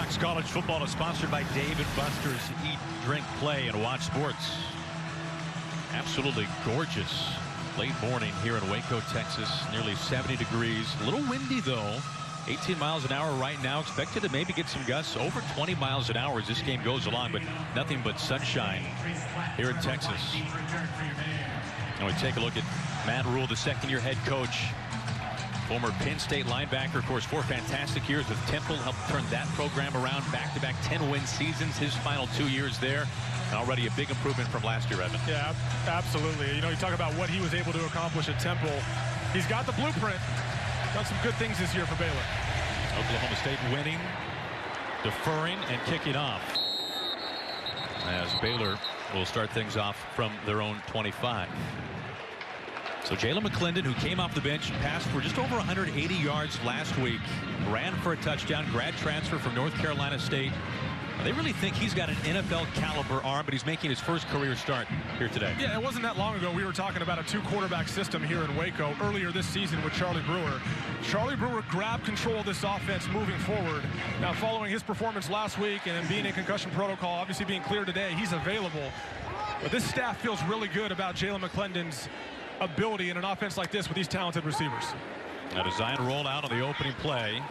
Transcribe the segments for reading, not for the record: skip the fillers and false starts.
Men's college football is sponsored by Dave & Buster's Eat, Drink, Play, and Watch Sports. Absolutely gorgeous late morning here in Waco, Texas. Nearly 70 degrees. A little windy, though. 18 miles an hour right now. Expected to maybe get some gusts over 20 miles an hour as this game goes along, but nothing but sunshine here in Texas. And we take a look at Matt Rhule, the second-year head coach. Former Penn State linebacker, of course, 4 fantastic years with Temple, helped turn that program around, back-to-back 10-win seasons, his final 2 years there. And already a big improvement from last year, Evan. Yeah, absolutely. You know, you talk about what he was able to accomplish at Temple. He's got the blueprint. Done some good things this year for Baylor. Oklahoma State winning, deferring, and kicking off. As Baylor will start things off from their own 25. So Jalen McClendon, who came off the bench, passed for just over 180 yards last week, ran for a touchdown, grad transfer from North Carolina State. They really think he's got an NFL caliber arm, but he's making his first career start here today. Yeah, it wasn't that long ago we were talking about a 2-quarterback system here in Waco earlier this season with Charlie Brewer. Charlie Brewer grabbed control of this offense moving forward. Now, following his performance last week and being in concussion protocol, obviously being cleared today, he's available. But this staff feels really good about Jalen McClendon's ability in an offense like this with these talented receivers. A design rollout on the opening play.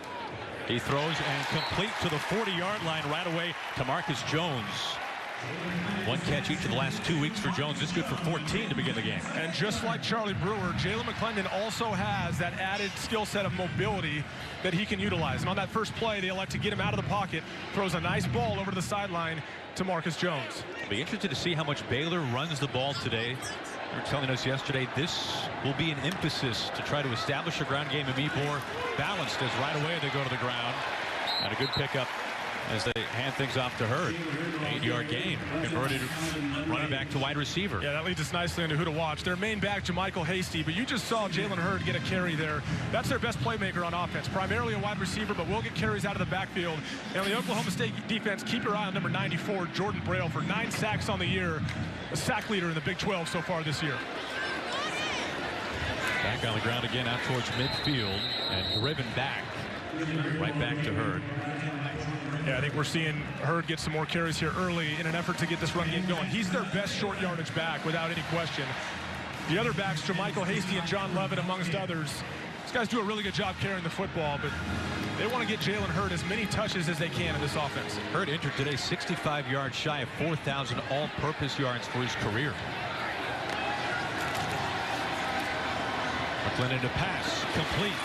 He throws and complete to the 40-yard line right away to Marcus Jones. 1 catch each of the last 2 weeks for Jones. This is good for 14 to begin the game. And just like Charlie Brewer, Jalen McClendon also has that added skill set of mobility that he can utilize. And on that first play, they elect to get him out of the pocket, throws a nice ball over to the sideline to Marcus Jones. I'll be interested to see how much Baylor runs the ball today. They were telling us yesterday this will be an emphasis to try to establish a ground game and be more balanced as right away they go to the ground. And a good pickup as they hand things off to Hurd. 8-yard gain. Converted running back to wide receiver. Yeah, that leads us nicely into who to watch. Their main back, JaMycal Hasty, but you just saw Jalen Hurd get a carry there. That's their best playmaker on offense. Primarily a wide receiver, but will get carries out of the backfield. And on the Oklahoma State defense, keep your eye on number 94, Jordan Braille, for 9 sacks on the year. A sack leader in the Big 12 so far this year. Back on the ground again out towards midfield and driven back. Right back to Hurd. Yeah, I think we're seeing Hurd get some more carries here early in an effort to get this run game going. He's their best short yardage back without any question. The other backs, JaMycal Hasty and John Levitt, amongst others. These guys do a really good job carrying the football, but they want to get Jalen Hurd as many touches as they can in this offense. Hurd entered today 65 yards shy of 4,000 all-purpose yards for his career. McClendon to pass, complete.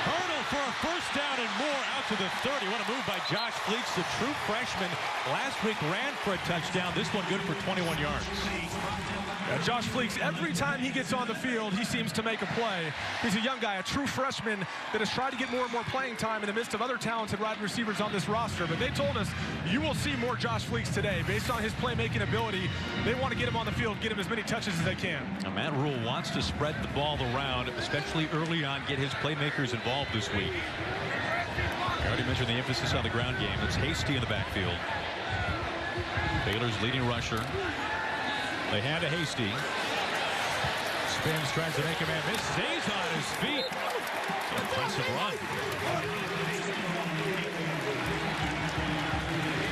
Hurdle for a first down and more out to the 30. What a move by Josh Fleets, the true freshman. Last week ran for a touchdown. This one good for 21 yards. Yeah, Josh Fleeks, every time he gets on the field, he seems to make a play. He's a young guy, a true freshman that has tried to get more and more playing time in the midst of other talented wide receivers on this roster. But they told us you will see more Josh Fleeks today. Based on his playmaking ability, they want to get him on the field, get him as many touches as they can. Now, Matt Rhule wants to spread the ball around, especially early on, get his playmakers involved this week. I already mentioned the emphasis on the ground game. It's Hasty in the backfield. Baylor's leading rusher. They hand to Hasty. Spins, tries to make a man miss. Stays on his feet. Impressive run.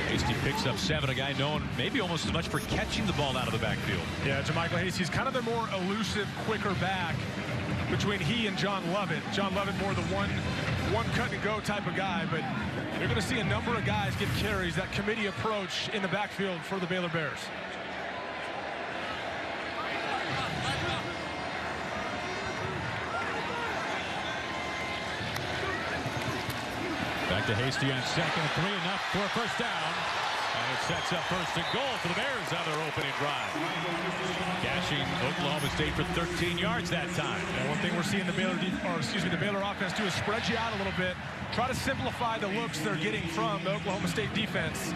Hasty picks up 7. A guy known maybe almost as much for catching the ball out of the backfield. Yeah, JaMycal Hasty's kind of the more elusive, quicker back between he and John Levitt. John Levitt more the one cut and go type of guy, but you're going to see a number of guys get carries, that committee approach in the backfield for the Baylor Bears. Back to Hasty on 2nd and 3, enough for a first down. And it sets up 1st and goal for the Bears on their opening drive. Gashing Oklahoma State for 13 yards that time. And one thing we're seeing the Baylor offense do is spread you out a little bit. Try to simplify the looks they're getting from the Oklahoma State defense.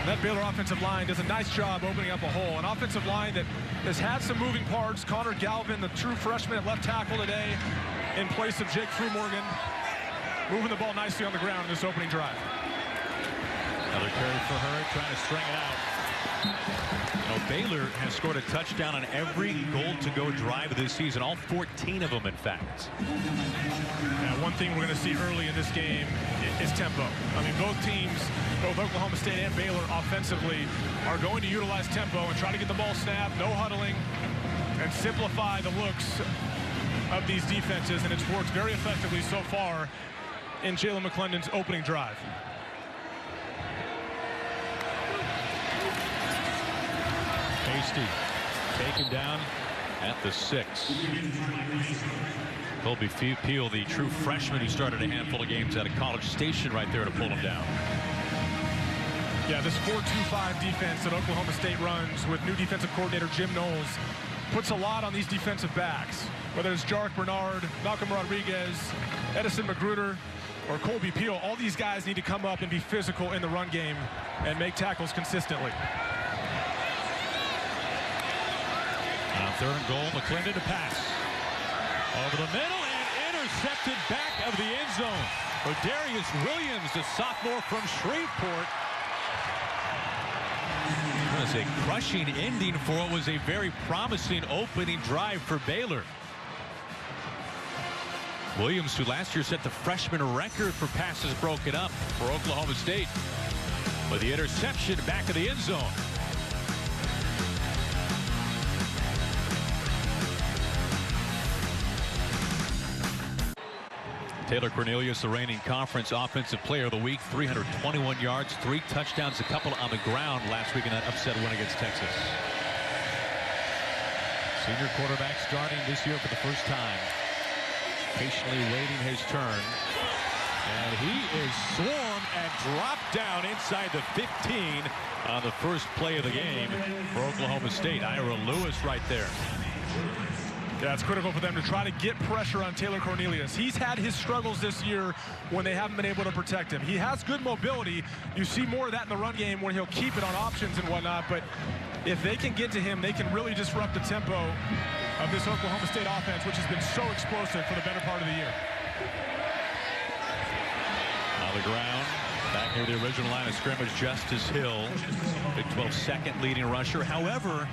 That Baylor offensive line does a nice job opening up a hole. An offensive line that has had some moving parts. Connor Galvin, the true freshman at left tackle today, in place of Jake Frumorgan. Moving the ball nicely on the ground in this opening drive. Another carry for Hurd, trying to string it out. Baylor has scored a touchdown on every goal-to-go drive this season, all 14 of them, in fact. One thing we're going to see early in this game is tempo. I mean, both teams, both Oklahoma State and Baylor offensively, are going to utilize tempo and try to get the ball snapped, no huddling, and simplify the looks of these defenses, and it's worked very effectively so far in Jalen McClendon's opening drive. Hasty taken down at the 6. Colby Peel, the true freshman who started a handful of games out of College Station, right there to pull him down. Yeah, this 4-2-5 defense that Oklahoma State runs with new defensive coordinator Jim Knowles puts a lot on these defensive backs. Whether it's Jarek Bernard, Malcolm Rodriguez, Edison Magruder, or Colby Peel, all these guys need to come up and be physical in the run game and make tackles consistently. On 3rd and goal, McClendon to pass. Over the middle and intercepted back of the end zone. Darius Williams, the sophomore from Shreveport. It was a crushing ending for what was a very promising opening drive for Baylor. Williams, who last year set the freshman record for passes broken up for Oklahoma State, with the interception back of the end zone. Taylor Cornelius, the reigning conference offensive player of the week, 321 yards, 3 touchdowns, a couple on the ground last week in that upset win against Texas. Senior quarterback starting this year for the first time. Patiently waiting his turn. And he is swarmed and dropped down inside the 15 on the first play of the game for Oklahoma State. Ira Lewis right there. Yeah, it's critical for them to try to get pressure on Taylor Cornelius. He's had his struggles this year when they haven't been able to protect him. He has good mobility. You see more of that in the run game when he'll keep it on options and whatnot. But if they can get to him, they can really disrupt the tempo of this Oklahoma State offense, which has been so explosive for the better part of the year. On the ground, back near the original line of scrimmage, Justice Hill, Big 12 second leading rusher. However,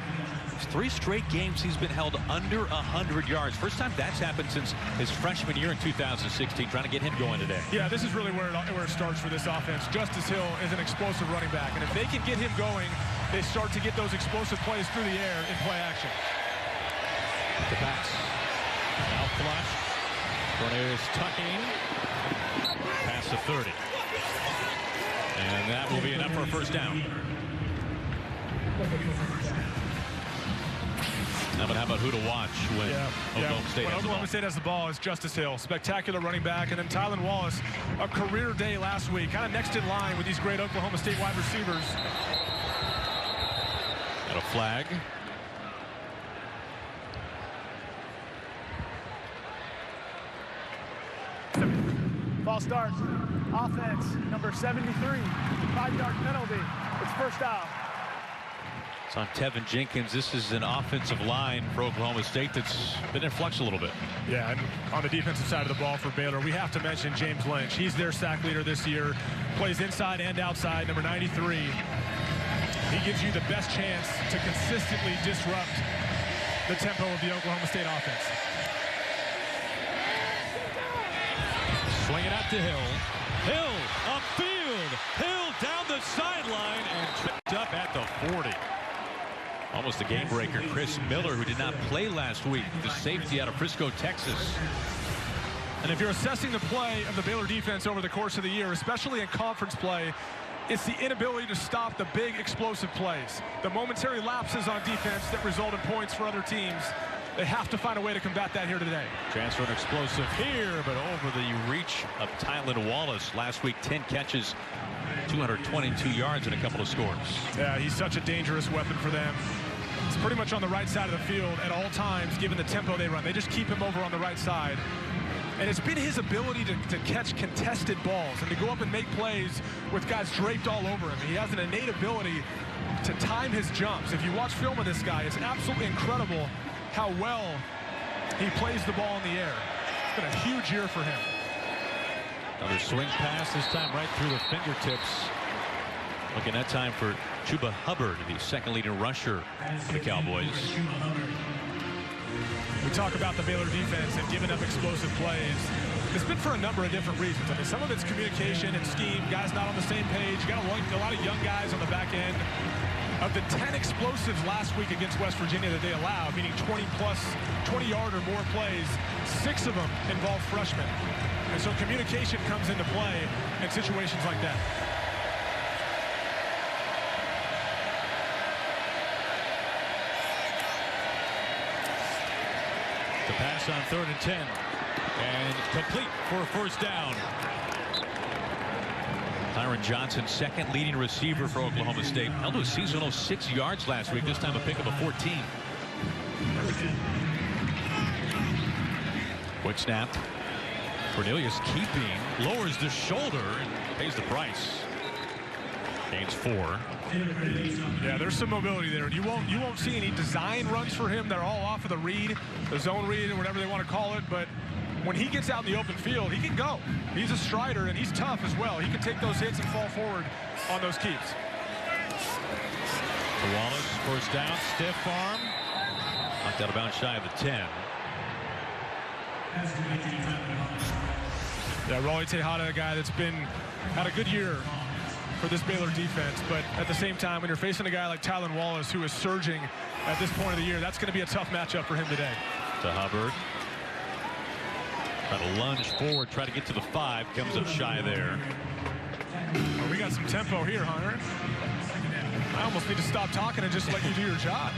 3 straight games he's been held under 100 yards. First time that's happened since his freshman year in 2016. Trying to get him going today. Yeah, this is really where it starts for this offense. Justice Hill is an explosive running back, and if they can get him going, they start to get those explosive plays through the air in play action. The pass. Now flush. Cornelius tucking. Pass to 30. And that will be enough for a first down. Now, but how about who to watch when Oklahoma State has the ball? Oklahoma State has the ball is Justice Hill. Spectacular running back. And then Tylan Wallace, a career day last week. Kind of next in line with these great Oklahoma State wide receivers. Got a flag. Ball start. Offense, number 73. 5-yard penalty. It's first down. It's on Tevin Jenkins. This is an offensive line for Oklahoma State that's been in flux a little bit. Yeah, and on the defensive side of the ball for Baylor, we have to mention James Lynch. He's their sack leader this year. Plays inside and outside, number 93. He gives you the best chance to consistently disrupt the tempo of the Oklahoma State offense. Swing it out to Hill. Hill upfield. Hill down the sideline and tripped up at the 40. Almost a game breaker. Chris Miller, who did not play last week, the safety out of Frisco, Texas. And if you're assessing the play of the Baylor defense over the course of the year, especially in conference play, it's the inability to stop the big explosive plays. The momentary lapses on defense that result in points for other teams. They have to find a way to combat that here today. Transfer and explosive here, but over the reach of Tylan Wallace. Last week, 10 catches, 222 yards, and a couple of scores. Yeah, he's such a dangerous weapon for them. It's pretty much on the right side of the field at all times, given the tempo they run. They just keep him over on the right side. And it's been his ability to catch contested balls and to go up and make plays with guys draped all over him. He has an innate ability to time his jumps. If you watch film of this guy, it's absolutely incredible how well he plays the ball in the air. It's been a huge year for him. Another swing pass, this time right through the fingertips. Looking that time for Chuba Hubbard, the second leading rusher for the Cowboys. We talk about the Baylor defense and giving up explosive plays. It's been for a number of different reasons. I mean, some of it's communication and scheme, guys not on the same page. You got a lot of young guys on the back end. Of the 10 explosives last week against West Virginia that they allowed, meaning 20-yard or more plays, 6 of them involve freshmen. And so communication comes into play in situations like that. The pass on 3rd and 10. And complete for a first down. Tyron Johnson, second leading receiver for Oklahoma State. Held to a seasonal 6 yards last week. This time a pickup of 14. Quick snap. Cornelius keeping, lowers the shoulder, and pays the price. Gains 4. Yeah, there's some mobility there. You won't see any design runs for him. They're all off of the read, the zone read, or whatever they want to call it. But when he gets out in the open field, he can go. He's a strider, and he's tough as well. He can take those hits and fall forward on those keeps. To Wallace, first down, stiff arm. Knocked out of bounds shy of the 10. Yeah, Raleigh Tejada, a guy that's had a good year for this Baylor defense, but at the same time, when you're facing a guy like Tylan Wallace, who is surging at this point of the year, that's going to be a tough matchup for him today. To Hubbard. Try to lunge forward, try to get to the 5. Comes up shy there. Well, we got some tempo here, Hunter. I almost need to stop talking and just let you do your job.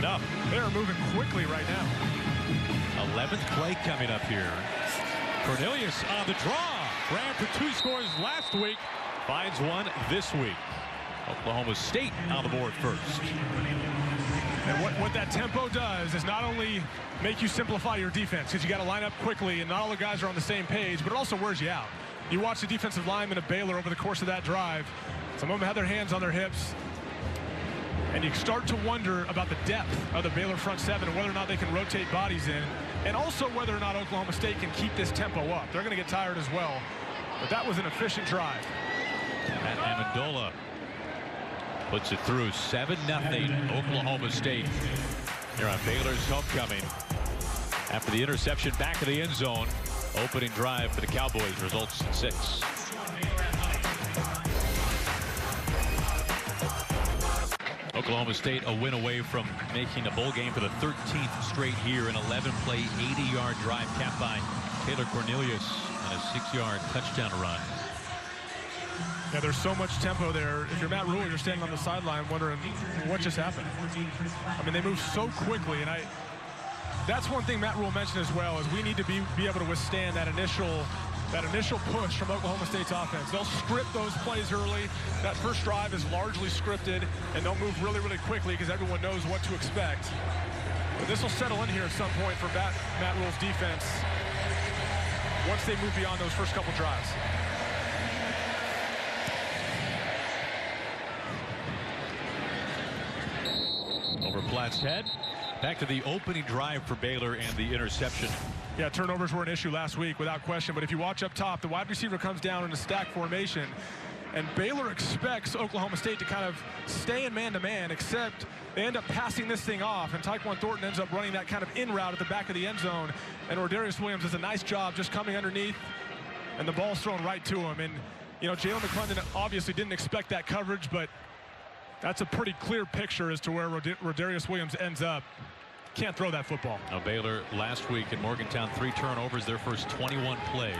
No. They're moving quickly right now. 11th play coming up here. Cornelius on the draw. Ran for 2 scores last week. Finds one this week. Oklahoma State on the board first. And what that tempo does is not only make you simplify your defense, because you got to line up quickly and not all the guys are on the same page, but it also wears you out. You watch the defensive linemen of Baylor over the course of that drive. Some of them have their hands on their hips. And you start to wonder about the depth of the Baylor front 7 and whether or not they can rotate bodies in, and also whether or not Oklahoma State can keep this tempo up. They're going to get tired as well. But that was an efficient drive. Matt Amendola puts it through. 7-0 Oklahoma State here on Baylor's homecoming. After the interception back of the end zone, opening drive for the Cowboys results in 6. Oklahoma State a win away from making a bowl game for the 13th straight year. An 11-play, 80-yard drive capped by Taylor Cornelius and a 6-yard touchdown run. Yeah, there's so much tempo there. If you're Matt Rhule, you're standing on the sideline wondering what just happened. I mean, they move so quickly, and that's one thing Matt Rhule mentioned as well, is we need to be able to withstand that initial push from Oklahoma State's offense. They'll script those plays early. That first drive is largely scripted, and they'll move really, really quickly because everyone knows what to expect. But this will settle in here at some point for Matt Rhule's defense once they move beyond those first couple drives. Over Platt's head. Back to the opening drive for Baylor and the interception. Yeah, turnovers were an issue last week without question, but if you watch up top, the wide receiver comes down in a stack formation, and Baylor expects Oklahoma State to kind of stay in man-to-man, except they end up passing this thing off, and Tyquan Thornton ends up running that kind of in route at the back of the end zone, and Rodarius Williams does a nice job just coming underneath, and the ball's thrown right to him. And, you know, Jalen McClendon obviously didn't expect that coverage, but that's a pretty clear picture as to where Rodarius Williams ends up. Can't throw that football. Now Baylor last week in Morgantown, 3 turnovers, their first 21 plays.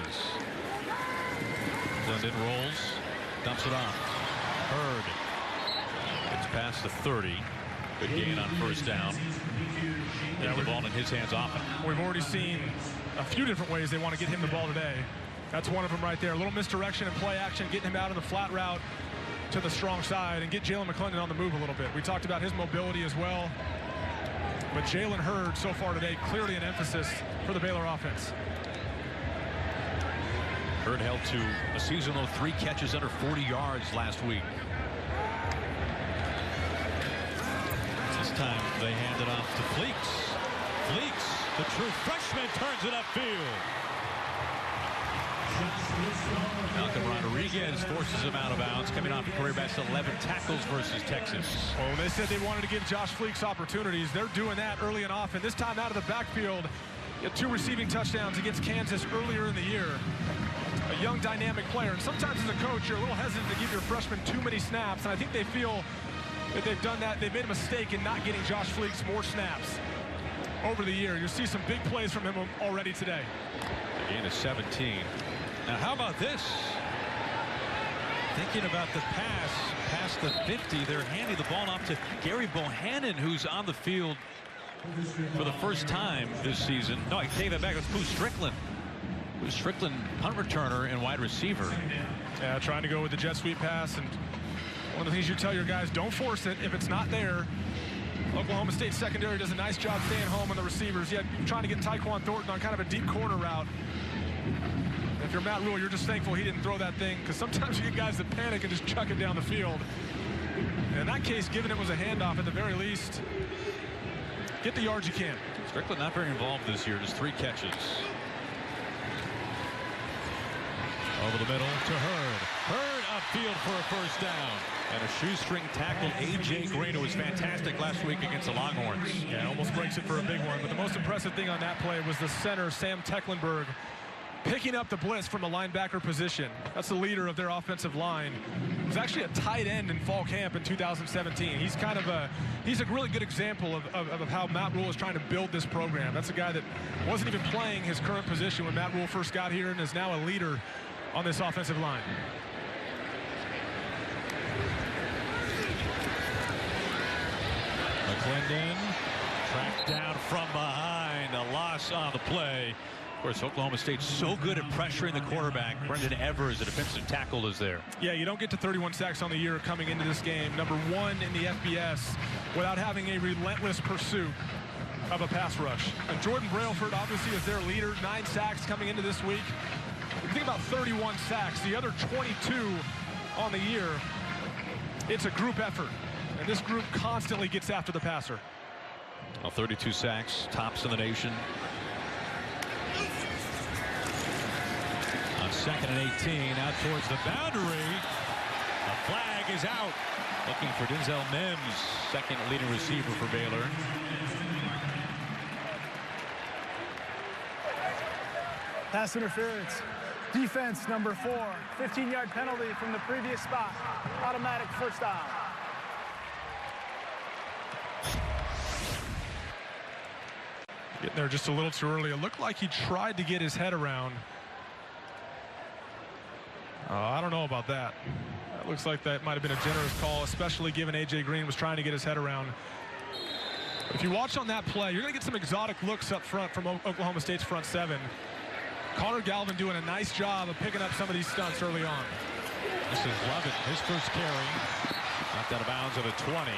Glendon rolls, dumps it off. Hurd gets past the 30. Good gain on first down. Get the ball in his hands often. We've already seen a few different ways they want to get him the ball today. That's one of them right there. A little misdirection and play action, getting him out of the flat route to the strong side and get Jalen McClendon on the move a little bit. We talked about his mobility as well. But Jalen Hurd so far today, clearly an emphasis for the Baylor offense. Hurd held to a seasonal 3 catches under 40 yards last week. This time they hand it off to Fleeks. Fleeks, the true freshman, turns it upfield. Malcolm Rodriguez forces him out of bounds, coming off a career best 11 tackles versus Texas. Well, when they said they wanted to give Josh Fleeks opportunities, they're doing that early and often. This time out of the backfield, he had 2 receiving touchdowns against Kansas earlier in the year. A young, dynamic player. And sometimes as a coach, you're a little hesitant to give your freshmen too many snaps, and I think they feel that they've done that. They've made a mistake in not getting Josh Fleeks more snaps over the year. You'll see some big plays from him already today. A gain of 17. Now, how about this? Thinking about the pass past the 50, they're handing the ball off to Gary Bohannon, who's on the field for the first time this season. No, I take that back. That's Pooh Strickland. Pooh Strickland, punt returner and wide receiver. Yeah, trying to go with the jet sweep pass. And one of the things you tell your guys, don't force it. If it's not there, Oklahoma State secondary does a nice job staying home on the receivers. Yet trying to get Tyquan Thornton on kind of a deep corner route. If you're Matt Rhule, you're just thankful he didn't throw that thing, because sometimes you get guys that panic and just chuck it down the field. And in that case, given it was a handoff at the very least, get the yards you can. Strickland not very involved this year, just 3 catches. Over the middle to Hurd. Hurd upfield for a first down. And a shoestring tackle. A.J. Green, who was fantastic last week against the Longhorns. Yeah, almost breaks it for a big one. But the most impressive thing on that play was the center, Sam Tecklenburg, picking up the blitz from the linebacker position. That's the leader of their offensive line. He was actually a tight end in fall camp in 2017. He's kind of he's a really good example of how Matt Rhule is trying to build this program. That's a guy that wasn't even playing his current position when Matt Rhule first got here and is now a leader on this offensive line. McClendon tracked down from behind. A loss on the play. Of course, Oklahoma State's so good at pressuring the quarterback. Brendan Evers, the defensive tackle, is there. Yeah, you don't get to 31 sacks on the year coming into this game. #1 in the FBS without having a relentless pursuit of a pass rush. And Jordan Brailford obviously is their leader. 9 sacks coming into this week. If you think about 31 sacks, the other 22 on the year, it's a group effort. And this group constantly gets after the passer. Well, 32 sacks, tops in the nation. On 2nd and 18, out towards the boundary. The flag is out. Looking for Denzel Mims, second leading receiver for Baylor. Pass interference. Defense #4. 15-yard penalty from the previous spot. Automatic first down. Getting there just a little too early. It looked like he tried to get his head around. I don't know about that. That looks like that might have been a generous call, especially given A.J. Green was trying to get his head around. If you watch on that play, you're going to get some exotic looks up front from Oklahoma State's front 7. Connor Galvin doing a nice job of picking up some of these stunts early on. This is Lovett, his first carry. Knocked out of bounds at a 20.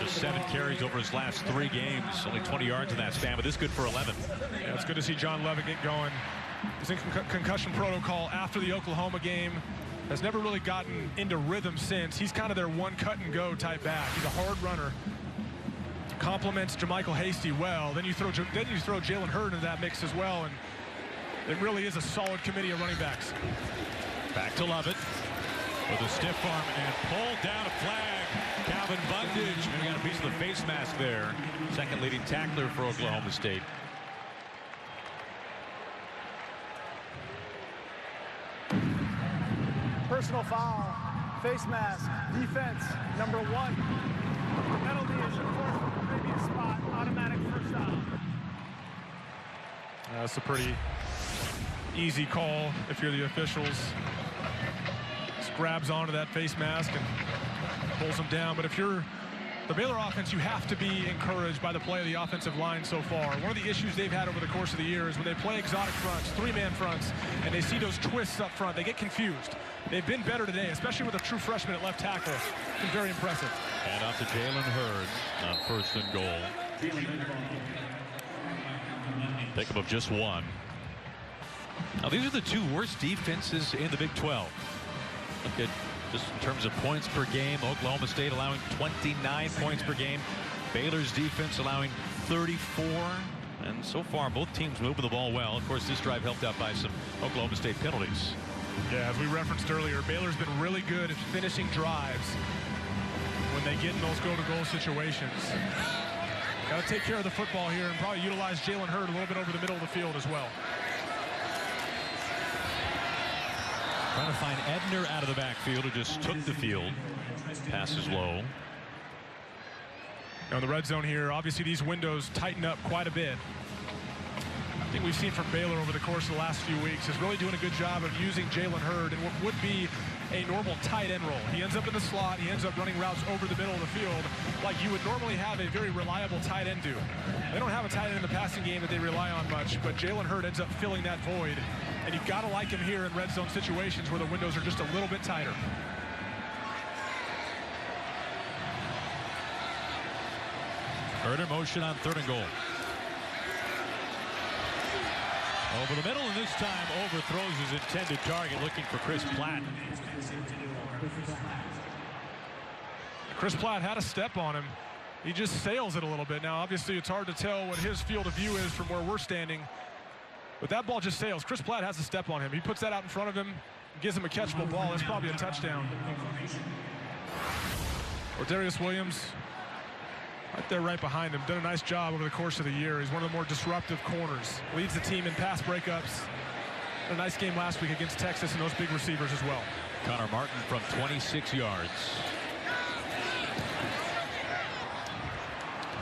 Just 7 carries over his last 3 games. Only 20 yards in that span, but this is good for 11. Yeah, it's good to see John Lovett get going. He's in concussion protocol after the Oklahoma game. Has never really gotten into rhythm since. He's kind of their one cut and go type back. He's a hard runner. Complements JaMychal Hasty well. Then you throw Jalen Hurd into that mix as well, and it really is a solid committee of running backs. Back to Lovett with a stiff arm and pulled down a flag. Calvin Bundage, maybe got a piece of the face mask there. Second leading tackler for Oklahoma State. Personal foul. Face mask. Defense #1. Penalty is enforced from the previous spot. Automatic first down. That's a pretty easy call if you're the officials. Just grabs onto that face mask and pulls them down. But if you're the Baylor offense, you have to be encouraged by the play of the offensive line so far. One of the issues they've had over the course of the year is when they play exotic fronts, 3-man fronts, and they see those twists up front, they get confused. They've been better today, especially with a true freshman at left tackle. It's been very impressive. And out to Jalen Hurd on 1st and goal. Pick up of just 1. Now, these are the 2 worst defenses in the Big 12. Look at just in terms of points per game. Oklahoma State allowing 29 points per game. Baylor's defense allowing 34. And so far, both teams moving the ball well. Of course, this drive helped out by some Oklahoma State penalties. Yeah, as we referenced earlier, Baylor's been really good at finishing drives when they get in those go-to-goal situations. Got to take care of the football here and probably utilize Jalen Hurd a little bit over the middle of the field as well. Trying to find Ebner out of the backfield, who just took the field. Passes low. Now in the red zone here, obviously these windows tighten up quite a bit. I think we've seen from Baylor over the course of the last few weeks is really doing a good job of using Jalen Hurd in what would be a normal tight end role. He ends up in the slot. He ends up running routes over the middle of the field like you would normally have a very reliable tight end do. They don't have a tight end in the passing game that they rely on much, but Jalen Hurd ends up filling that void. And you've got to like him here in red zone situations where the windows are just a little bit tighter. Hurd in motion on 3rd and goal. Over the middle, and this time overthrows his intended target, looking for Chris Platt. Chris Platt had a step on him. He just sails it a little bit. Now, obviously, it's hard to tell what his field of view is from where we're standing. But that ball just sails. Chris Platt has a step on him. He puts that out in front of him, gives him a catchable ball. That's probably a touchdown. Or Darius Williams, right there, right behind him. Done a nice job over the course of the year. He's one of the more disruptive corners. Leads the team in pass breakups. Had a nice game last week against Texas and those big receivers as well. Connor Martin from 26 yards.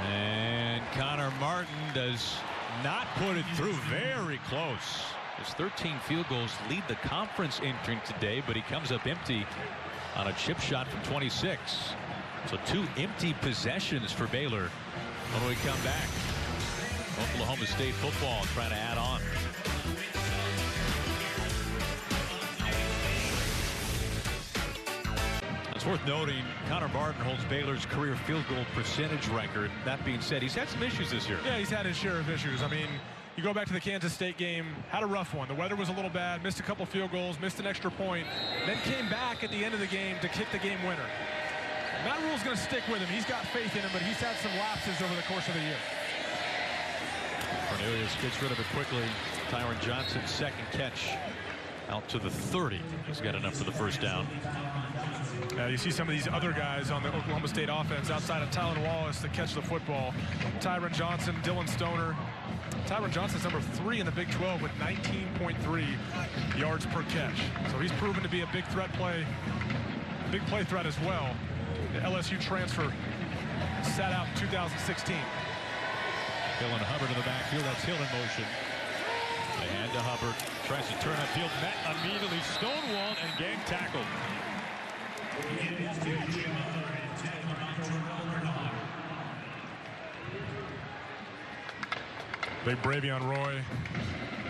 And Connor Martin does not put it through. Very close. His 13 field goals lead the conference entering today, but he comes up empty on a chip shot from 26. So 2 empty possessions for Baylor when we come back. Oklahoma State football trying to add on. It's worth noting Connor Martin holds Baylor's career field goal percentage record. That being said, he's had some issues this year. Yeah, he's had his share of issues. I mean, you go back to the Kansas State game, had a rough one. The weather was a little bad, missed a couple field goals, missed an extra point, then came back at the end of the game to kick the game winner. Matt Rhule's going to stick with him. He's got faith in him, but he's had some lapses over the course of the year. Cornelius gets rid of it quickly. Tyron Johnson's second catch out to the 30. He's got enough for the first down. You see some of these other guys on the Oklahoma State offense outside of Tylan Wallace that catch the football. Tyron Johnson, Dylan Stoner. Tyron Johnson's number 3 in the Big 12 with 19.3 yards per catch. So he's proven to be a big threat play, big play threat as well. The LSU transfer sat out in 2016. Hill and Hubbard in the backfield. That's Hill in motion. They hand to Hubbard. Tries to turn upfield. Met immediately stonewalled and gang tackled. Big Bravion Roy,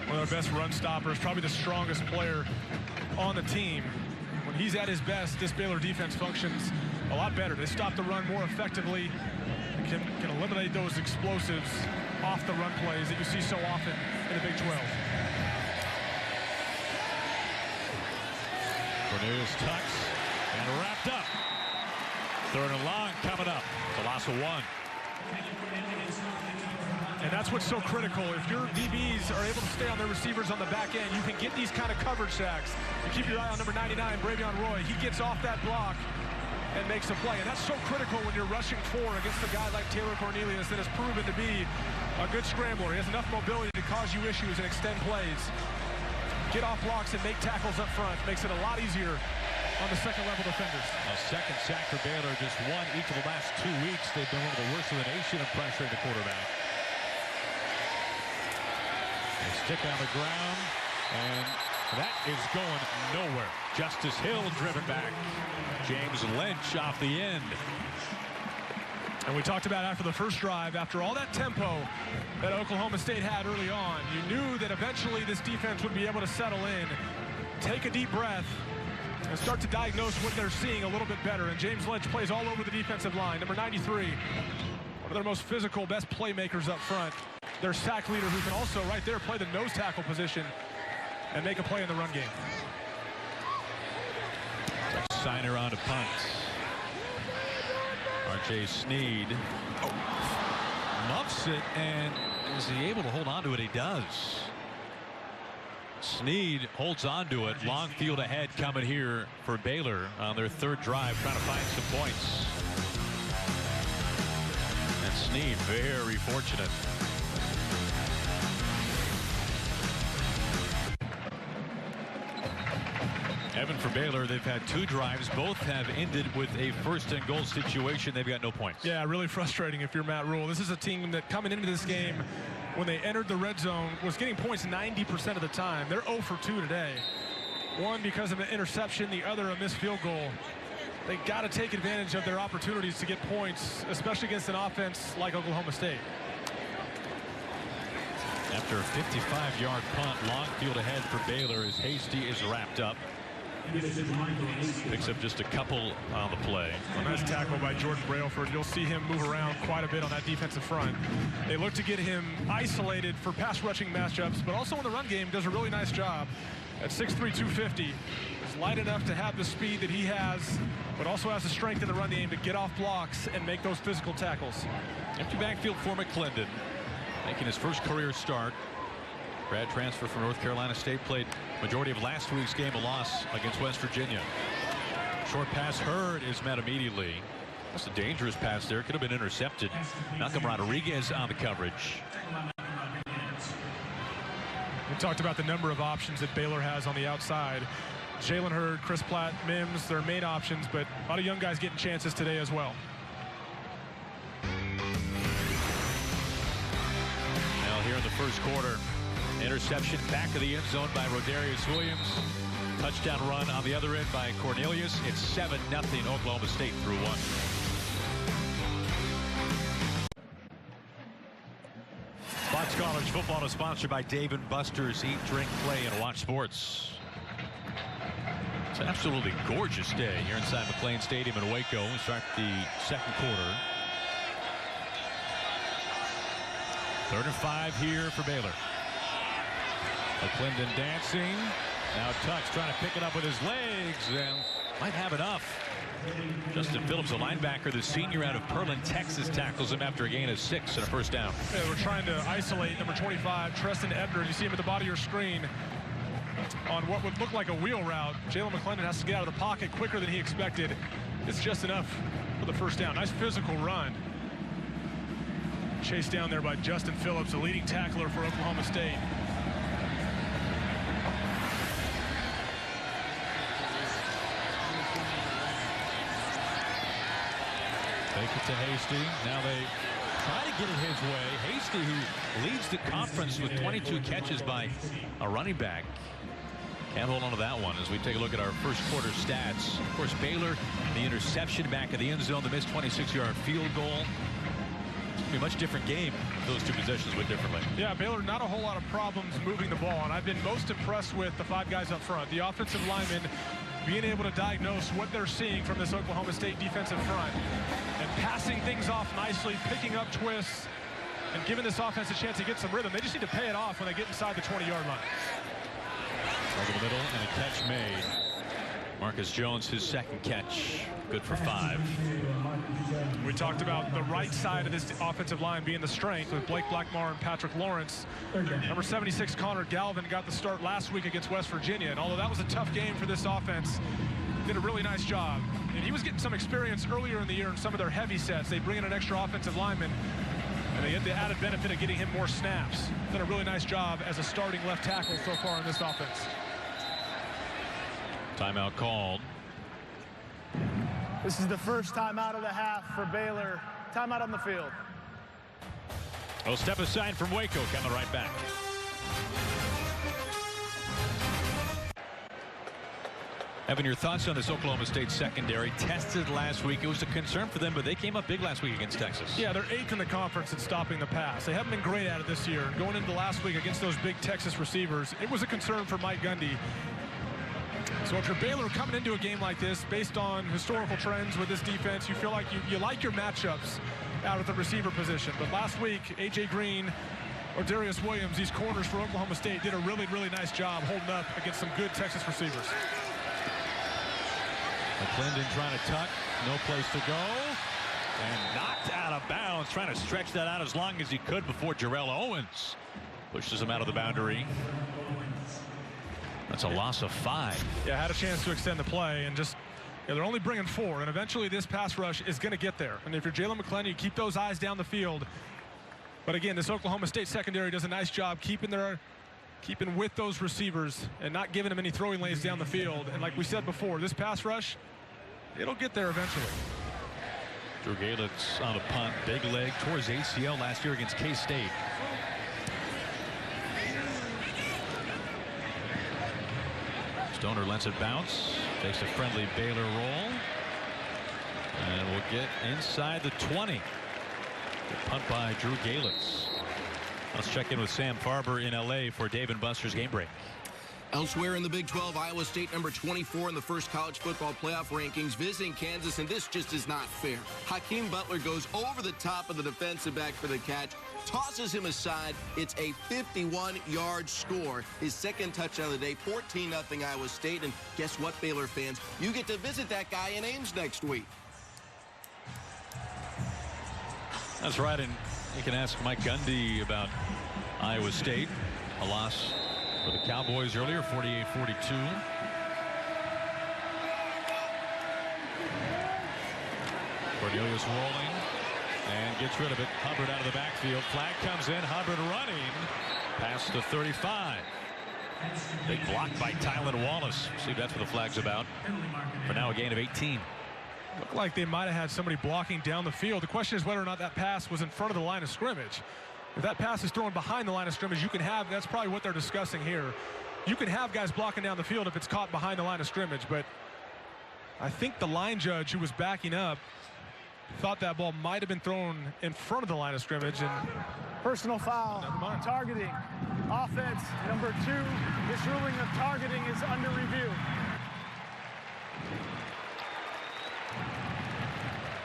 one of their best run stoppers, probably the strongest player on the team. When he's at his best, this Baylor defense functions a lot better. They stop the run more effectively, can eliminate those explosives off the run plays that you see so often in the Big 12. Cornelius tucks and wrapped up. 3rd and long coming up. The loss of 1. And that's what's so critical. If your DBs are able to stay on their receivers on the back end, you can get these kind of coverage sacks. You keep your eye on number 99, Bravion Roy. He gets off that block and makes a play. And that's so critical when you're rushing 4 against a guy like Taylor Cornelius that has proven to be a good scrambler. He has enough mobility to cause you issues and extend plays. Get off blocks and make tackles up front. Makes it a lot easier on the second-level defenders. A second sack for Baylor, just 1 each of the last 2 weeks. They've been one of the worst in the nation of pressuring the quarterback. They stick on the ground, and that is going nowhere. Justice Hill driven back. James Lynch off the end. And we talked about after the first drive, after all that tempo that Oklahoma State had early on, you knew that eventually this defense would be able to settle in, take a deep breath, and start to diagnose what they're seeing a little bit better. And James Lynch plays all over the defensive line. Number 93, one of their most physical, best playmakers up front. Their sack leader who can also right there play the nose tackle position and make a play in the run game. Signer on to punt. R.J. Sneed muffs it, and Is he able to hold on to it? He does. Snead holds on to it. Long field ahead coming here for Baylor on their third drive, trying to find some points. And Snead very fortunate. Evan, for Baylor, they've had 2 drives. Both have ended with a first and goal situation. They've got no points. Yeah, really frustrating if you're Matt Rhule. This is a team that coming into this game, when they entered the red zone, was getting points 90% of the time. They're 0 for 2 today. One because of an interception, the other a missed field goal. They got to take advantage of their opportunities to get points, especially against an offense like Oklahoma State. After a 55-yard punt, long field ahead for Baylor as Hasty is wrapped up. Picks up just a couple on the play. A nice tackle by Jordan Brailford. You'll see him move around quite a bit on that defensive front. They look to get him isolated for pass rushing matchups, but also in the run game does a really nice job. At 6'3", 250, is light enough to have the speed that he has, but also has the strength in the run game to get off blocks and make those physical tackles. Empty backfield for McClendon, making his first career start. Grad transfer from North Carolina State, played majority of last week's game, a loss against West Virginia. Short pass, Hurd is met immediately. That's a dangerous pass there. Could have been intercepted. Malcolm Rodriguez on the coverage. We talked about the number of options that Baylor has on the outside. Jalen Hurd, Chris Platt, Mims, their main options, but a lot of young guys getting chances today as well. Now here in the first quarter, interception back of the end zone by Rodarius Williams. Touchdown run on the other end by Cornelius. It's 7-0 Oklahoma State through 1. Fox College football is sponsored by Dave & Buster's. Eat, drink, play, and watch sports. It's an absolutely gorgeous day here inside McLean Stadium in Waco. We start the second quarter. 3rd and 5 here for Baylor. McClendon dancing. Now Tux trying to pick it up with his legs and might have enough. Justin Phillips, a linebacker, the senior out of Pearland, Texas, tackles him after a gain of 6 and a first down. Yeah, we're trying to isolate number 25, Treston Ebner. You see him at the bottom of your screen on what would look like a wheel route. Jalen McClendon has to get out of the pocket quicker than he expected. It's just enough for the first down. Nice physical run. Chased down there by Justin Phillips, a leading tackler for Oklahoma State. Take it to Hasty. Now they try to get it his way. Hasty, who leads the conference with 22 catches by a running back. Can't hold on to that one as we take a look at our first quarter stats. Of course, Baylor, the interception back of the end zone, the missed 26-yard field goal. It's going to be a much different game if those 2 possessions went differently. Yeah, Baylor, not a whole lot of problems moving the ball, and I've been most impressed with the 5 guys up front. The offensive linemen being able to diagnose what they're seeing from this Oklahoma State defensive front and passing things off nicely, picking up twists, and giving this offense a chance to get some rhythm. They just need to pay it off when they get inside the 20-yard line. Over the middle and a catch made. Marcus Jones, his second catch, good for 5. We talked about the right side of this offensive line being the strength with Blake Blackmar and Patrick Lawrence. Number 76, Connor Galvin, got the start last week against West Virginia, and although that was a tough game for this offense, did a really nice job. And he was getting some experience earlier in the year in some of their heavy sets. They bring in an extra offensive lineman, and they get the added benefit of getting him more snaps. Done a really nice job as a starting left tackle so far in this offense. Timeout called. This is the first timeout of the half for Baylor. Timeout on the field. We'll step aside from Waco, coming right back. Evan, your thoughts on this Oklahoma State secondary? Tested last week. It was a concern for them, but they came up big last week against Texas. Yeah, they're 8th in the conference in stopping the pass. They haven't been great at it this year. Going into last week against those big Texas receivers, it was a concern for Mike Gundy. So if you're Baylor coming into a game like this, based on historical trends with this defense, you feel like you like your matchups out at the receiver position. But last week, A.J. Green or Darius Williams, these corners for Oklahoma State, did a really, really nice job holding up against some good Texas receivers. McClendon trying to tuck, no place to go. And knocked out of bounds, trying to stretch that out as long as he could before Jarrell Owens pushes him out of the boundary. That's a loss of 5. Yeah, had a chance to extend the play, and just, they're only bringing 4, and eventually this pass rush is going to get there. And if you're Jalen McClendon, you keep those eyes down the field. But again, this Oklahoma State secondary does a nice job keeping with those receivers and not giving them any throwing lanes down the field. And like we said before, this pass rush, it'll get there eventually. Drew Galitz on a punt, big leg, tore his ACL last year against K-State. Stoner lets it bounce, takes a friendly Baylor roll, and will get inside the 20. The punt by Drew Galitz. Let's check in with Sam Farber in LA for Dave and Buster's Game Break. Elsewhere in the Big 12, Iowa State number 24 in the first college football playoff rankings, visiting Kansas, and this just is not fair. Hakeem Butler goes over the top of the defensive back for the catch, tosses him aside. It's a 51-yard score. His second touchdown of the day, 14-0 Iowa State. And guess what, Baylor fans? You get to visit that guy in Ames next week. That's right, and you can ask Mike Gundy about Iowa State. A loss for the Cowboys earlier, 48-42. Cornelius rolling and gets rid of it. Hubbard out of the backfield. Flag comes in. Hubbard running past the 35. Big block by Tylan Wallace. See if that's what the flag's about. For now, a gain of 18. Looked like they might have had somebody blocking down the field. The question is whether or not that pass was in front of the line of scrimmage. If that pass is thrown behind the line of scrimmage, you can have, that's probably what they're discussing here. You can have guys blocking down the field if it's caught behind the line of scrimmage, but I think the line judge who was backing up thought that ball might have been thrown in front of the line of scrimmage. And personal foul, targeting, offense number 2. This ruling of targeting is under review.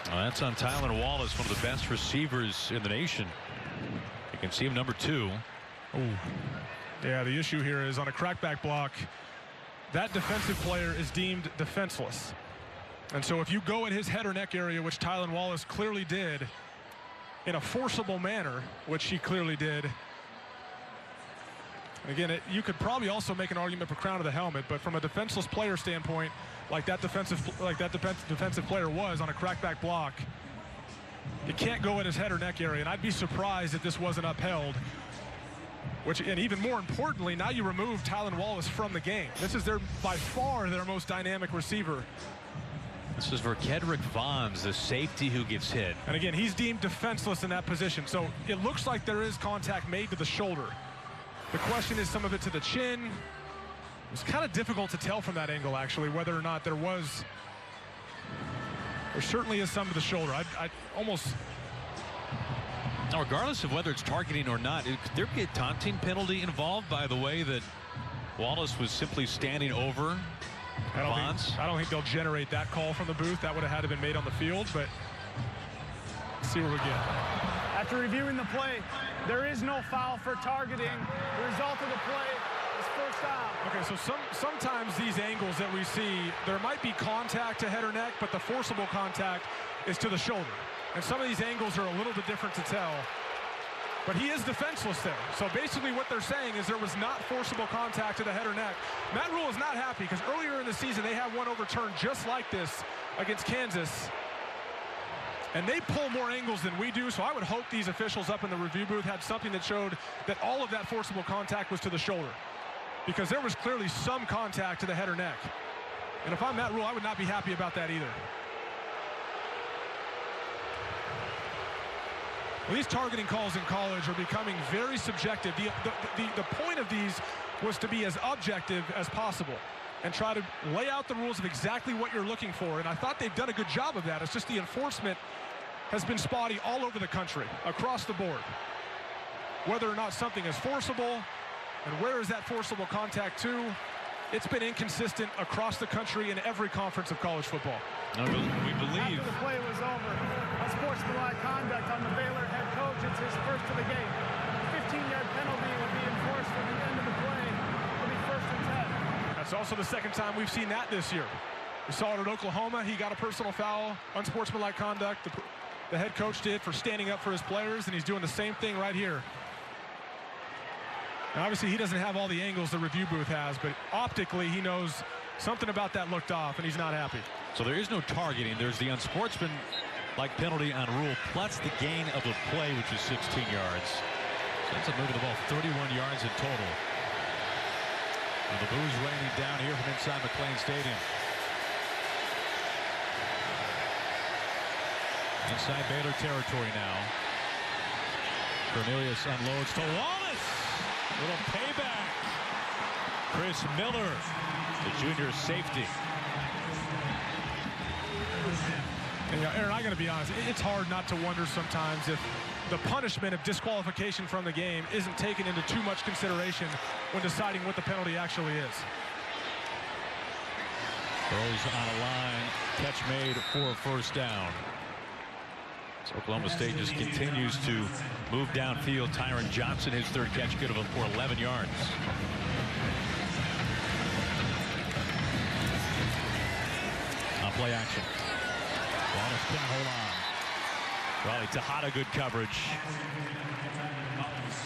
That's on Tylan Wallace, one of the best receivers in the nation. You can see him, number 2. Ooh. Yeah, the issue here is on a crackback block, that defensive player is deemed defenseless. And so if you go at his head or neck area, which Tylan Wallace clearly did, in a forcible manner, which he clearly did. Again, you could probably also make an argument for crown of the helmet, but from a defenseless player standpoint, like that defensive player was on a crackback block, you can't go at his head or neck area. And I'd be surprised if this wasn't upheld. And even more importantly, now you remove Tylan Wallace from the game. This is by far their most dynamic receiver. This is Verkedrick Vaughns, the safety who gets hit. And again, he's deemed defenseless in that position. So it looks like there is contact made to the shoulder. The question is some of it to the chin. It's kind of difficult to tell from that angle, actually, whether or not there certainly is some to the shoulder. I almost. Now, regardless of whether it's targeting or not, could there be a taunting penalty involved by the way that Wallace was simply standing over Vaughns? I don't think they'll generate that call from the booth. That would have had to been made on the field, but let's see what we get. After reviewing the play, there is no foul for targeting. The result of the play is first down. Okay, so sometimes these angles that we see, there might be contact to head or neck, but the forcible contact is to the shoulder. And some of these angles are a little bit different to tell. But he is defenseless there. So basically what they're saying is there was not forcible contact to the head or neck. Matt Rhule is not happy because earlier in the season they had one overturned just like this against Kansas. And they pull more angles than we do, so I would hope these officials up in the review booth had something that showed that all of that forcible contact was to the shoulder. Because there was clearly some contact to the head or neck. And if I'm Matt Rhule, I would not be happy about that either. Well, these targeting calls in college are becoming very subjective. The point of these was to be as objective as possible and try to lay out the rules of exactly what you're looking for. And I thought they've done a good job of that. It's just the enforcement has been spotty all over the country, across the board. Whether or not something is forcible and where is that forcible contact to, it's been inconsistent across the country in every conference of college football. No, we believe. After the play was over, unsportsmanlike conduct on the Baylor head coach. It's his first of the game. 15-yard penalty will be enforced at the end of the play. It'll be 1st and 10. That's also the second time we've seen that this year. We saw it at Oklahoma. He got a personal foul, unsportsmanlike conduct. the head coach did for standing up for his players, and he's doing the same thing right here. Now, obviously, he doesn't have all the angles the review booth has, but optically, he knows something about that looked off, and he's not happy. So there is no targeting. There's the unsportsmanlike penalty on Rhule, plus the gain of the play, which is 16 yards. So that's a move of the ball, 31 yards in total. And the boos raining down here from inside McLean Stadium. Inside Baylor territory now. Cornelius unloads to Wallace. Little payback. Chris Miller, the junior safety. And, Aaron, I got to be honest, it's hard not to wonder sometimes if the punishment of disqualification from the game isn't taken into too much consideration when deciding what the penalty actually is. Throws on a line, catch made for a first down. So Oklahoma State just continues to move downfield. Tyron Johnson, his third catch, good of him for 11 yards. On play action. Wallace can't hold on. Raleigh Tejada, good coverage.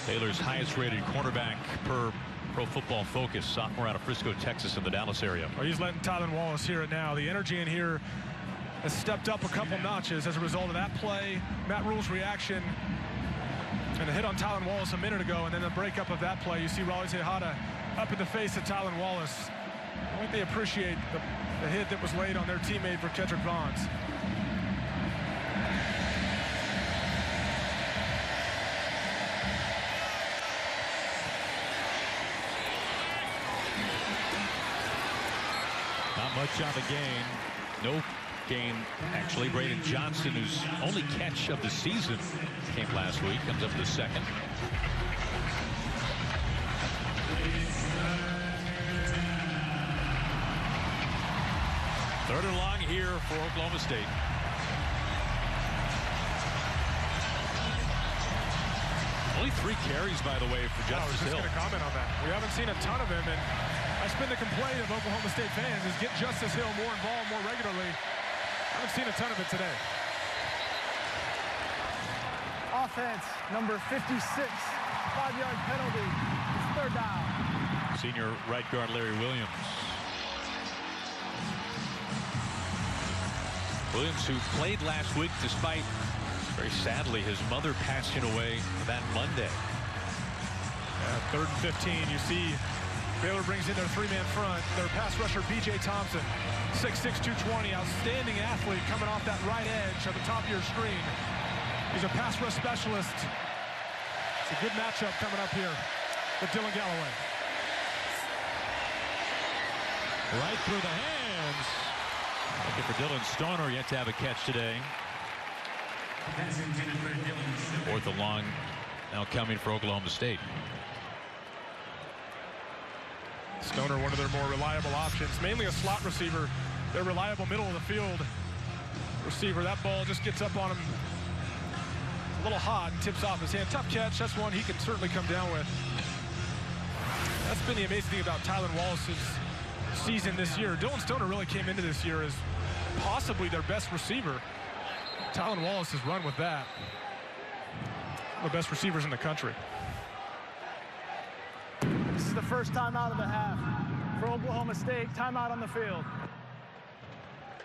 Baylor's highest rated cornerback per Pro Football Focus, sophomore out of Frisco, Texas, in the Dallas area. Oh, he's letting Tylan Wallace hear it now. The energy in here has stepped up a couple notches as a result of that play, Matt Rhule's reaction, and a hit on Tylan Wallace a minute ago, and then the breakup of that play. You see Raleigh Tejada up in the face of Tylan Wallace. I think they appreciate the hit that was laid on their teammate for Kedrick Vaughns. Not much on the gain. No gain, actually. Braden Johnson, whose only catch of the season came last week, comes up to the second. Third and long here for Oklahoma State. Only 3 carries, by the way, for Justice I was just Hill. going to comment on that. We haven't seen a ton of him, and that's been the complaint of Oklahoma State fans, is get Justice Hill more involved more regularly. I haven't seen a ton of it today. Offense, number 56, 5-yard penalty. It's third down. Senior right guard Larry Williams. Williams, who played last week despite, very sadly, his mother passing away that Monday. Third and 15. You see Baylor brings in their 3-man front. Their pass rusher, B.J. Thompson, 6'6", 220, outstanding athlete coming off that right edge at the top of your screen. He's a pass rush specialist. It's a good matchup coming up here with Dylan Galloway. Right through the hands. Looking for Dylan Stoner, yet to have a catch today. Fourth and long now coming for Oklahoma State. Stoner, one of their more reliable options, mainly a slot receiver. Their reliable middle of the field receiver. That ball just gets up on him a little hot and tips off his hand. Tough catch. That's one he can certainly come down with. That's been the amazing thing about Tylan Wallace's season this year. Dylan Stoner really came into this year as possibly their best receiver. Tylan Wallace has run with that. One of the best receivers in the country. This is the first timeout of the half for Oklahoma State. Timeout on the field.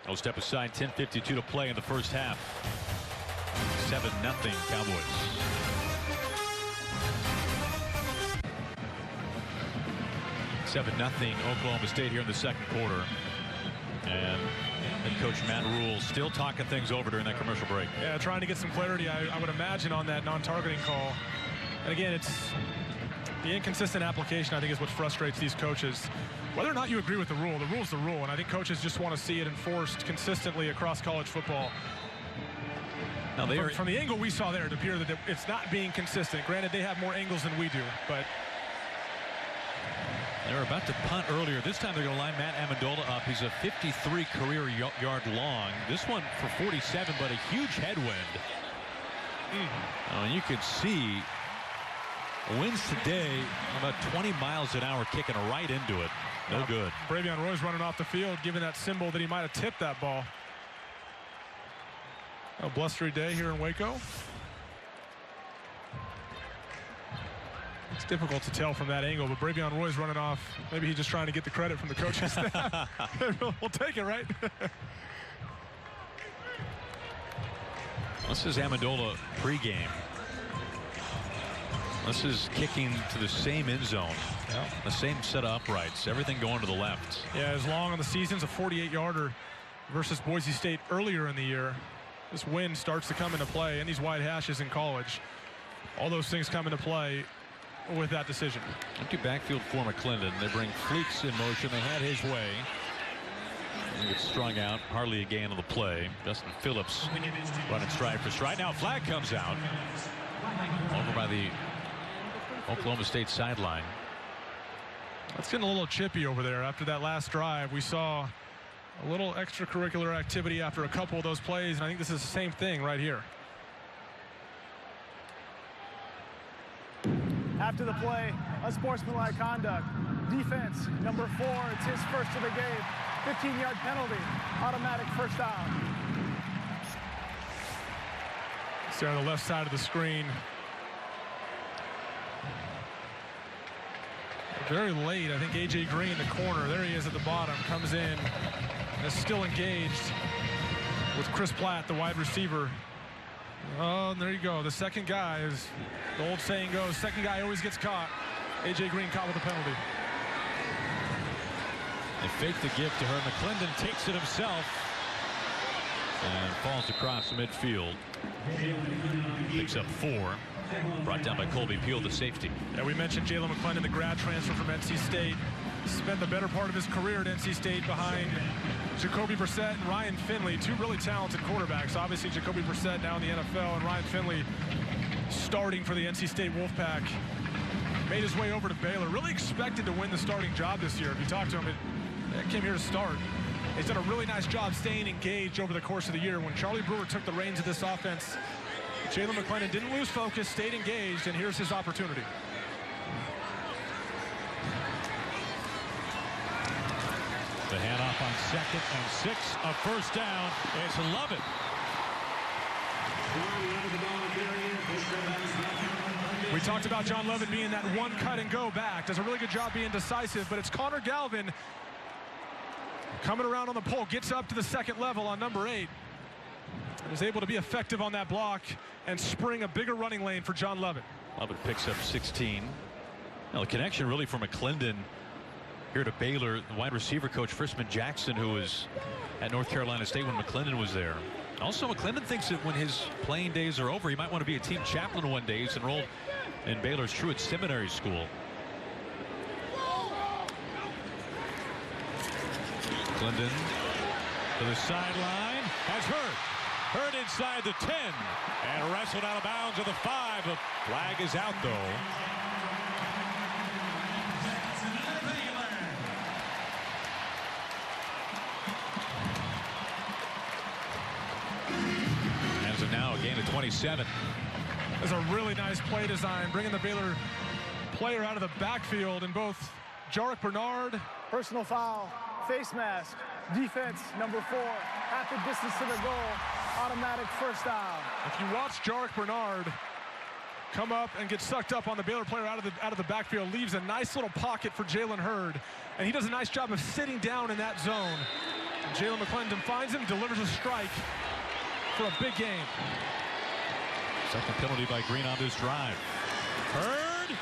No step aside, 10:52 to play in the first half. 7-0 Cowboys. Seven nothing Oklahoma State here in the second quarter. And head coach Matt Rhule still talking things over during that commercial break. Yeah, trying to get some clarity, I would imagine, on that non-targeting call. And again, it's the inconsistent application, I think, is what frustrates these coaches. Whether or not you agree with the rule's the rule, and I think coaches just want to see it enforced consistently across college football. Now, from the angle we saw there, it appeared that it's not being consistent. Granted, they have more angles than we do, but they were about to punt earlier. This time they're going to line Matt Amendola up. He's a 53 career yard long. This one for 47, but a huge headwind. And you can see winds today about 20 miles an hour, kicking right into it. No good. Bravion Roy's running off the field, giving that symbol that he might have tipped that ball. A blustery day here in Waco. It's difficult to tell from that angle, but Bravion Roy's running off. Maybe he's just trying to get the credit from the coaching staff. We'll take it, right? This is Amendola pregame. This is kicking to the same end zone. Yeah. The same set of uprights. Everything going to the left. Yeah, as long on the season's a 48-yarder versus Boise State earlier in the year. This wind starts to come into play, and these wide hashes in college. All those things come into play with that decision. Empty backfield for McClendon. They bring Fleeks in motion. They had his way. He gets strung out. Hardly a gain on the play. Justin Phillips running stride for stride. Now flag comes out over by the Oklahoma State sideline. It's getting a little chippy over there after that last drive. We saw a little extracurricular activity after a couple of those plays, and I think this is the same thing right here. After the play, unsportsmanlike conduct. Defense, number 4, it's his first of the game. 15-yard penalty, automatic first down. It's there on the left side of the screen. Very late, I think A.J. Green, the corner, there he is at the bottom, comes in and is still engaged with Chris Platt, the wide receiver. Oh, and there you go. The second guy, is the old saying goes, second guy always gets caught. A.J. Green caught with a penalty. They fake the gift to her. McClendon takes it himself and falls across midfield. Picks up 4. Brought down by Colby Peel, the safety. Yeah, we mentioned Jalen McClendon, the grad transfer from NC State. Spent the better part of his career at NC State behind Jacoby Brissett and Ryan Finley, 2 really talented quarterbacks. Obviously, Jacoby Brissett now in the NFL, and Ryan Finley starting for the NC State Wolfpack. Made his way over to Baylor. Really expected to win the starting job this year. If you talk to him, it came here to start. He's done a really nice job staying engaged over the course of the year. When Charlie Brewer took the reins of this offense, Jalen McClendon didn't lose focus, stayed engaged, and here's his opportunity. The handoff on 2nd and 6, a first down. It's Lovett. We talked about John Lovett being that one cut and go back. Does a really good job being decisive, but it's Connor Galvin coming around on the pole, gets up to the second level on number 8. And is able to be effective on that block and spring a bigger running lane for John Lovett. Lovett picks up 16. Now the connection really for McClendon here to Baylor, the wide receiver coach Frisman Jackson, who was at North Carolina State when McClendon was there. Also, McClendon thinks that when his playing days are over, he might want to be a team chaplain one day. He's enrolled in Baylor's Truett Seminary School. McClendon to the sideline, has Hurd. Hurd inside the 10 and wrestled out of bounds at the 5. The flag is out, though. As of now, a gain of 27. There's a really nice play design, bringing the Baylor player out of the backfield, and both Jarek Bernard. Personal foul, face mask, defense, number 4, at the distance to the goal, automatic first down. If you watch Jarek Bernard come up and get sucked up on the Baylor player out of the backfield, leaves a nice little pocket for Jalen Hurd, and he does a nice job of sitting down in that zone. Jalen McClendon finds him, delivers a strike for a big gain. Second penalty by Green on this drive. Hurd.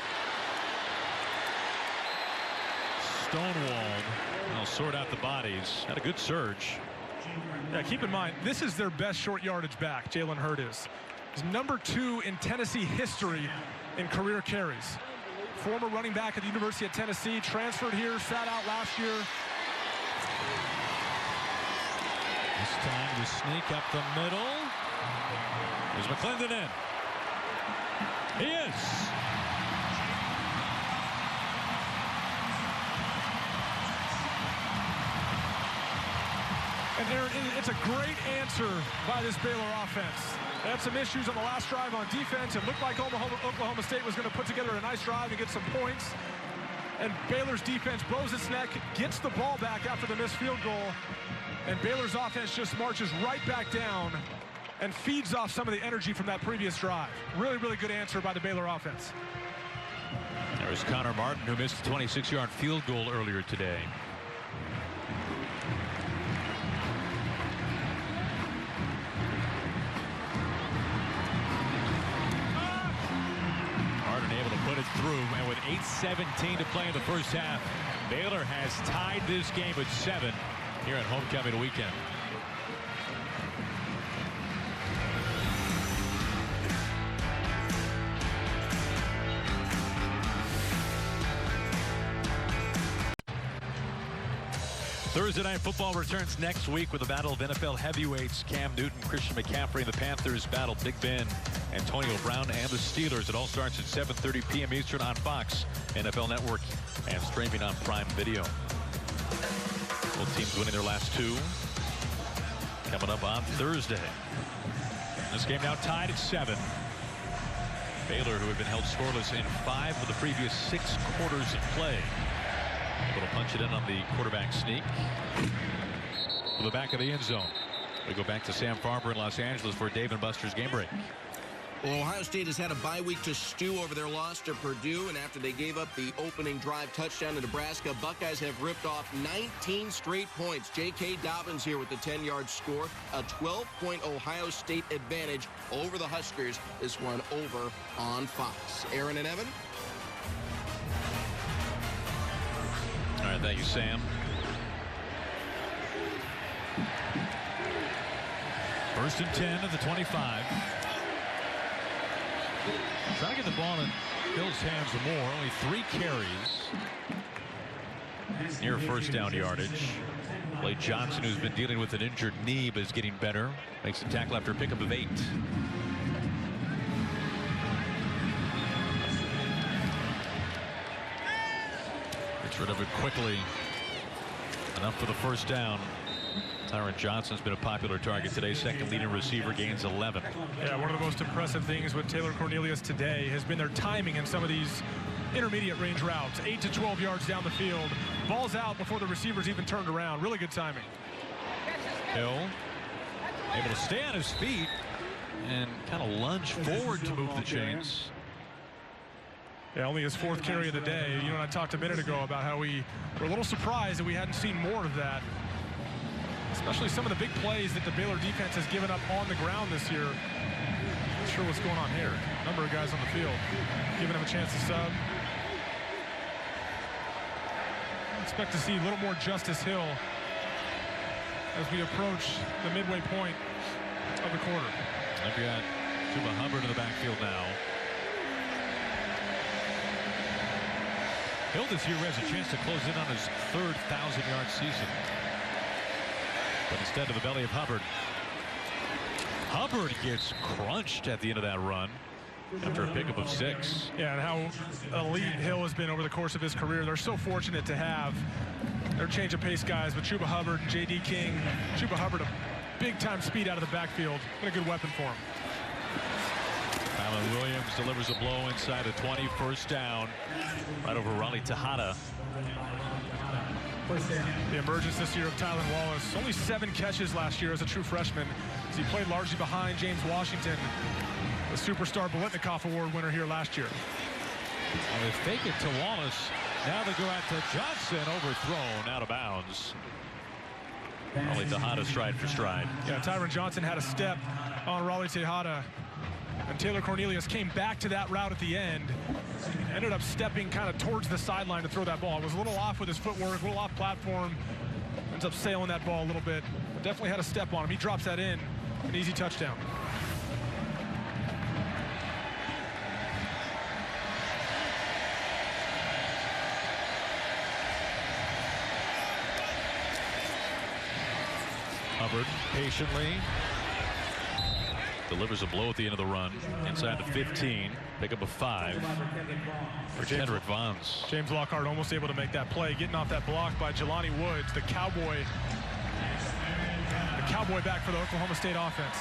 Stonewalled. They'll sort out the bodies. Had a good surge. Yeah, keep in mind, this is their best short yardage back, Jalen Hurd is. He's number 2 in Tennessee history in career carries. Former running back at the University of Tennessee, transferred here, sat out last year. This time to sneak up the middle. Is McClendon in? He is. And Aaron, it's a great answer by this Baylor offense. They had some issues on the last drive on defense. It looked like Oklahoma State was going to put together a nice drive and get some points. And Baylor's defense blows its neck, gets the ball back after the missed field goal. And Baylor's offense just marches right back down and feeds off some of the energy from that previous drive. Really, really good answer by the Baylor offense. There's Connor Martin, who missed a 26-yard field goal earlier today. Martin able to put it through, and with 8:17 to play in the first half, Baylor has tied this game at 7 here at homecoming weekend. Thursday Night Football returns next week with a battle of NFL heavyweights. Cam Newton, Christian McCaffrey, and the Panthers battle Big Ben, Antonio Brown, and the Steelers. It all starts at 7:30 p.m. Eastern on Fox, NFL Network, and streaming on Prime Video. Both teams winning their last 2. Coming up on Thursday. This game now tied at 7. Baylor, who had been held scoreless in 5 of the previous 6 quarters of play, able to punch it in on the quarterback sneak to the back of the end zone. We go back to Sam Farber in Los Angeles for Dave & Buster's Game Break. Well, Ohio State has had a bye week to stew over their loss to Purdue, and after they gave up the opening drive touchdown to Nebraska, Buckeyes have ripped off 19 straight points. J.K. Dobbins here with the 10-yard score, a 12-point Ohio State advantage over the Huskers. This one over on Fox. Aaron and Evan. All right, thank you, Sam. First and 10 at the 25. Trying to get the ball in Bill's hands more. Only 3 carries. Near first down yardage. Blake Johnson, who's been dealing with an injured knee but is getting better, makes the tackle after a pickup of 8. Gets rid of it quickly. Enough for the first down. Tyron Johnson's been a popular target today. Second leading receiver, gains 11. Yeah, one of the most impressive things with Taylor Cornelius today has been their timing in some of these intermediate range routes. 8 to 12 yards down the field. Ball's out before the receivers even turned around. Really good timing. Hill able to stay on his feet and kind of lunge forward to move the chains. Yeah, only his 4th carry of the day. You know, and I talked a minute ago about how we were a little surprised that we hadn't seen more of that. Especially some of the big plays that the Baylor defense has given up on the ground this year. Not sure what's going on here. Number of guys on the field giving him a chance to sub. Expect to see a little more Justice Hill as we approach the midway point of the quarter. I've got Chuba Hubbard in the backfield now. Hill this year has a chance to close in on his 3rd 1,000-yard season. But instead of the belly of Hubbard. Hubbard gets crunched at the end of that run after a pickup of 6. Yeah, and how elite Hill has been over the course of his career. They're so fortunate to have their change of pace guys with Chuba Hubbard and J.D. King. Chuba Hubbard, a big-time speed out of the backfield. Been a good weapon for him. Alan Williams delivers a blow inside the 20. First down right over Raleigh Tejada. The emergence this year of Tylan Wallace. Only 7 catches last year as a true freshman, as he played largely behind James Washington, the superstar Biletnikoff Award winner here last year. And they fake it to Wallace. Now they go out to Johnson, overthrown out of bounds. Raleigh Tejada stride for stride. Yeah, Tyron Johnson had a step on Raleigh Tejada, and Taylor Cornelius came back to that route at the end. Ended up stepping kind of towards the sideline to throw that ball. It was a little off with his footwork, a little off platform. Ends up sailing that ball a little bit. But definitely had a step on him. He drops that in. An easy touchdown. Hubbard patiently delivers a blow at the end of the run inside the 15. Pick up a 5 for Kendrick Vons. James Lockhart almost able to make that play, getting off that block by Jelani Woods, the cowboy back for the Oklahoma State offense.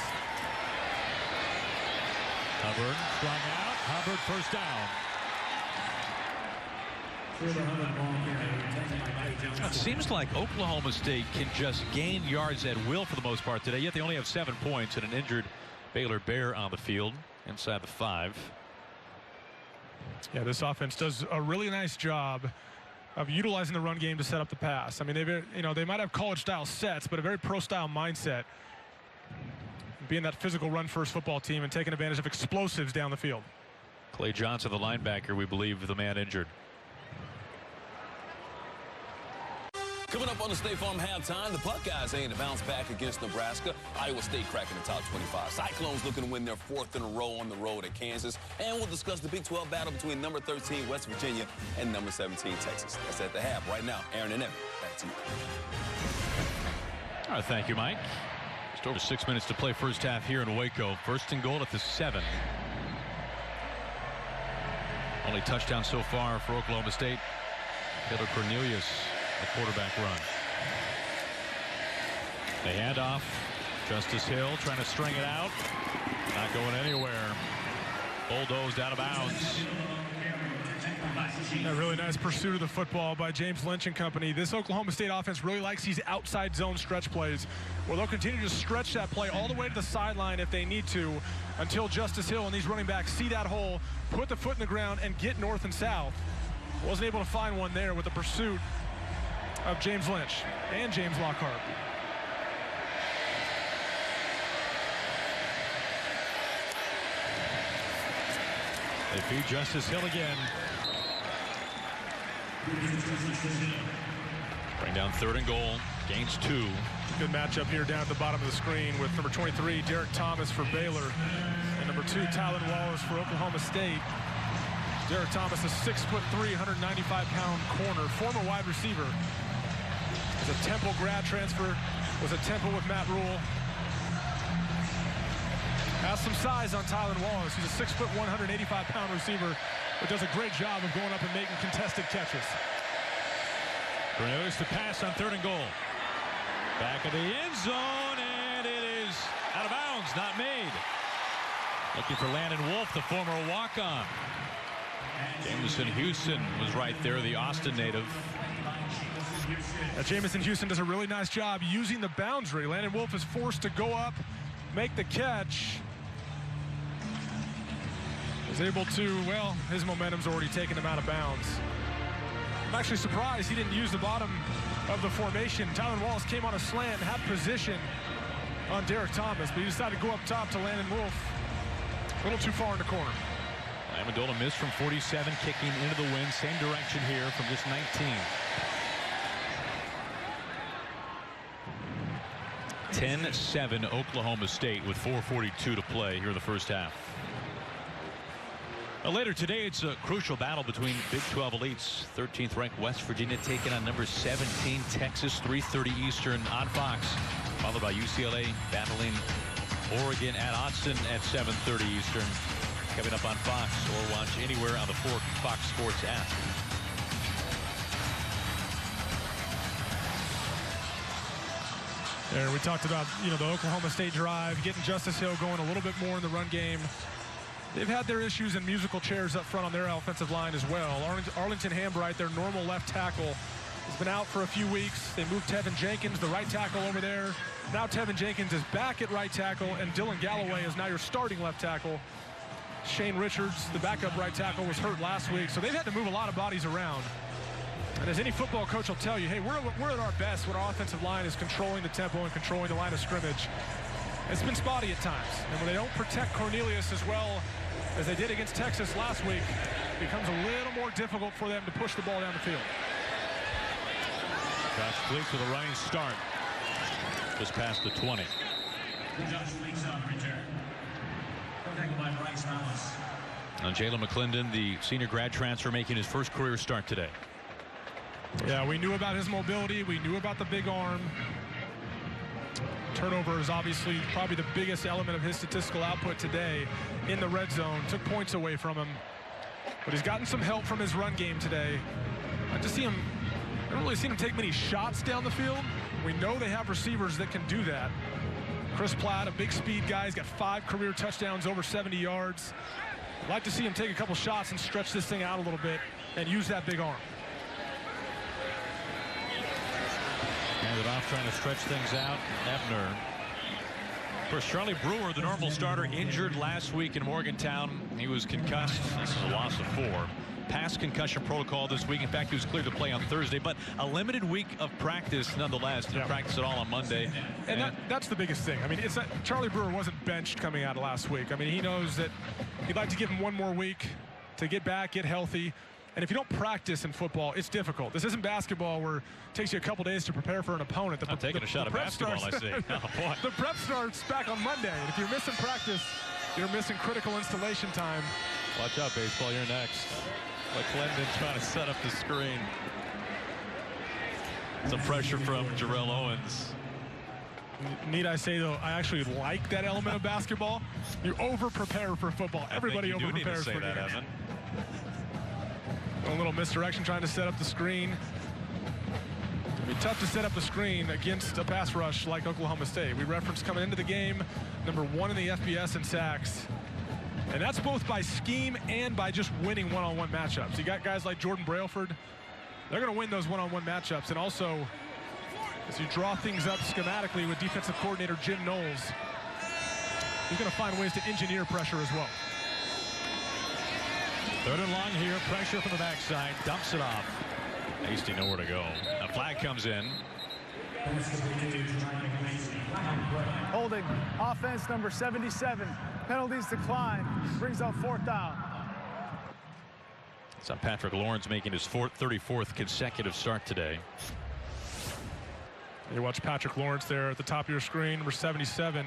Hubbard strung out. Hubbard first down. It seems like Oklahoma State can just gain yards at will for the most part today, yet they only have 7 points and an injured Baylor Bear on the field inside the 5. Yeah, this offense does a really nice job of utilizing the run game to set up the pass. I mean, they might have college-style sets, but a very pro-style mindset. Being that physical run-first football team and taking advantage of explosives down the field. Clay Johnson, the linebacker, we believe the man injured. Coming up on the State Farm halftime, the Buckeyes aim to bounce back against Nebraska. Iowa State cracking the top 25. Cyclones looking to win their 4th in a row on the road at Kansas. And we'll discuss the Big 12 battle between number 13 West Virginia and number 17 Texas. That's at the half. Right now, Aaron and Evan, back to you. All right, thank you, Mike. Just over 6 minutes to play first half here in Waco. 1st and goal at the 7. Only touchdown so far for Oklahoma State. Taylor Cornelius, the quarterback run. They hand off. Justice Hill trying to string it out. Not going anywhere. Bulldozed out of bounds. A really nice pursuit of the football by James Lynch and company. This Oklahoma State offense really likes these outside zone stretch plays where they'll continue to stretch that play all the way to the sideline if they need to until Justice Hill and these running backs see that hole, put the foot in the ground, and get north and south. Wasn't able to find one there with the pursuit of James Lynch and James Lockhart. They feed Justice Hill again. Bring down 3rd and goal. Gains 2. Good matchup here down at the bottom of the screen with number 23, Derek Thomas for Baylor, and number 2, Tylen Wallace for Oklahoma State. Derek Thomas, a 6'3", 195-pound corner, former wide receiver. Is a Temple grad transfer, was at Temple with Matt Rhule. Has some size on Tylen Wallace. He's a 6'1", 185-pound receiver, but does a great job of going up and making contested catches. Cornelius to pass on 3rd and goal. Back of the end zone, and it is out of bounds, not made. Looking for Landon Wolf, the former walk-on. Jamison Houston was right there, the Austin native. Jamison Houston does a really nice job using the boundary. Landon Wolf is forced to go up, make the catch. Is able to, well, his momentum's already taken him out of bounds. I'm actually surprised he didn't use the bottom of the formation. Tylen Wallace came on a slant, had position on Derek Thomas, but he decided to go up top to Landon Wolf. A little too far in the corner. Amendola missed from 47, kicking into the wind. Same direction here from just 19. 10-7 Oklahoma State with 4:42 to play here in the first half. Later today, it's a crucial battle between Big 12 elites. 13th ranked West Virginia taking on number 17 Texas, 3:30 Eastern on Fox, followed by UCLA battling Oregon at Autzen at 7:30 Eastern. Coming up on Fox, or watch anywhere on the Fox Sports app. There, we talked about, the Oklahoma State drive, getting Justice Hill going a little bit more in the run game. They've had their issues in musical chairs up front on their offensive line as well. Arlington Hambright, their normal left tackle, has been out for a few weeks. They moved Tevin Jenkins, the right tackle, over there. Now Tevin Jenkins is back at right tackle, and Dylan Galloway is now your starting left tackle. Shane Richards, the backup right tackle, was hurt last week, so they've had to move a lot of bodies around. And as any football coach will tell you, hey, we're at our best when our offensive line is controlling the tempo and controlling the line of scrimmage. It's been spotty at times, and when they don't protect Cornelius as well as they did against Texas last week, it becomes a little more difficult for them to push the ball down the field. Josh Fleeks with a running start. Just past the 20. Josh Fleeks on return. Protected by Bryce Hollis. And Jalen McClendon, the senior grad transfer, making his first career start today. Yeah, we knew about his mobility. We knew about the big arm. Turnover is obviously probably the biggest element of his statistical output today in the red zone. Took points away from him. But he's gotten some help from his run game today. I don't really see him take many shots down the field. We know they have receivers that can do that. Chris Platt, a big speed guy. He's got 5 career touchdowns over 70 yards. I'd like to see him take a couple shots and stretch this thing out a little bit and use that big arm. Handed off, trying to stretch things out. Ebner. Of course, Charlie Brewer, the normal starter, injured last week in Morgantown. He was concussed. This is a loss of 4. Past concussion protocol this week. In fact, he was cleared to play on Thursday, but a limited week of practice nonetheless. Didn't practice at all on Monday. And that's the biggest thing. I mean, it's not, Charlie Brewer wasn't benched coming out of last week. I mean, he knows that he'd like to give him one more week to get back, get healthy. And if you don't practice in football, it's difficult. This isn't basketball where it takes you a couple days to prepare for an opponent. I'm taking a shot at basketball, I see. Oh, boy. The prep starts back on Monday. And if you're missing practice, you're missing critical installation time. Watch out, baseball. You're next. McClendon trying to set up the screen. Some pressure from Jarrell Owens. Need I say, though, I actually like that element of basketball. You over-prepare for football. Everybody over-prepares for that, games. Evan. A little misdirection trying to set up the screen. It'd be tough to set up the screen against a pass rush like Oklahoma State. We referenced coming into the game, #1 in the FBS in sacks. And that's both by scheme and by just winning one-on-one matchups. You got guys like Jordan Brailford. They're going to win those one-on-one matchups. And also, as you draw things up schematically with defensive coordinator Jim Knowles, he's going to find ways to engineer pressure as well. 3rd and long here. Pressure from the backside. Dumps it off. Hasty nowhere to go. A flag comes in. Holding. Offense number 77. Penalties decline. Brings up 4th down. It's on Patrick Lawrence making his 34th consecutive start today. You watch Patrick Lawrence there at the top of your screen, number 77.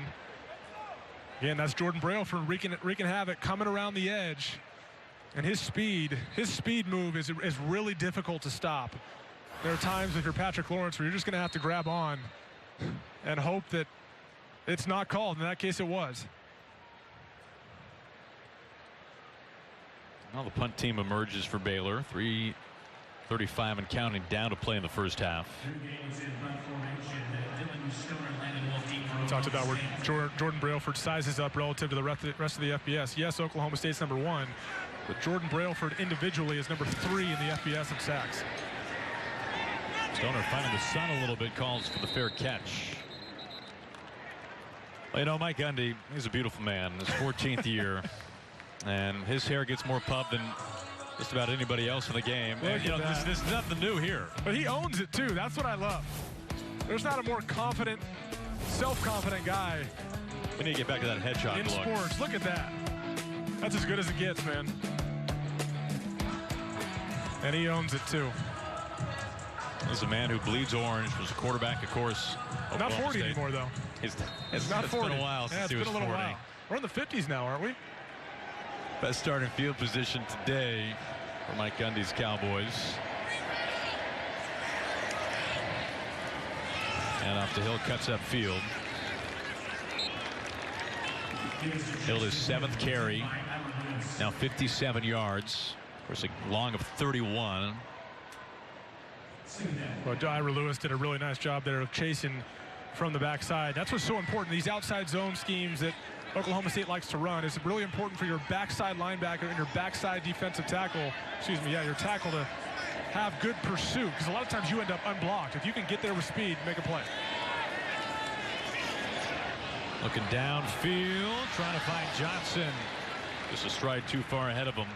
Again, that's Jordan Brailford wreaking havoc, coming around the edge. And his speed move is really difficult to stop. There are times if you're Patrick Lawrence where you're just going to have to grab on and hope that it's not called. In that case, it was. Well, the punt team emerges for Baylor. 3:35 and counting down to play in the first half. We talked about where Jordan Brailford sizes up relative to the rest of the FBS. Yes, Oklahoma State's #1, but Jordan Brailford individually is #3 in the FBS in sacks. Stoner finding the sun a little bit, calls for the fair catch. Well, you know, Mike Gundy, he's a beautiful man. His 14th year. And his hair gets more pub than just about anybody else in the game. And, you know, there's nothing new here. But he owns it, too. That's what I love. There's not a more confident, self-confident guy. We need to get back to that hedgehog in look. Sports. Look at that. That's as good as it gets, man. And he owns it, too. This is a man who bleeds orange, was a quarterback, of course. Not 40 anymore, though. It's not 40. Been a while since he was 40. While. We're in the 50s now, aren't we? Best starting field position today for Mike Gundy's Cowboys. And off the Hill, cuts up field. Hill is 7th carry. Now 57 yards. Of course, a long of 31. Well, Ira Lewis did a really nice job there of chasing from the backside. That's what's so important. These outside zone schemes that Oklahoma State likes to run. It's really important for your backside linebacker and your backside defensive tackle, your tackle to have good pursuit, because a lot of times you end up unblocked. If you can get there with speed, make a play. Looking downfield, trying to find Johnson. Just a stride too far ahead of him.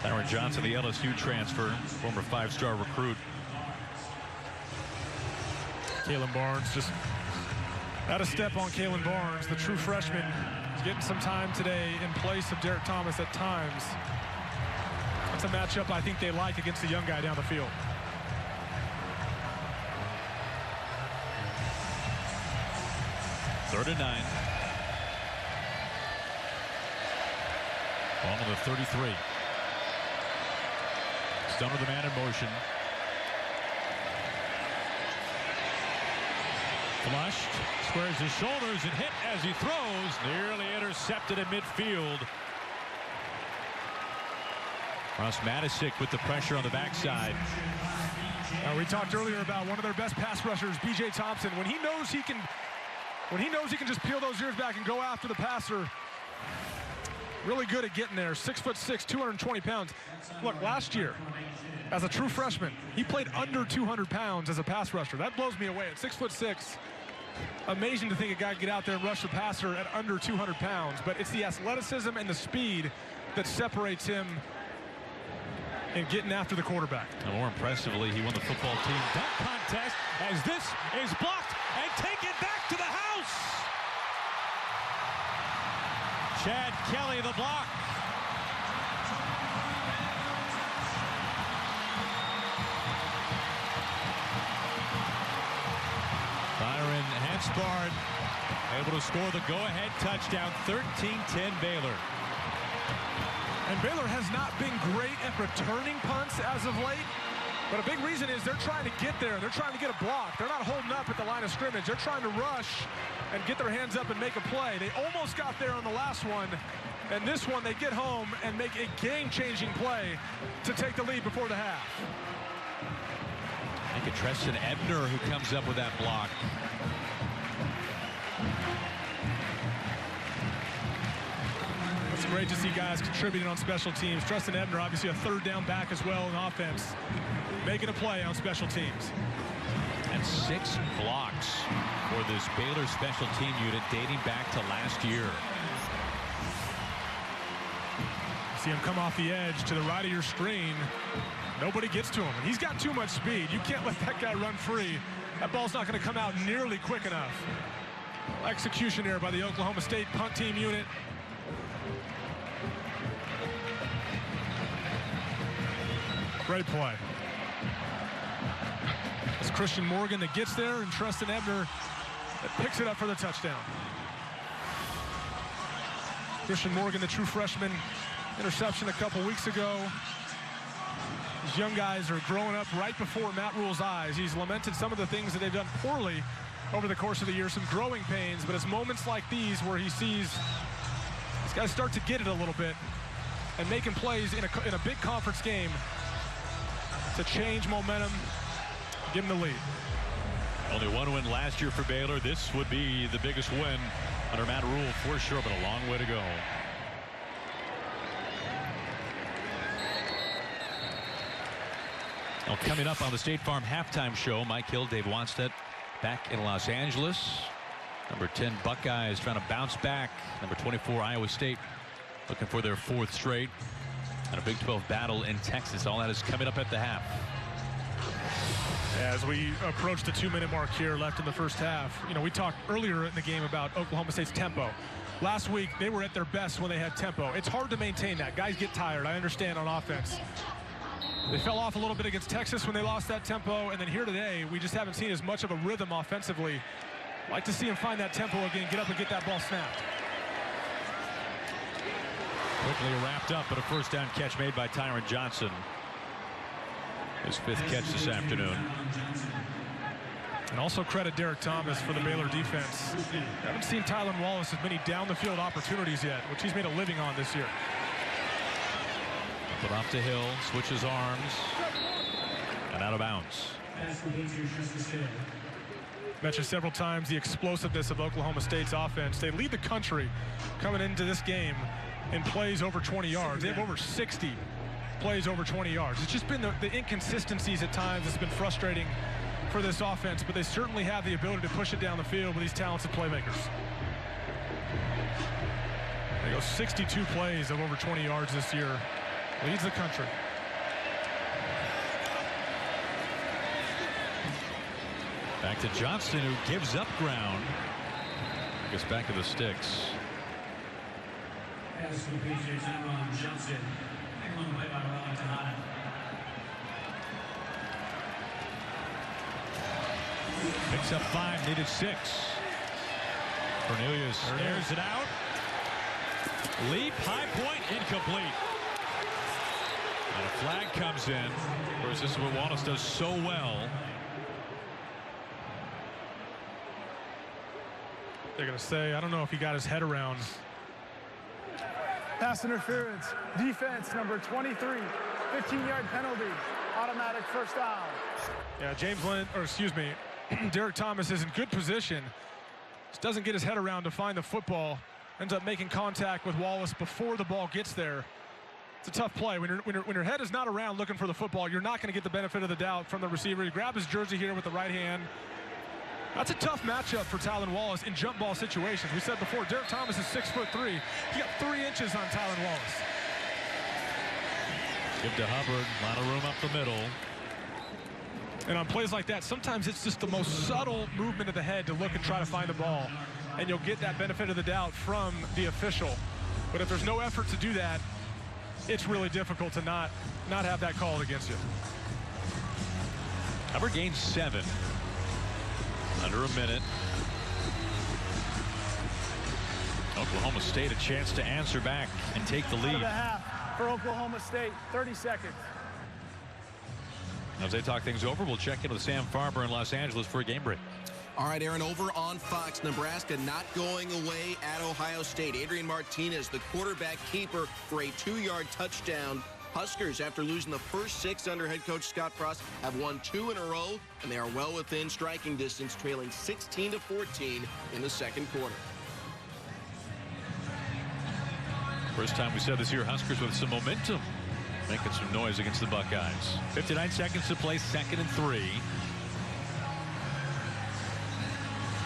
Tyron Johnson, the LSU transfer, former 5-star recruit. Kalen Barnes just out of step on Kalen Barnes. The true freshman is getting some time today in place of Derek Thomas at times. That's a matchup I think they like against the young guy down the field. Third and 9. Ball to the 33. Stoner the man in motion. Flushed, squares his shoulders and hit as he throws. Nearly intercepted in midfield. Ross Matisic with the pressure on the backside. We talked earlier about one of their best pass rushers, B.J. Thompson. When he knows he can just peel those ears back and go after the passer. Really good at getting there. 6'6", 220 pounds. Look, last year, as a true freshman, he played under 200 pounds as a pass rusher. That blows me away. At 6'6", amazing to think a guy could get out there and rush the passer at under 200 pounds, but it's the athleticism and the speed that separates him in getting after the quarterback. And more impressively, he won the football team dunk contest as this is blocked and taken back to the house. Chad Kelly, the block. Byron Hanspard able to score the go-ahead touchdown, 13-10 Baylor. And Baylor has not been great at returning punts as of late, but a big reason is they're trying to get there. They're trying to get a block. They're not holding up at the line of scrimmage. They're trying to rush and get their hands up and make a play. They almost got there on the last one, and this one they get home and make a game-changing play to take the lead before the half. I think it's Treston Ebner who comes up with that block. It's great to see guys contributing on special teams. Treston Ebner, obviously a third down back as well in offense, making a play on special teams. And 6 blocks for this Baylor special team unit dating back to last year. See him come off the edge to the right of your screen. Nobody gets to him. And he's got too much speed. You can't let that guy run free. That ball's not going to come out nearly quick enough. Execution here by the Oklahoma State punt team unit. Great play. It's Christian Morgan that gets there, and Treston Ebner that picks it up for the touchdown. Christian Morgan, the true freshman, interception a couple weeks ago. These young guys are growing up right before Matt Rhule's eyes. He's lamented some of the things that they've done poorly over the course of the year, some growing pains, but it's moments like these where he sees these guys start to get it a little bit and making plays in a big conference game to change momentum, give him the lead. Only one win last year for Baylor. This would be the biggest win under Matt Rhule for sure, but a long way to go. Now, coming up on the State Farm halftime show, Mike Hill, Dave Wanstead back in Los Angeles. Number 10 Buckeyes trying to bounce back. Number 24 Iowa State looking for their 4th straight. And a Big 12 battle in Texas. All that is coming up at the half. As we approach the 2-minute mark here left in the first half, you know, we talked earlier in the game about Oklahoma State's tempo. Last week, they were at their best when they had tempo. It's hard to maintain that. Guys get tired, I understand, on offense. They fell off a little bit against Texas when they lost that tempo, and then here today, we just haven't seen as much of a rhythm offensively. I'd like to see him find that tempo again, get up and get that ball snapped. Quickly wrapped up, but a first down catch made by Tyron Johnson. His 5th catch this afternoon. And also credit Derek Thomas for the Baylor defense. Haven't seen Tylan Wallace as many down the field opportunities yet, which he's made a living on this year. Put off to Hill, switches arms, and out of bounds. Mentioned several times the explosiveness of Oklahoma State's offense. They lead the country coming into this game in plays over 20 yards. They have over 60 plays over 20 yards. It's just been the inconsistencies at times that's been frustrating for this offense, but they certainly have the ability to push it down the field with these talented playmakers. They go 62 plays of over 20 yards this year. Leads the country. Back to Johnston, who gives up ground. Gets back to the sticks. As for Patriots, Johnson. Excellent play by Wellington Hana. Picks up 5, needed 6. Cornelius airs it out. Leap, high point, incomplete. And a flag comes in. Of course, this is what Wallace does so well. They're going to say, I don't know if he got his head around. Pass interference. Defense number 23. 15-yard penalty. Automatic first down. Yeah, Derek Thomas is in good position. Just doesn't get his head around to find the football. Ends up making contact with Wallace before the ball gets there. It's a tough play. When your head is not around looking for the football, you're not going to get the benefit of the doubt from the receiver. He grabbed his jersey here with the right hand. That's a tough matchup for Tylan Wallace in jump ball situations. We said before, Derek Thomas is 6'3". He got 3 inches on Tylan Wallace. Give to Hubbard. A lot of room up the middle. And on plays like that, sometimes it's just the most subtle movement of the head to look and try to find the ball. And you'll get that benefit of the doubt from the official. But if there's no effort to do that, it's really difficult to not have that called against you. Hubbard gains 7. Under a minute. Oklahoma State a chance to answer back and take the lead. 1.5 for Oklahoma State. 30 seconds. As they talk things over, we'll check in with Sam Farber in Los Angeles for a game break. All right, Aaron, over on Fox, Nebraska not going away at Ohio State. Adrian Martinez, the quarterback keeper for a 2-yard touchdown. Huskers, after losing the first 6 under head coach Scott Frost, have won 2 in a row, and they are well within striking distance, trailing 16-14 in the second quarter. First time we said this year, Huskers with some momentum, making some noise against the Buckeyes. 59 seconds to play, 2nd and 3.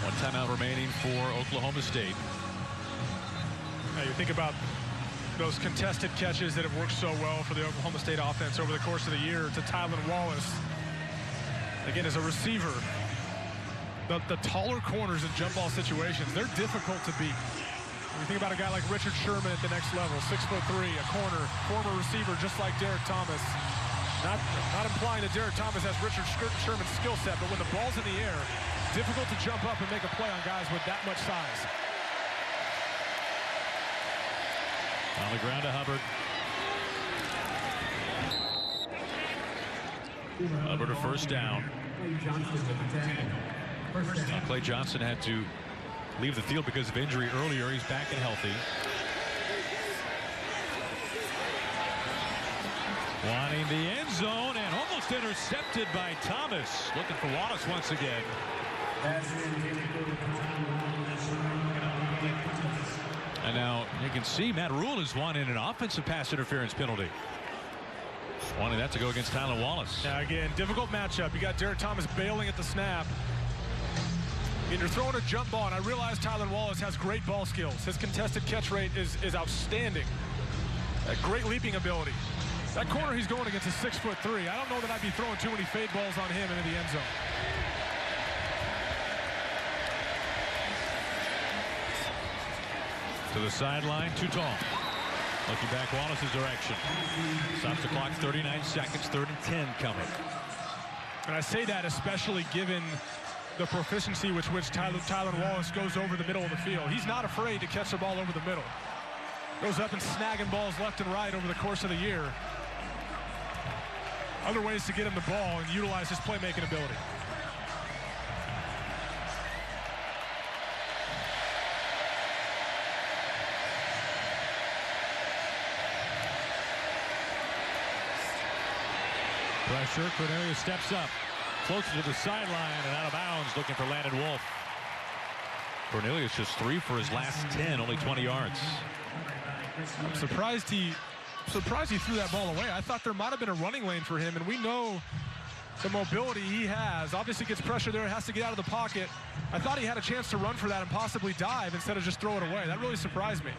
1 timeout remaining for Oklahoma State. Now you think about those contested catches that have worked so well for the Oklahoma State offense over the course of the year to Tylan Wallace. Again, as a receiver, the taller corners in jump ball situations, they're difficult to beat. When you think about a guy like Richard Sherman at the next level, 6'3", a corner, former receiver just like Derek Thomas. Not implying that Derek Thomas has Richard Sherman's skill set, but when the ball's in the air, difficult to jump up and make a play on guys with that much size. On the ground to Hubbard. Hubbard a first down. Clay Johnson had to leave the field because of injury earlier. He's back and healthy. Wanting the end zone and almost intercepted by Thomas. Looking for Wallace once again. And now you can see Matt Rhule is wanting an offensive pass interference penalty. Wanting that to go against Tylan Wallace. Now again, difficult matchup. You got Derek Thomas bailing at the snap. And you're throwing a jump ball, and I realize Tylan Wallace has great ball skills. His contested catch rate is outstanding. Great leaping ability. That corner he's going against is 6'3". I don't know that I'd be throwing too many fade balls on him into the end zone. To the sideline, too tall. Looking back Wallace's direction. Stops the clock, 39 seconds, 3rd and 10 coming. And I say that especially given the proficiency with which Tylan Wallace goes over the middle of the field. He's not afraid to catch the ball over the middle. Goes up and snagging balls left and right over the course of the year. Other ways to get him the ball and utilize his playmaking ability. Pressure, Cornelius steps up. Closer to the sideline and out of bounds, looking for Landon Wolf. Cornelius just 3 for his last 10, only 20 yards. I'm surprised he threw that ball away. I thought there might have been a running lane for him, and we know the mobility he has. Obviously gets pressure there, has to get out of the pocket. I thought he had a chance to run for that and possibly dive instead of just throw it away. That really surprised me.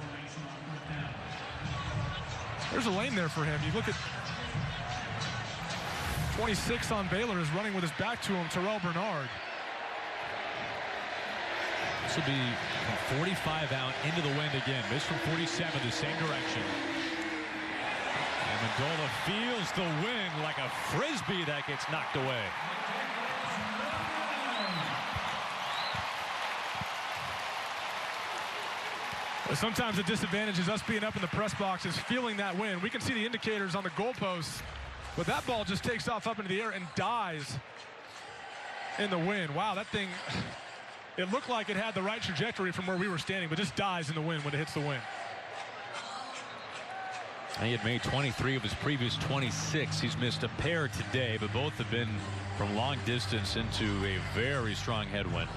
There's a lane there for him. You look at 26 on Baylor is running with his back to him, Terrell Bernard. This will be from 45 out into the wind again. Missed from 47, the same direction. And Mendola feels the wind like a frisbee that gets knocked away. Well, sometimes the disadvantage is us being up in the press box is feeling that wind. We can see the indicators on the goalposts. But that ball just takes off up into the air and dies in the wind. Wow, that thing, it looked like it had the right trajectory from where we were standing, but just dies in the wind when it hits the wind. He had made 23 of his previous 26. He's missed a pair today, but both have been from long distance into a very strong headwind.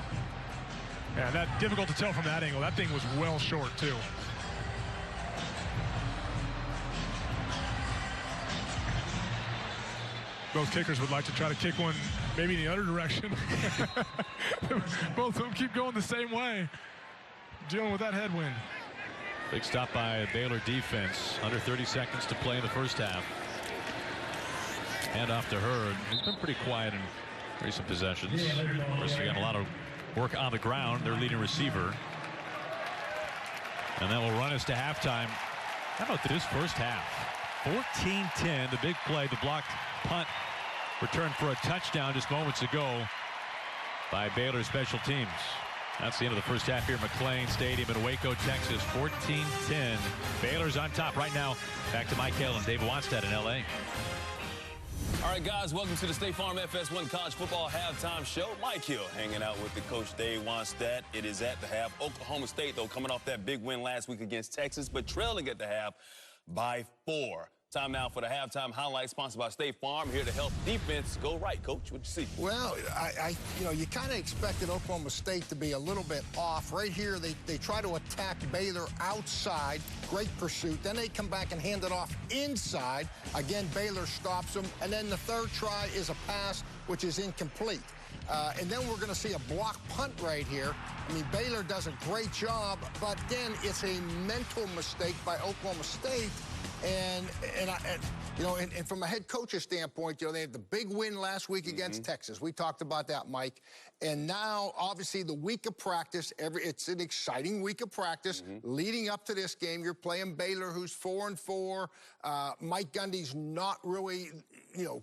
Yeah, that's difficult to tell from that angle. That thing was well short, too. both kickers would like to try to kick one maybe in the other direction. Both of them keep going the same way, dealing with that headwind. Big stop by Baylor defense. Under 30 seconds to play in the first half. Hand off to Hurd. He's been pretty quiet in recent possessions. Of course, he got a lot of work on the ground. Their leading receiver. And that will run us to halftime. How about this first half? 14-10. The big play, the blocked punt, returned for a touchdown just moments ago by Baylor special teams. That's the end of the first half here at McLean Stadium in Waco, Texas. 14-10. Baylor's on top right now. Back to Mike Hill and Dave Wanstead in L.A. All right, guys, welcome to the State Farm FS1 College Football Halftime Show. Mike Hill hanging out with the coach, Dave Wanstead. It is at the half. Oklahoma State, though, coming off that big win last week against Texas, but trailing at the half by 4. Time now for the halftime highlight, sponsored by State Farm. Here to help defense go right. Coach, what'd you see? Well, you kind of expected Oklahoma State to be a little bit off. Right here, they try to attack Baylor outside. Great pursuit. Then they come back and hand it off inside. Again, Baylor stops them. And then the third try is a pass, which is incomplete. And then we're going to see a block punt right here. I mean, Baylor does a great job, but then it's a mental mistake by Oklahoma State. And from a head coach's standpoint, they had the big win last week against Texas. We talked about that, Mike. And now, obviously, the week of practice, it's an exciting week of practice. Leading up to this game, you're playing Baylor, who's 4-4. Mike Gundy's not really,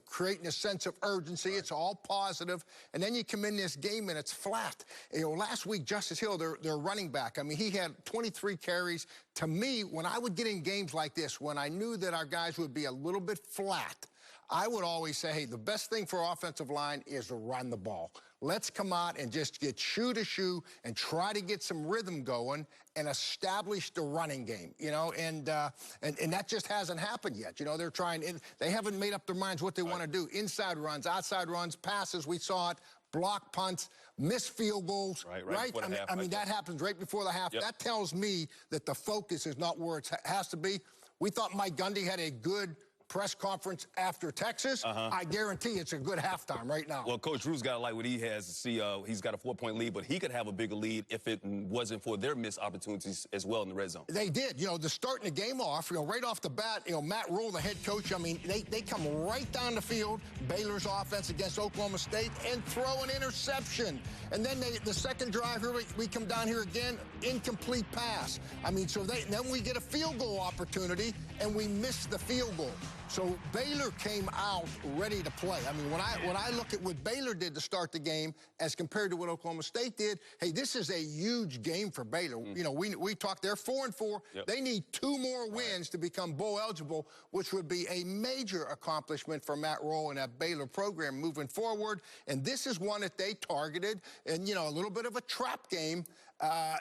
creating a sense of urgency. It's all positive. And then you come in this game, and it's flat. Last week, Justice Hill, their running back, I mean, he had 23 carries. To me, when I would get in games like this, when I knew that our guys would be a little bit flat, I would always say, hey, the best thing for offensive line is to run the ball. Let's come out and just get shoe to shoe and try to get some rhythm going and establish the running game, and that just hasn't happened yet. They're trying, they haven't made up their minds what they want to do. Inside runs, outside runs, passes, we saw it, block punts, missed field goals, right? I mean, that happens right before the half. That tells me that the focus is not where it has to be. We thought Mike Gundy had a good press conference after Texas. I guarantee it's a good halftime right now. Well, Coach Rhule's got to like what he has to see. He's got a 4-point lead, but he could have a bigger lead if it wasn't for their missed opportunities as well in the red zone. They did. They're starting the game off, right off the bat, Matt Rhule, the head coach, I mean, they come right down the field, Baylor's offense against Oklahoma State, and throw an interception. And then the second drive here, we come down here again, incomplete pass. I mean, so then we get a field goal opportunity, and we miss the field goal. So Baylor came out ready to play. I mean, when I look at what Baylor did to start the game as compared to what Oklahoma State did, hey, this is a huge game for Baylor. We talked, they're 4-4. They need 2 more wins to become bowl eligible, which would be a major accomplishment for Matt Rhule and that Baylor program moving forward. And this is one that they targeted, and a little bit of a trap game.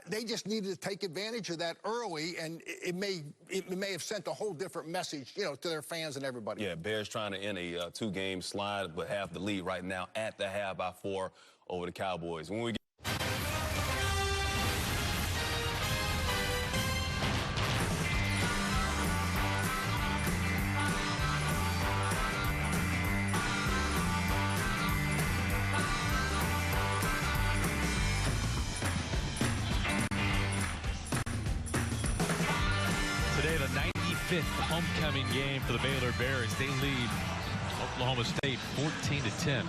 They just needed to take advantage of that early, and it may have sent a whole different message, to their fans and everybody. Yeah, Bears trying to end a 2-game slide, but have the lead right now at the half by 4 over the Cowboys. When we get homecoming game for the Baylor Bears. They lead Oklahoma State 14-10.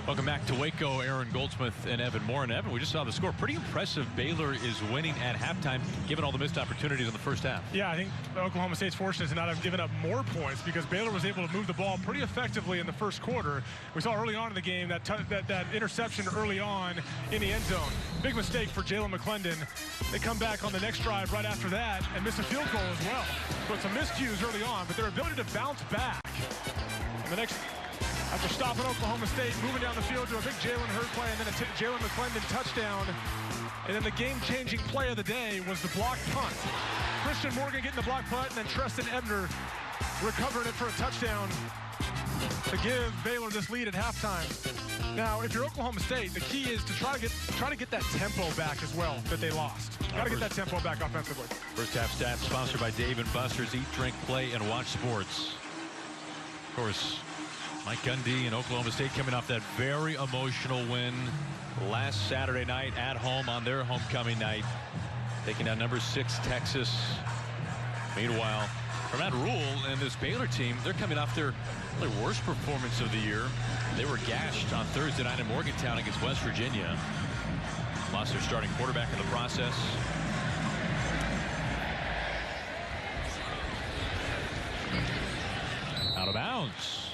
Welcome back to Waco, Aaron Goldsmith and Evan Moore. And Evan, we just saw the score. Pretty impressive. Baylor is winning at halftime, given all the missed opportunities in the first half. Yeah, I think Oklahoma State's fortunate to not have given up more points because Baylor was able to move the ball pretty effectively in the first quarter. We saw early on in the game that interception early on in the end zone. Big mistake for Jalen McClendon. They come back on the next drive right after that and miss a field goal as well. So it's some miscues early on, but their ability to bounce back. And the next, after stopping Oklahoma State, moving down the field to a big Jalen Hurd play and then a Jalen McClendon touchdown. And then the game-changing play of the day was the block punt. Christian Morgan getting the block punt, and then Treston Ebner recovering it for a touchdown to give Baylor this lead at halftime. Now, if you're Oklahoma State, the key is to try to get that tempo back as well that they lost. Got to get that tempo back offensively. First half stats sponsored by Dave & Buster's. Eat, drink, play, and watch sports. Of course, Mike Gundy and Oklahoma State coming off that very emotional win last Saturday night at home on their homecoming night, taking down number 6 Texas. Meanwhile, for Matt Rhule and this Baylor team, they're coming off their worst performance of the year. They were gashed on Thursday night in Morgantown against West Virginia. Lost their starting quarterback in the process. Out of bounds.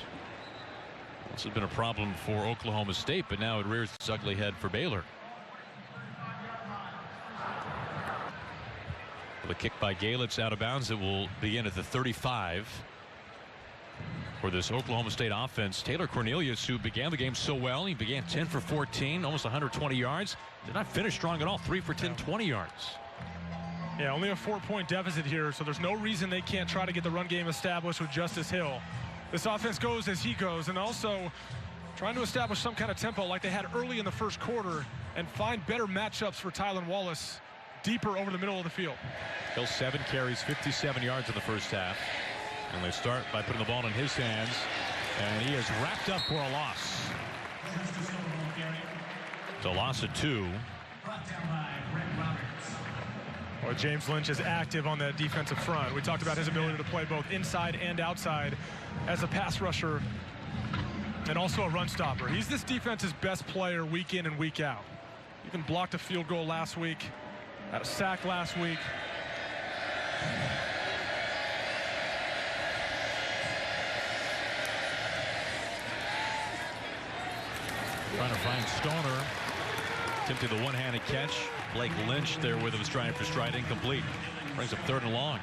This has been a problem for Oklahoma State, but now it rears its ugly head for Baylor. The kick by Galitz out of bounds. It will begin at the 35 for this Oklahoma State offense. Taylor Cornelius, who began the game so well, he began 10 for 14, almost 120 yards. Did not finish strong at all. 3 for 10, 20 yards. Yeah, only a 4-point deficit here, so there's no reason they can't try to get the run game established with Justice Hill. This offense goes as he goes, and also trying to establish some kind of tempo like they had early in the first quarter and find better matchups for Tylan Wallace deeper over the middle of the field. Hill 7 carries, 57 yards in the first half. And they start by putting the ball in his hands, and he is wrapped up for a loss. It's a loss of 2. Well, James Lynch is active on that defensive front. We talked about his ability to play both inside and outside as a pass rusher and also a run stopper. He's this defense's best player week in and week out. Even blocked a field goal last week, had a sack last week. Trying to find Stoner. Attempting the one-handed catch. Blake Lynch there with him, stride for stride, incomplete. Brings up 3rd and long.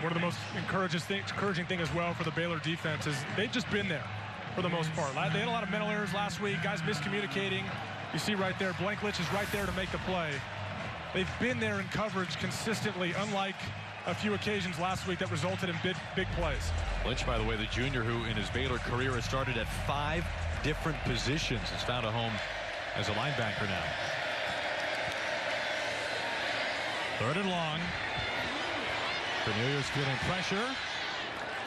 One of the most encouraging thing as well for the Baylor defense is they've just been there for the most part. They had a lot of mental errors last week, guys miscommunicating. You see right there, Blake Lynch is right there to make the play. They've been there in coverage consistently, unlike a few occasions last week that resulted in big plays. Lynch, by the way, the junior who in his Baylor career has started at 5 different positions, has found a home as a linebacker now. 3rd and long. Cornelius feeling pressure.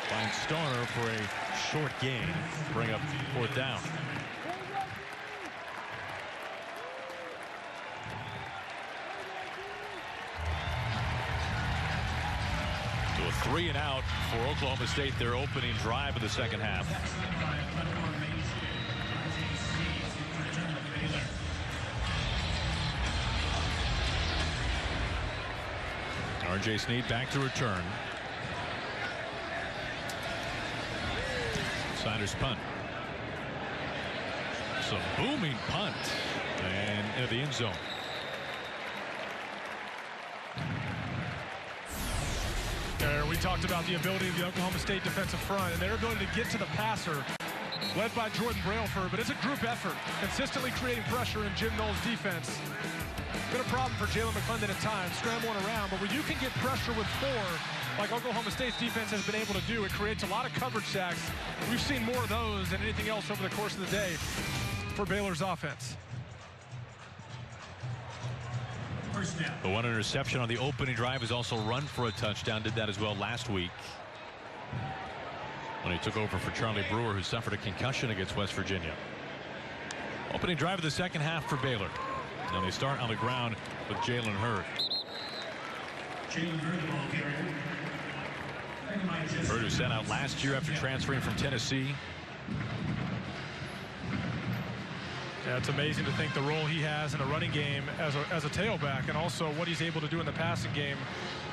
Finds Stoner for a short gain. Bring up 4th down. So a 3 and out for Oklahoma State, their opening drive of the second half. R.J. Snead back to return. Snyder's punt. Some booming punt. And into the end zone. We talked about the ability of the Oklahoma State defensive front and their ability to get to the passer, led by Jordan Brailford, but it's a group effort, consistently creating pressure in Jim Knowles' defense. Been a problem for Jalen McClendon at times, scrambling around, but when you can get pressure with 4, like Oklahoma State's defense has been able to do, it creates a lot of coverage sacks. We've seen more of those than anything else over the course of the day for Baylor's offense. The 1 interception on the opening drive is also run for a touchdown. Did that as well last week when he took over for Charlie Brewer, who suffered a concussion against West Virginia. Opening drive of the second half for Baylor. And they start on the ground with Jalen Hurd. Hurd, who sat out last year after transferring from Tennessee. Yeah, it's amazing to think the role he has in a running game as a tailback, and also what he's able to do in the passing game.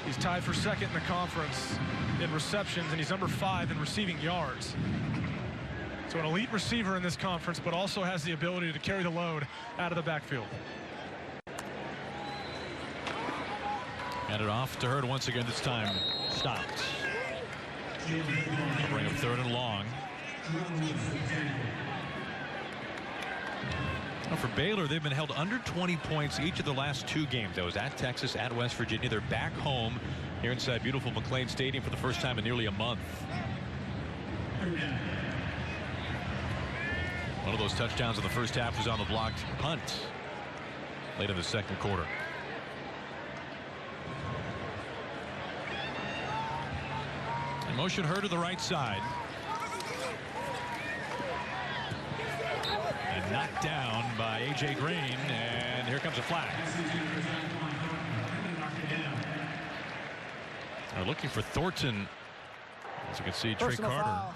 He's tied for 2nd in the conference in receptions, and he's number 5 in receiving yards. So an elite receiver in this conference, but also has the ability to carry the load out of the backfield. Hand it off to Hurd once again, this time stopped. Bring up 3rd and long. Now for Baylor, they've been held under 20 points each of the last 2 games. That was at Texas, at West Virginia. They're back home here inside beautiful McLean Stadium for the first time in nearly a month. One of those touchdowns in the first half was on the blocked punt late in the second quarter. And motion Hurd to the right side. A.J. Green, and here comes a flag. They're looking for Thornton. As you can see, Trey Personal Carter. foul,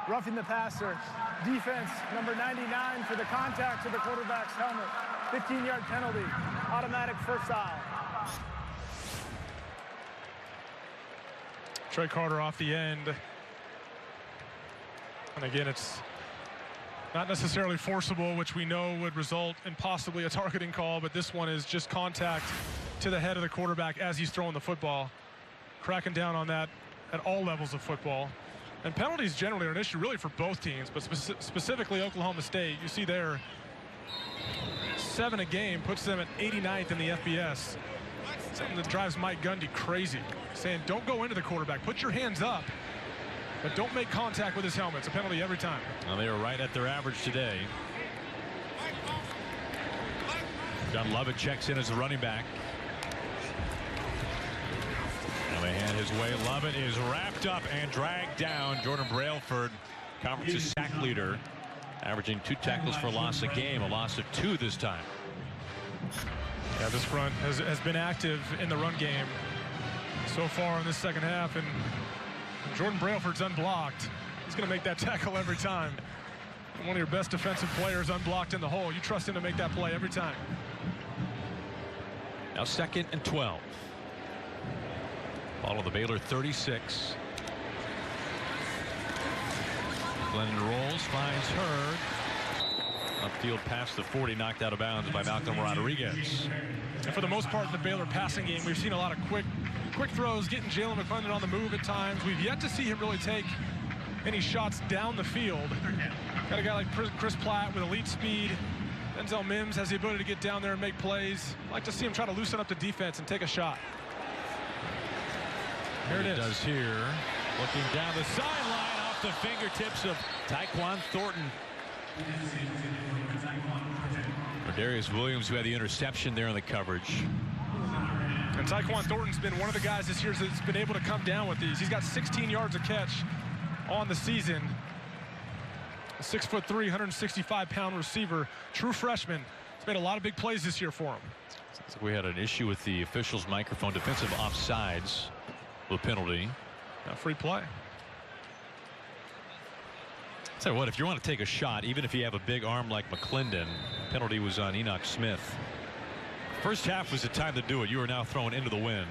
roughing the passer. Defense, number 99 for the contact to the quarterback's helmet. 15-yard penalty, automatic first foul. Trey Carter off the end. And again, it's not necessarily forcible, which we know would result in possibly a targeting call, but this one is just contact to the head of the quarterback as he's throwing the football. Cracking down on that at all levels of football. And penalties generally are an issue really for both teams, but specifically Oklahoma State. You see there, 7 a game puts them at 89th in the FBS. Something that drives Mike Gundy crazy, saying don't go into the quarterback, put your hands up, but don't make contact with his helmet. It's a penalty every time. Well, they were right at their average today. John Lovett checks in as the running back. Now they hand his way. Lovett is wrapped up and dragged down. Jordan Brailford, conference's sack leader, averaging 2 tackles for loss a game, a loss of 2 this time. Yeah, this front has been active in the run game so far in this second half, and Jordan Brailford's unblocked. He's going to make that tackle every time. One of your best defensive players unblocked in the hole. You trust him to make that play every time. Now 2nd and 12. Ball of the Baylor 36. Glennon rolls, finds Hurd. Upfield past the 40, knocked out of bounds by Malcolm Rodriguez. And for the most part in the Baylor passing game, we've seen a lot of quick throws, getting Jalen McClendon on the move at times. We've yet to see him really take any shots down the field. Got a guy like Chris Platt with elite speed. Denzel Mims has the ability to get down there and make plays. I'd like to see him try to loosen up the defense and take a shot. Here it is. Does here. Looking down the sideline off the fingertips of Tyquan Thornton. Darius Williams, who had the interception there in the coverage. And Tyquan Thornton's been one of the guys this year that's been able to come down with these. He's got 16 yards a catch on the season. A 6'3", 165-pound receiver, true freshman. He's made a lot of big plays this year for him. Sounds like we had an issue with the official's microphone. Defensive offsides with penalty. A free play. Tell you what, if you want to take a shot, even if you have a big arm like McClendon, penalty was on Enoch Smith. First half was the time to do it. You are now thrown into the wind.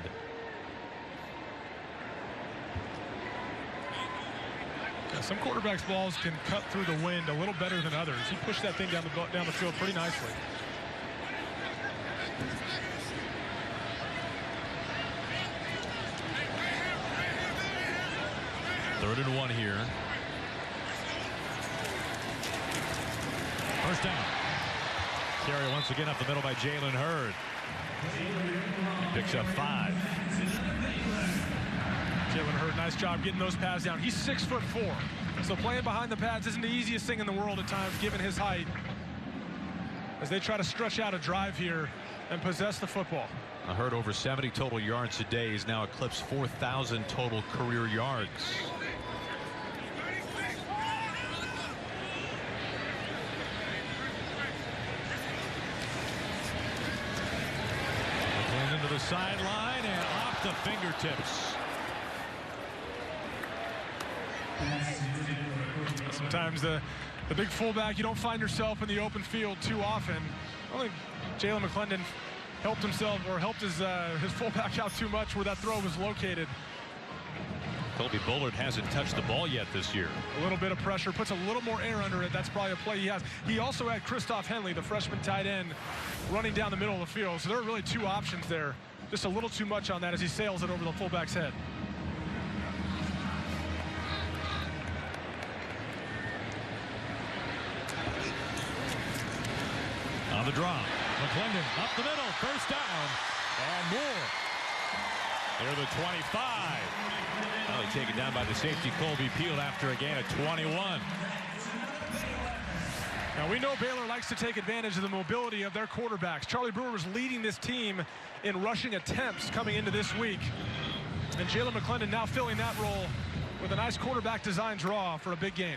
Yeah, some quarterbacks' balls can cut through the wind a little better than others. He pushed that thing down the field pretty nicely. Third and 1 here. First down. Carry once again up the middle by Jalen Hurd. Picks up 5. Jalen Hurd, nice job getting those pads down. He's 6'4", so playing behind the pads isn't the easiest thing in the world at times, given his height. As they try to stretch out a drive here and possess the football. Hurd over 70 total yards today. He's now eclipsed 4,000 total career yards. The sideline and off the fingertips. Sometimes the big fullback, you don't find yourself in the open field too often. I don't think Jalen McClendon helped himself or helped his fullback out too much where that throw was located. Colby Bullard hasn't touched the ball yet this year. A little bit of pressure, puts a little more air under it. That's probably a play he has. He also had Christoph Henley, the freshman tight end, running down the middle of the field. So there are really 2 options there. Just a little too much on that as he sails it over the fullback's head. On the draw, McClendon up the middle, first down, and more. They're the 25. Finally taken down by the safety Colby Peel after a gain of 21. Now we know Baylor likes to take advantage of the mobility of their quarterbacks. Charlie Brewer was leading this team in rushing attempts coming into this week. And Jalen McClendon now filling that role with a nice quarterback design draw for a big gain.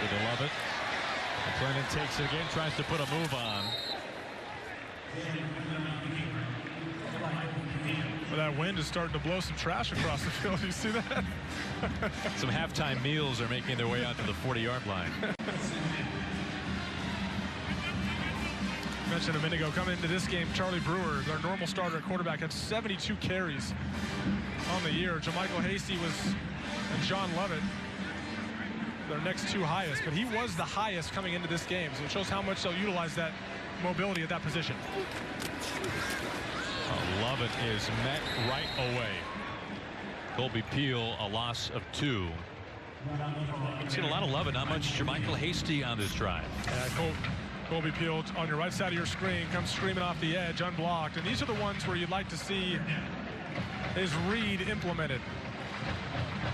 Over to Lovett. McClendon takes it again, tries to put a move on. Well, that wind is starting to blow some trash across the field. You see that? Some halftime meals are making their way out to the 40-yard line. Mentioned a minute ago, coming into this game, Charlie Brewer, their normal starter at quarterback, had 72 carries on the year. JaMychal Hasty and John Lovett, their next two highest, but he was the highest coming into this game, so it shows how much they'll utilize that mobility at that position. Lovett is met right away. Colby Peel, a loss of 2. We've seen a lot of Lovett, not much JaMychal Hasty on this drive. Colby Peel on your right side of your screen comes screaming off the edge, unblocked, and these are the ones where you'd like to see his read implemented.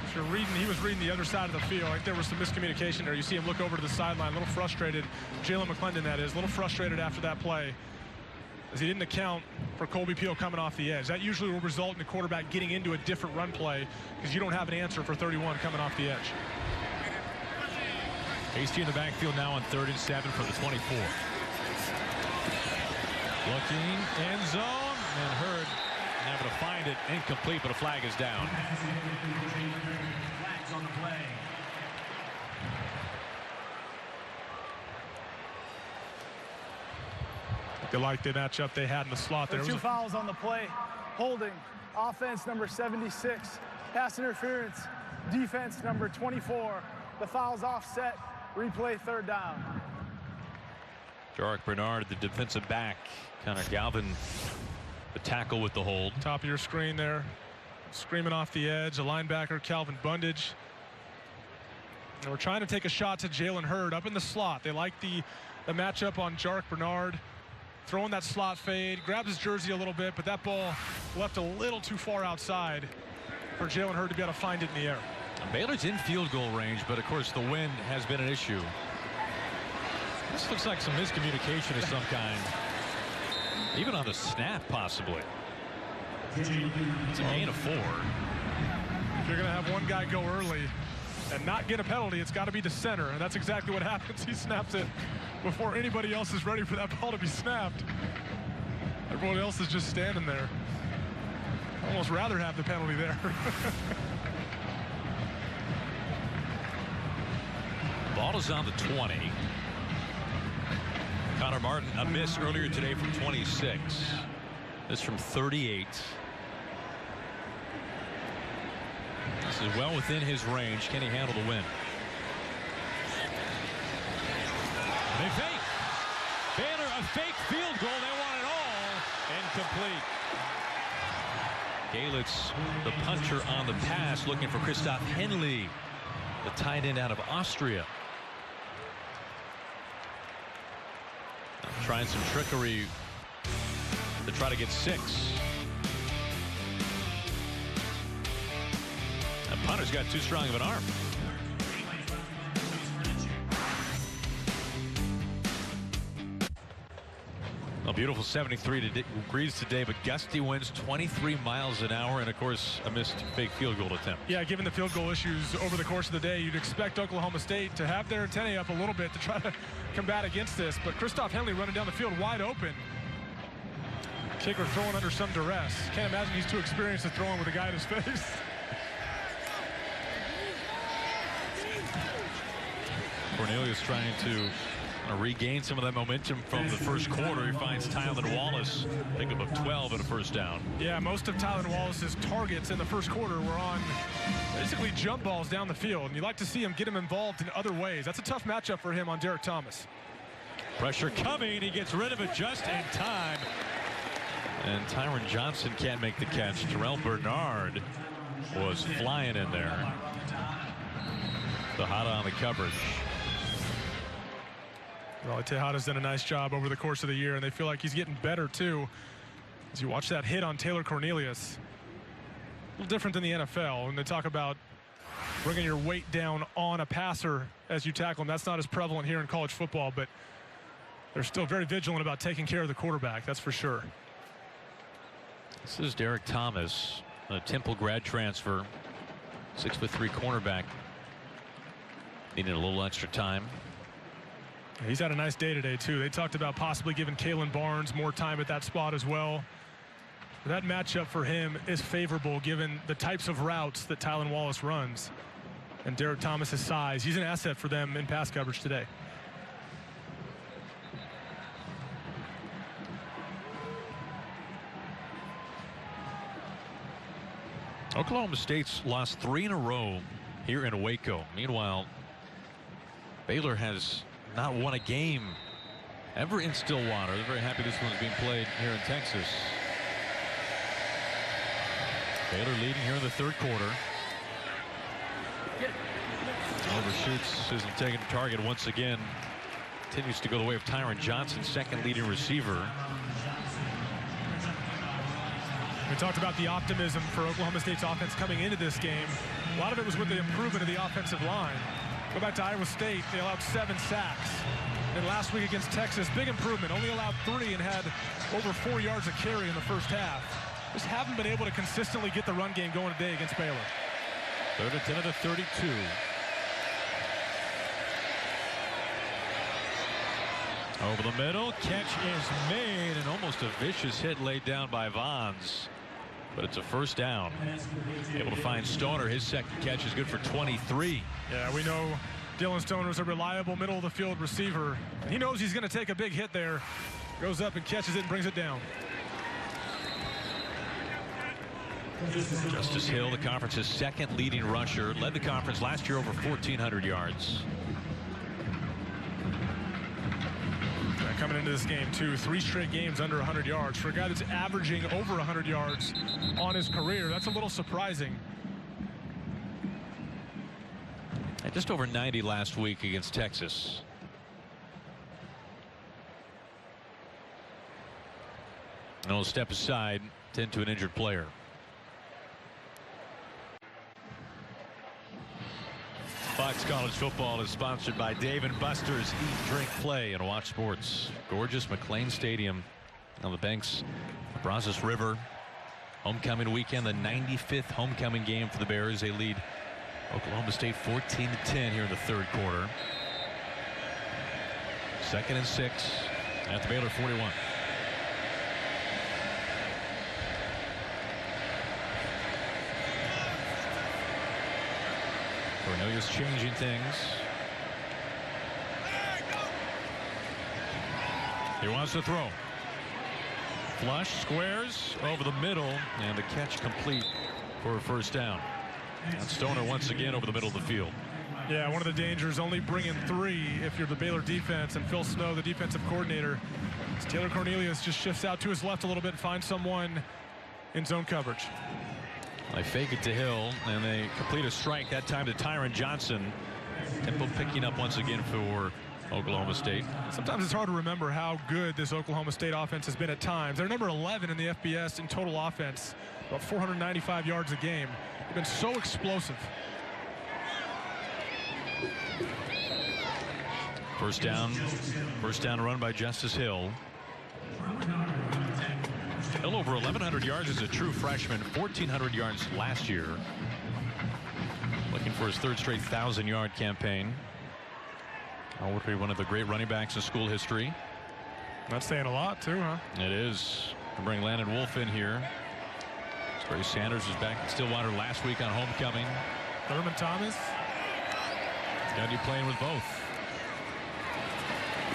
If you're reading, he was reading the other side of the field. I think there was some miscommunication there. You see him look over to the sideline, a little frustrated. Jalen McClendon, that is, a little frustrated after that play, as he didn't account for Colby Peel coming off the edge. That usually will result in the quarterback getting into a different run play because you don't have an answer for 31 coming off the edge. Hasty in the backfield now on 3rd and 7 from the 24. Looking, end zone, and Hurd able to find it, incomplete, but a flag is down. Flags on the play. They like the matchup they had in the slot. There are 2 fouls on the play. Holding, offense number 76. Pass interference, defense number 24. The foul's offset. Replay 3rd down. Jarek Bernard, the defensive back. Connor Galvin, the tackle with the hold. Top of your screen there, screaming off the edge. A linebacker, Calvin Bundage. And we're trying to take a shot to Jalen Hurd up in the slot. They like the matchup on Jarek Bernard. Throwing that slot fade, grabs his jersey a little bit, but that ball left a little too far outside for Jalen Hurd to be able to find it in the air. Baylor's in field goal range, but of course the wind has been an issue. This looks like some miscommunication of some kind. Even on the snap, possibly. It's a gain of 4. If you're going to have one guy go early and not get a penalty, it's got to be the center, and that's exactly what happens. He snaps it before anybody else is ready for that ball to be snapped. Everyone else is just standing there. Almost rather have the penalty there. Ball is on the 20. Connor Martin, a miss earlier today from 26. This from 38. This is well within his range. Can he handle the win? They fake. Baylor, a fake field goal. They want it all. Incomplete. Galitz, the puncher on the pass, looking for Christoph Henley, the tight end out of Austria. Trying some trickery to try to get 6. The punter's got too strong of an arm. A beautiful 73 degrees today, but gusty winds 23 miles an hour, and of course a missed fake field goal attempt. Yeah, given the field goal issues over the course of the day, you'd expect Oklahoma State to have their antennae up a little bit to try to combat against this, but Christoph Henley running down the field wide open. Kicker throwing under some duress. Can't imagine he's too experienced at throwing with a guy in his face. Cornelius trying to regain some of that momentum from the first quarter. He finds Tyler Wallace, pick up of 12 and a first down. Yeah, most of Tyler Wallace's targets in the first quarter were on basically jump balls down the field, and you like to see him get him involved in other ways. That's a tough matchup for him on Derek Thomas. Pressure coming. He gets rid of it just in time. And Tyron Johnson can't make the catch. Terrell Bernard was flying in there. Tejada on the coverage. Well, Tejada's done a nice job over the course of the year, and they feel like he's getting better too. As you watch that hit on Taylor Cornelius, a little different than the NFL. When they talk about bringing your weight down on a passer as you tackle him, that's not as prevalent here in college football, but they're still very vigilant about taking care of the quarterback, that's for sure. This is Derek Thomas, a Temple grad transfer, 6'3" cornerback. Needed a little extra time. He's had a nice day today, too. They talked about possibly giving Kalen Barnes more time at that spot as well. That matchup for him is favorable given the types of routes that Tylan Wallace runs. And Derek Thomas's size. He's an asset for them in pass coverage today. Oklahoma State's lost 3 in a row here in Waco. Meanwhile, Baylor has not won a game ever in Stillwater. They're very happy this one's being played here in Texas. Baylor leading here in the third quarter. Overshoots, isn't taking the target once again. Continues to go the way of Tyron Johnson, second leading receiver. We talked about the optimism for Oklahoma State's offense coming into this game. A lot of it was with the improvement of the offensive line. Go back to Iowa State, they allowed 7 sacks. And last week against Texas, big improvement, only allowed 3 and had over 4 yards of carry in the first half. Just haven't been able to consistently get the run game going today against Baylor. 3rd and 10 of the 32. Over the middle, catch is made, and almost a vicious hit laid down by Vons. But it's a first down. Able to find Stoner. His second catch is good for 23. Yeah, we know Dylan Stoner is a reliable middle of the field receiver. He knows he's going to take a big hit there. Goes up and catches it and brings it down. Justice Hill, the conference's second leading rusher, led the conference last year over 1,400 yards. Coming into this game, too, 3 straight games under 100 yards. For a guy that's averaging over 100 yards on his career, that's a little surprising. And just over 90 last week against Texas. And he'll step aside, tend to an injured player. Fox College Football is sponsored by Dave & Buster's Eat, Drink, Play, and Watch Sports. Gorgeous McLean Stadium on the banks of Brazos River. Homecoming weekend, the 95th homecoming game for the Bears. They lead Oklahoma State 14-10 here in the third quarter. 2nd and 6 at the Baylor 41. Cornelius changing things. He wants to throw. Flush, squares over the middle, and the catch complete for a first down. And Stoner once again over the middle of the field. Yeah, one of the dangers, only bringing 3 if you're the Baylor defense, and Phil Snow, the defensive coordinator. Taylor Cornelius just shifts out to his left a little bit and finds someone in zone coverage. They fake it to Hill, and they complete a strike, that time to Tyron Johnson. Tempo picking up once again for Oklahoma State. Sometimes it's hard to remember how good this Oklahoma State offense has been at times. They're number 11 in the FBS in total offense, about 495 yards a game. They've been so explosive. First down run by Justice Hill. Hill over 1,100 yards as a true freshman, 1,400 yards last year. Looking for his 3rd straight 1,000-yard campaign. Would be one of the great running backs in school history. That's saying a lot, too, huh? It is. To bring Landon Wolf in here. Trey Sanders was back in Stillwater last week on homecoming. Thurman Thomas. Got to be playing with both.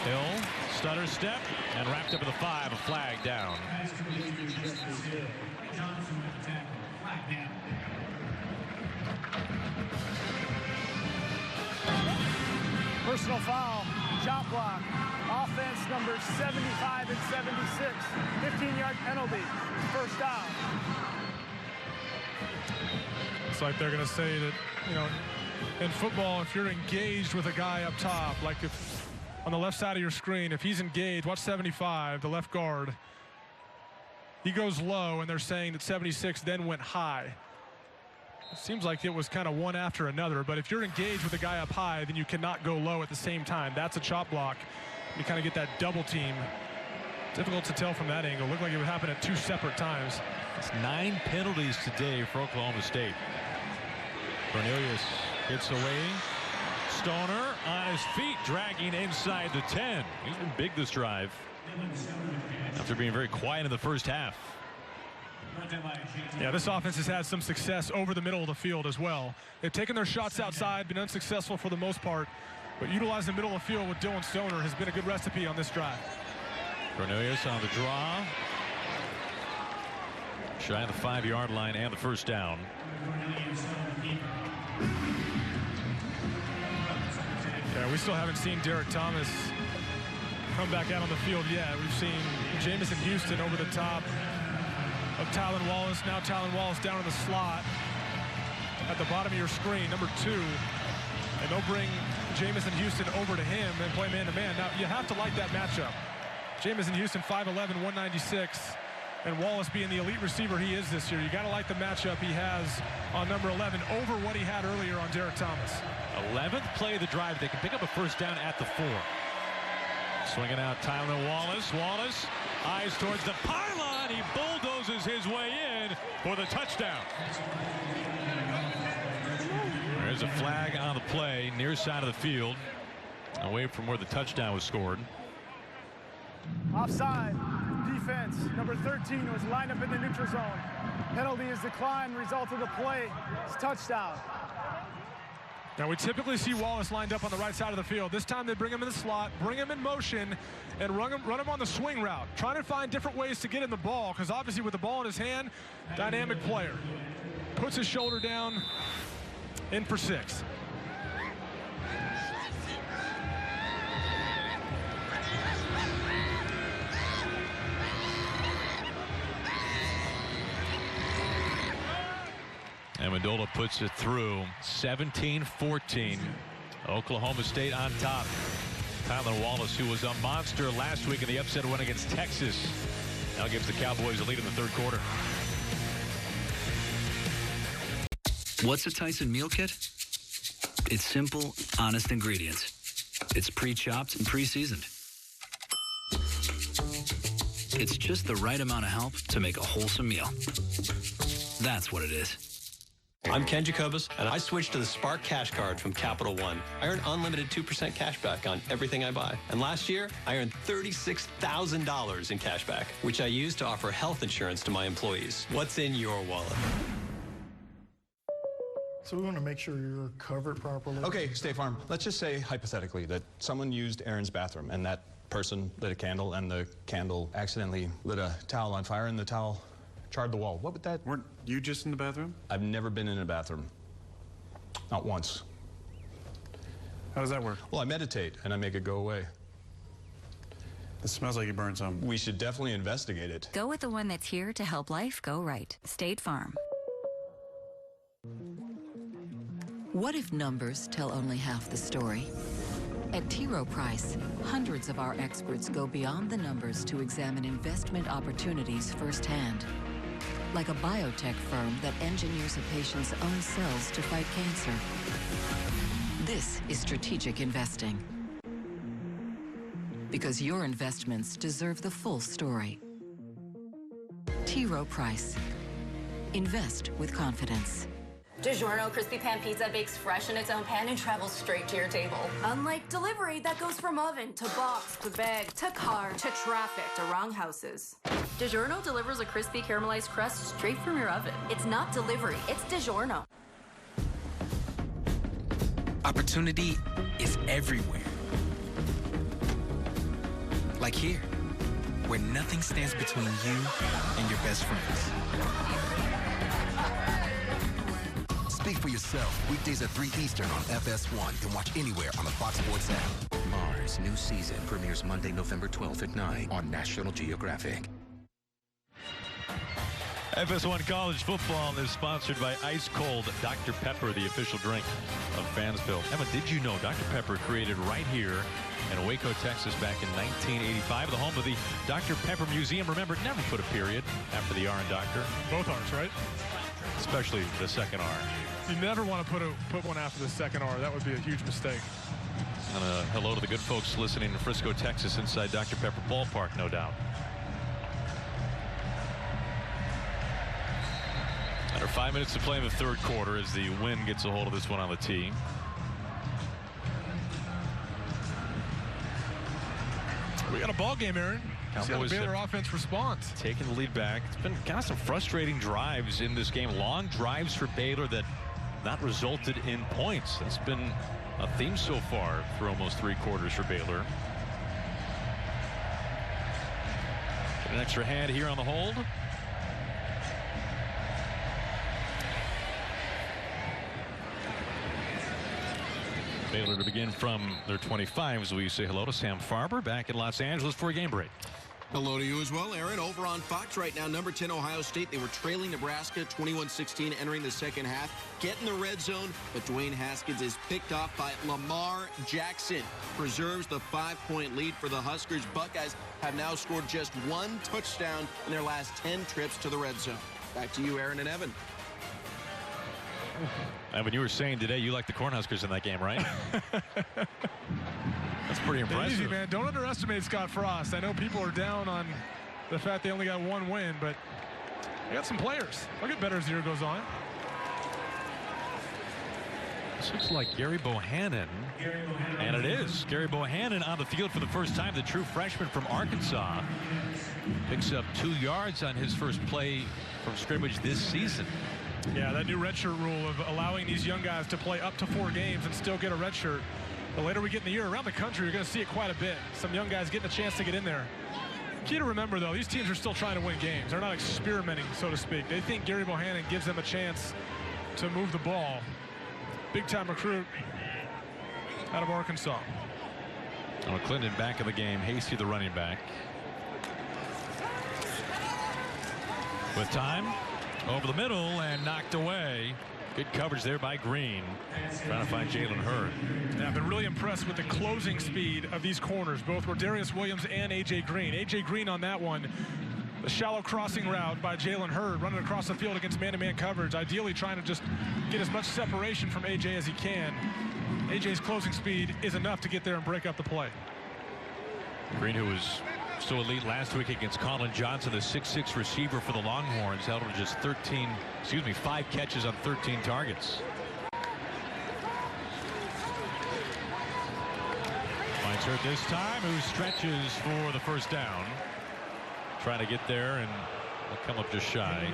Hill, stutter step, and wrapped up at the 5, a flag down. Personal foul, chop block, offense number 75 and 76, 15-yard penalty, first down. It's like they're going to say that, you know, in football, if you're engaged with a guy up top, like if on the left side of your screen, if he's engaged, watch 75, the left guard, he goes low, and they're saying that 76 then went high. It seems like it was kind of one after another, but if you're engaged with a guy up high, then you cannot go low at the same time. That's a chop block. You kind of get that double team. Difficult to tell from that angle. Looked like it would happen at 2 separate times. It's 9 penalties today for Oklahoma State. Cornelius hits away. Stoner on his feet, dragging inside the 10. He's been big this drive after being very quiet in the first half. Yeah, this offense has had some success over the middle of the field as well. They've taken their shots outside, been unsuccessful for the most part, but utilizing the middle of the field with Dylan Stoner has been a good recipe on this drive. Cornelius on the draw. Shy of the 5-yard line and the first down. Yeah, we still haven't seen Derek Thomas come back out on the field yet. We've seen Jamison Houston over the top of Tylan Wallace. Now Tylan Wallace down in the slot at the bottom of your screen, number 2. And they'll bring Jamison Houston over to him and play man-to-man. Now, you have to like that matchup. Jamison Houston, 5'11", 196, and Wallace being the elite receiver he is this year. You got to like the matchup he has on number 11 over what he had earlier on Derek Thomas. 11th play of the drive. They can pick up a first down at the 4. Swinging out Tylan Wallace. Wallace, eyes towards the pylon. He bulldozes his way in for the touchdown. There's a flag on the play, near side of the field, away from where the touchdown was scored. Offside. Defense. Number 13 was lined up in the neutral zone. Penalty is declined. Result of the play is touchdown. Now, we typically see Wallace lined up on the right side of the field. This time they bring him in the slot, bring him in motion, and run him on the swing route. Trying to find different ways to get in the ball, because obviously with the ball in his hand, dynamic player. Puts his shoulder down, in for 6. Amendola puts it through. 17-14. Oklahoma State on top. Tylan Wallace, who was a monster last week in the upset win against Texas, now gives the Cowboys a lead in the third quarter. What's a Tyson meal kit? It's simple, honest ingredients. It's pre-chopped and pre-seasoned. It's just the right amount of help to make a wholesome meal. That's what it is. I'm Ken Jacobus, and I switched to the Spark Cash Card from Capital One. I earn unlimited 2% cash back on everything I buy. And last year, I earned $36,000 in cash back, which I used to offer health insurance to my employees. What's in your wallet? So we want to make sure you're covered properly. Okay, State Farm, let's just say hypothetically that someone used Aaron's bathroom and that person lit a candle and the candle accidentally lit a towel on fire and the towel charred the wall. What would that... Weren't you just in the bathroom? I've never been in a bathroom. Not once. How does that work? Well, I meditate and I make it go away. It smells like you burned some. We should definitely investigate it. Go with the one that's here to help life go right. State Farm. What if numbers tell only half the story? At T. Rowe Price, hundreds of our experts go beyond the numbers to examine investment opportunities firsthand. Like a biotech firm that engineers a patient's own cells to fight cancer. This is strategic investing. Because your investments deserve the full story. T. Rowe Price. Invest with confidence. DiGiorno Crispy Pan Pizza bakes fresh in its own pan and travels straight to your table. Unlike delivery that goes from oven to box to bag to car to traffic to wrong houses. DiGiorno delivers a crispy caramelized crust straight from your oven. It's not delivery, it's DiGiorno. Opportunity is everywhere. Like here, where nothing stands between you and your best friends. Speak for yourself. Weekdays at 3 Eastern on FS1 and watch anywhere on the Fox Sports app. Mars' new season premieres Monday, November 12th at 9 on National Geographic. FS1 College Football is sponsored by Ice Cold Dr. Pepper, the official drink of Fansville. Emma, did you know Dr. Pepper created right here in Waco, Texas back in 1985, the home of the Dr. Pepper Museum. Remember, it never put a period after the R in Doctor. Both R's, right? Especially the second R. You never want to put one after the second R. That would be a huge mistake. And hello to the good folks listening in Frisco, Texas, inside Dr. Pepper Ballpark, no doubt. Under 5 minutes to play in the third quarter as the wind gets a hold of this one on the tee. We got a ball game, Aaron. See how the Baylor offense responds. Taking the lead back. It's been kind of some frustrating drives in this game. Long drives for Baylor that not resulted in points. That's been a theme so far for almost 3 quarters for Baylor. Get an extra hand here on the hold. Baylor to begin from their 25s. We say hello to Sam Farber back in Los Angeles for a game break. Hello to you as well, Aaron. Over on Fox right now, number 10 Ohio State. They were trailing Nebraska 21-16 entering the second half. Get in the red zone, but Dwayne Haskins is picked off by Lamar Jackson. Preserves the 5-point lead for the Huskers. Buckeyes have now scored just 1 touchdown in their last 10 trips to the red zone. Back to you, Aaron and Evan. Evan, you were saying today you like the Cornhuskers in that game, right? That's pretty impressive. Easy, man. Don't underestimate Scott Frost. I know people are down on the fact they only got 1 win, but they got some players. They'll get better as the year goes on. This looks like Gary Bohannon. And it is. Gary Bohannon on the field for the first time. The true freshman from Arkansas. Picks up 2 yards on his first play from scrimmage this season. Yeah, that new redshirt rule of allowing these young guys to play up to 4 games and still get a redshirt. The later we get in the year, around the country, you're going to see it quite a bit. Some young guys getting a chance to get in there. Key to remember, though, these teams are still trying to win games. They're not experimenting, so to speak. They think Gary Bohannon gives them a chance to move the ball. Big-time recruit out of Arkansas. Oh, Clinton back in the game. Hasty, the running back. With time. Over the middle and knocked away. Good coverage there by Green. Trying to find Jalen Hurd. Yeah, I've been really impressed with the closing speed of these corners. Both were Darius Williams and A.J. Green. A.J. Green on that one. The shallow crossing route by Jalen Hurd running across the field against man-to-man coverage. Ideally trying to just get as much separation from A.J. as he can. A.J.'s closing speed is enough to get there and break up the play. Green, who was so elite last week against Colin Johnson, the 6'6" receiver for the Longhorns, held to just 5 catches on 13 targets. Finds Hurd this time, who stretches for the first down. Trying to get there, and will come up just shy.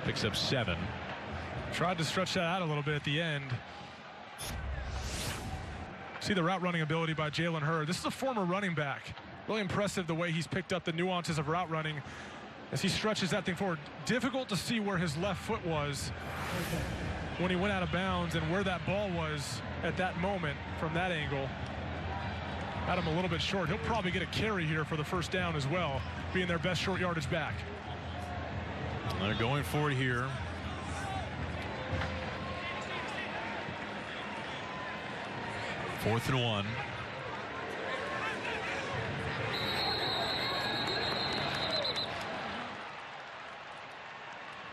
Picks up 7. Tried to stretch that out a little bit at the end. See the route running ability by Jalen Hurd. This is a former running back. Really impressive the way he's picked up the nuances of route running as he stretches that thing forward. Difficult to see where his left foot was when he went out of bounds and where that ball was at that moment from that angle. Had him a little bit short. He'll probably get a carry here for the first down as well, being their best short yardage back. They're going for it here. Fourth and 1.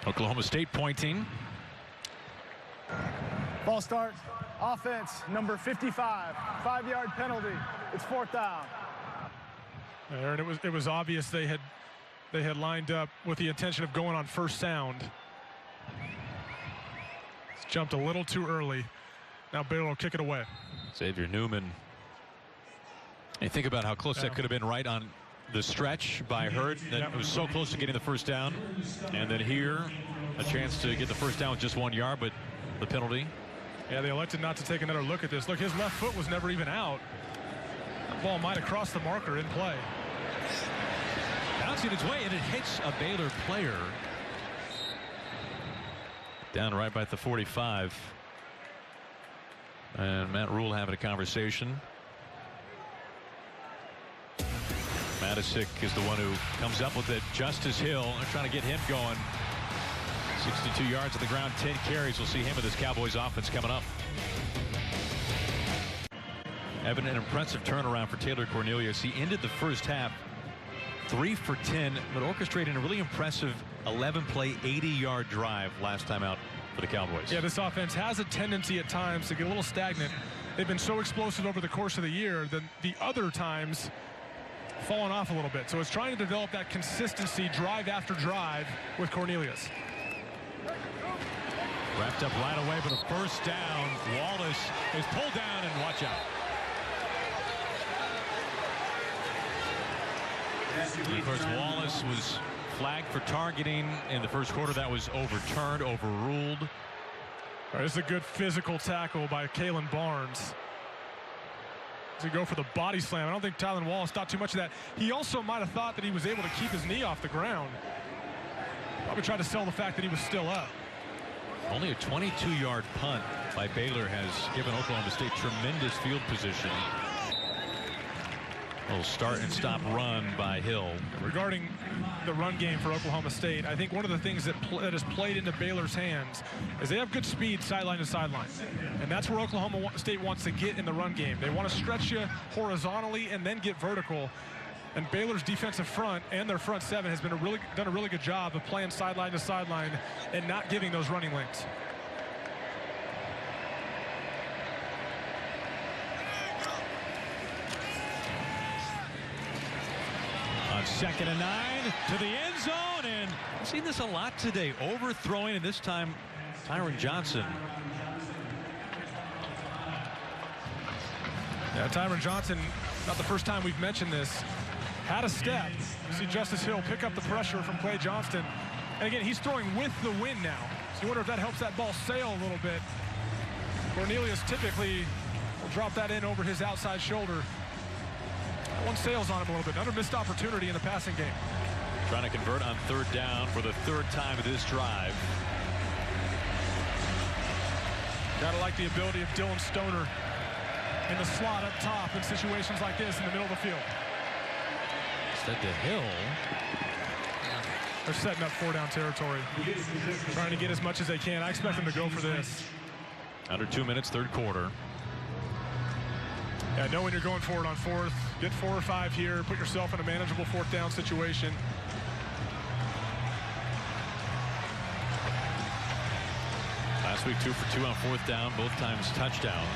Oklahoma State pointing. Ball start. Offense, number 55. 5-yard penalty. It's 4th down. Aaron, it was obvious they had lined up with the intention of going on first sound. It's jumped a little too early. Now Baylor will kick it away. Xavier Newman. And think about how close that could have been right on the stretch by Hurd. That was so close to getting the first down. And then here, a chance to get the first down with just 1 yard, but the penalty. Yeah, they elected not to take another look at this. Look, his left foot was never even out. That ball might have crossed the marker in play. Bouncing its way, and it hits a Baylor player. Down right by the 45. And Matt Rhule having a conversation. Matisic is the one who comes up with it. Justice Hill, they're trying to get him going. 62 yards on the ground, 10 carries. We'll see him with this Cowboys offense coming up. Evan, an impressive turnaround for Taylor Cornelius. He ended the first half 3 for 10, but orchestrating a really impressive 11-play, 80-yard drive last time out for the Cowboys. Yeah, this offense has a tendency at times to get a little stagnant. They've been so explosive over the course of the year that the other times fallen off a little bit. So it's trying to develop that consistency drive after drive with Cornelius. Wrapped up right away, but a first down. Wallace is pulled down, and watch out. And of course, Wallace was flagged for targeting in the first quarter. That was overruled. All right, this is a good physical tackle by Kalen Barnes. To go for the body slam. I don't think Tylan Wallace thought too much of that. He also might have thought that he was able to keep his knee off the ground. Probably tried to sell the fact that he was still up. Only a 22-yard punt by Baylor has given Oklahoma State tremendous field position. A little start and stop run by Hill. Regarding the run game for Oklahoma State, I think one of the things that has played into Baylor's hands is they have good speed sideline to sideline. And that's where Oklahoma State wants to get in the run game. They want to stretch you horizontally and then get vertical. And Baylor's defensive front and their front seven has been done a really good job of playing sideline to sideline and not giving those running lanes. On 2nd and 9 to the end zone, and I've seen this a lot today. Overthrowing, and this time Tyron Johnson. Yeah, Tyron Johnson, not the first time we've mentioned this, had a step. You see Justice Hill pick up the pressure from Clay Johnston. And again, he's throwing with the wind now. So you wonder if that helps that ball sail a little bit. Cornelius typically will drop that in over his outside shoulder. That one sails on him a little bit. Another missed opportunity in the passing game. Trying to convert on 3rd down for the 3rd time of this drive. Gotta like the ability of Dylan Stoner in the slot up top in situations like this in the middle of the field. Instead to Hill. They're setting up 4-down territory. Trying to get as much as they can. I expect them to go for this. Under 2 minutes, 3rd quarter. Yeah, know when you're going forward on 4th. Get 4 or 5 here. Put yourself in a manageable 4th down situation. Last week, 2 for 2 on 4th down, both times touchdowns.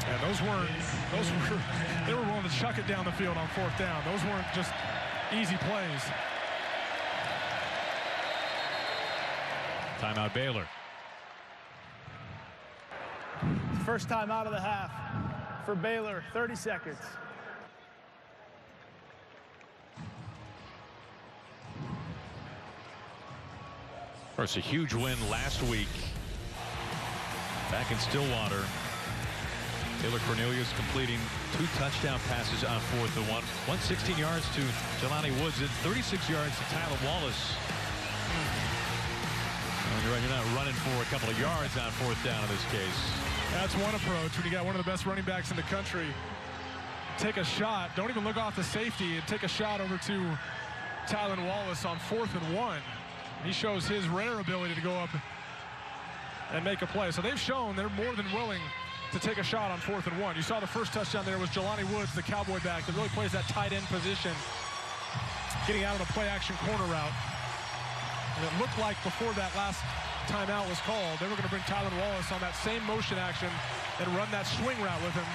Yeah, they were willing to chuck it down the field on 4th down. Those weren't just easy plays. Timeout Baylor. First time out of the half for Baylor, 30 seconds. Of course, a huge win last week back in Stillwater. Taylor Cornelius completing 2 touchdown passes on 4th and 1. 116 yards to Jelani Woods and 36 yards to Tyler Wallace. Well, you're not running for a couple of yards on 4th down in this case. That's one approach when you got one of the best running backs in the country. Take a shot. Don't even look off the safety and take a shot over to Tylan Wallace on 4th and 1. He shows his rare ability to go up and make a play. So they've shown they're more than willing to take a shot on 4th and 1. You saw the first touchdown there was Jelani Woods, the Cowboy back, that really plays that tight end position, getting out of the play action corner route. And it looked like before that last timeout was called, they were going to bring Tylan Wallace on that same motion action and run that swing route with him.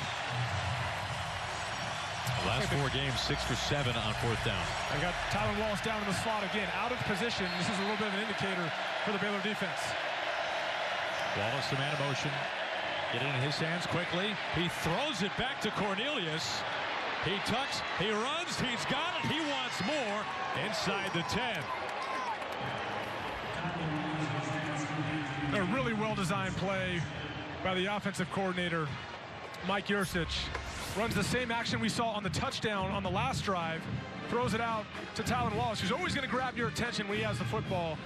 Last 4 games, 6 for 7 on 4th down. I got Tylan Wallace down in the slot again, out of position. This is a little bit of an indicator for the Baylor defense. Wallace, the man of motion. Get it in his hands quickly. He throws it back to Cornelius. He tucks, he runs, he's got it. He wants more inside the 10. A really well-designed play by the offensive coordinator, Mike Yursich. Runs the same action we saw on the touchdown on the last drive. Throws it out to Tylan Wallace, who's always going to grab your attention when he has the football.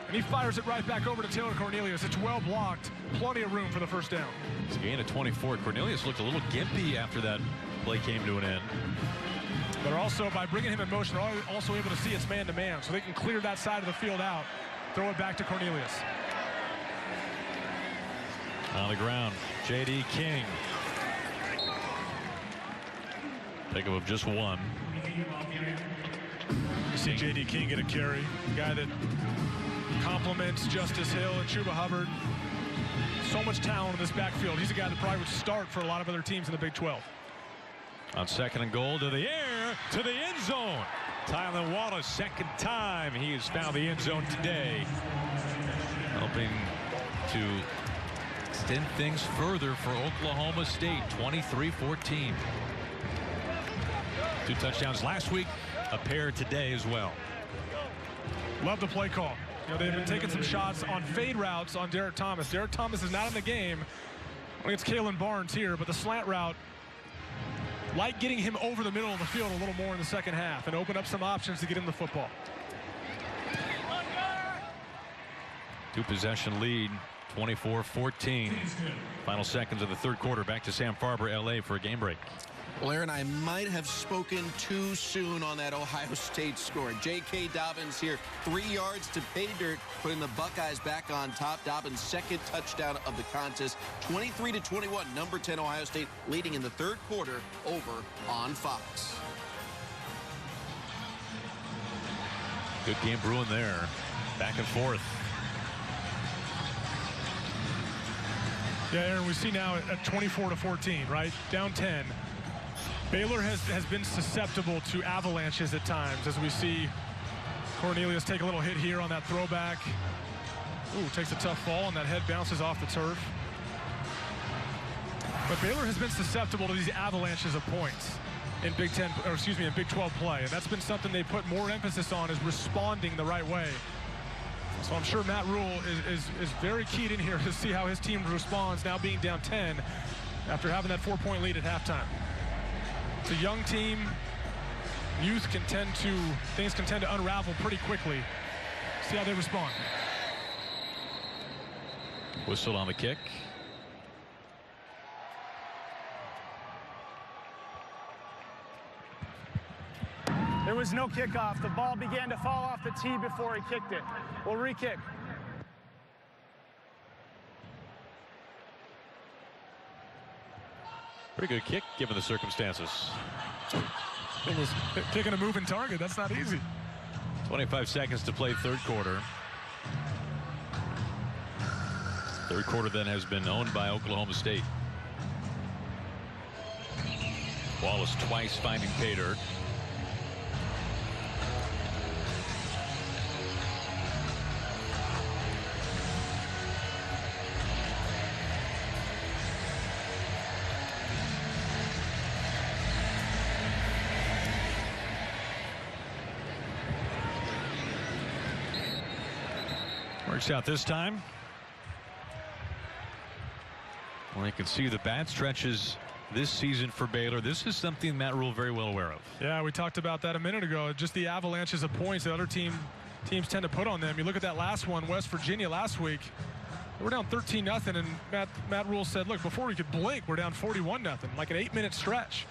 And he fires it right back over to Taylor Cornelius. It's well blocked. Plenty of room for the first down. It's a gain of 24. Cornelius looked a little gimpy after that play came to an end. But also, by bringing him in motion, they're also able to see it's man-to-man, so they can clear that side of the field out. Throw it back to Cornelius. On the ground, J.D. King. Pickup of just 1. You see J.D. King get a carry. A guy that complements Justice Hill and Chuba Hubbard. So much talent in this backfield. He's a guy that probably would start for a lot of other teams in the Big 12. On 2nd and goal, to the air, to the end zone. Tylan Wallace, 2nd time he has found the end zone today. Helping to extend things further for Oklahoma State, 23-14. 2 touchdowns last week, a pair today as well. Love the play call. You know, they've been taking some shots on fade routes on Derek Thomas. Derek Thomas is not in the game. I think it's Kalen Barnes here, but the slant route, like getting him over the middle of the field a little more in the second half and open up some options to get him the football. 2-possession lead, 24-14. Final seconds of the third quarter. Back to Sam Farber, LA for a game break. Well, Aaron, I might have spoken too soon on that Ohio State score. J.K. Dobbins here, 3 yards to pay dirt, putting the Buckeyes back on top. Dobbins' second touchdown of the contest, 23-21. Number 10 Ohio State leading in the third quarter over on Fox. Good game brewing there. Back and forth. Yeah, Aaron, we see now at 24-14, right? Down 10. Baylor has been susceptible to avalanches at times, as we see Cornelius take a little hit here on that throwback. Ooh, takes a tough fall, and that head bounces off the turf. But Baylor has been susceptible to these avalanches of points in Big 12 play, and that's been something they put more emphasis on, is responding the right way. So I'm sure Matt Rhule is very keyed in here to see how his team responds, now being down 10 after having that 4-point lead at halftime. It's a young team. Things can tend to unravel pretty quickly. See how they respond. Whistle on the kick. There was no kickoff. The ball began to fall off the tee before he kicked it. We'll re-kick. Pretty good kick given the circumstances. It was kicking a moving target. That's not easy. 25 seconds to play third quarter. Third quarter then has been owned by Oklahoma State. Wallace twice finding pay dirt. Works out this time. Well, you can see the bad stretches this season for Baylor. This is something Matt Rhule very well aware of. Yeah, we talked about that a minute ago. Just the avalanches of points that other teams tend to put on them. You look at that last one, West Virginia last week. We're down 13-0, and Matt Rhule said, look, before we could blink, we're down 41-0, like an 8-minute stretch.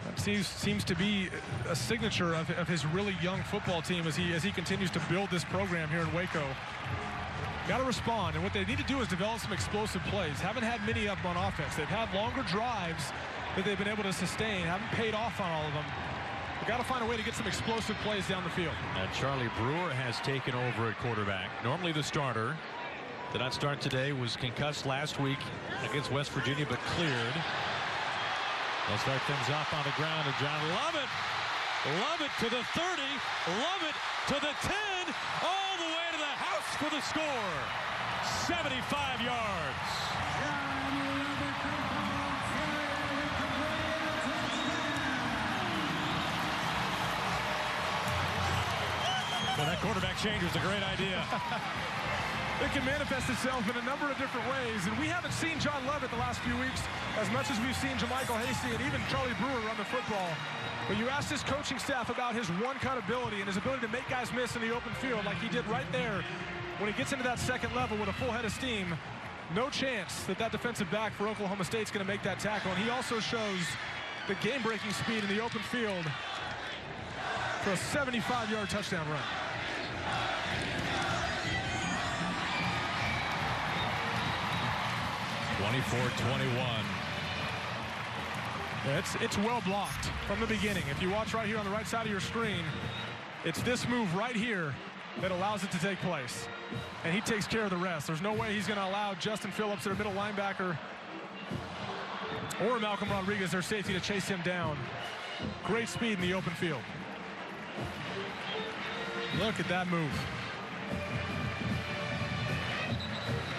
That seems to be a signature of his really young football team as he continues to build this program here in Waco. Got to respond, and what they need to do is develop some explosive plays. Haven't had many of them on offense. They've had longer drives that they've been able to sustain. Haven't paid off on all of them. They've got to find a way to get some explosive plays down the field. And Charlie Brewer has taken over at quarterback. Normally the starter. Did not start today. Was concussed last week against West Virginia, but cleared. They'll start things off on the ground, and John Lovett to the 30, Lovett to the 10, all the way to the house for the score. 75 yards. Well, that quarterback change was a great idea. It can manifest itself in a number of different ways, and we haven't seen John Lovett the last few weeks as much as we've seen JaMychal Hasty and even Charlie Brewer run the football. But you ask this coaching staff about his one-cut ability and his ability to make guys miss in the open field like he did right there when he gets into that second level with a full head of steam. No chance that defensive back for Oklahoma State's going to make that tackle, and he also shows the game-breaking speed in the open field for a 75-yard touchdown run. It's well blocked from the beginning. If you watch right here on the right side of your screen, it's this move right here that allows it to take place. And he takes care of the rest. There's no way he's going to allow Justin Phillips, their middle linebacker, or Malcolm Rodriguez, their safety, to chase him down. Great speed in the open field. Look at that move.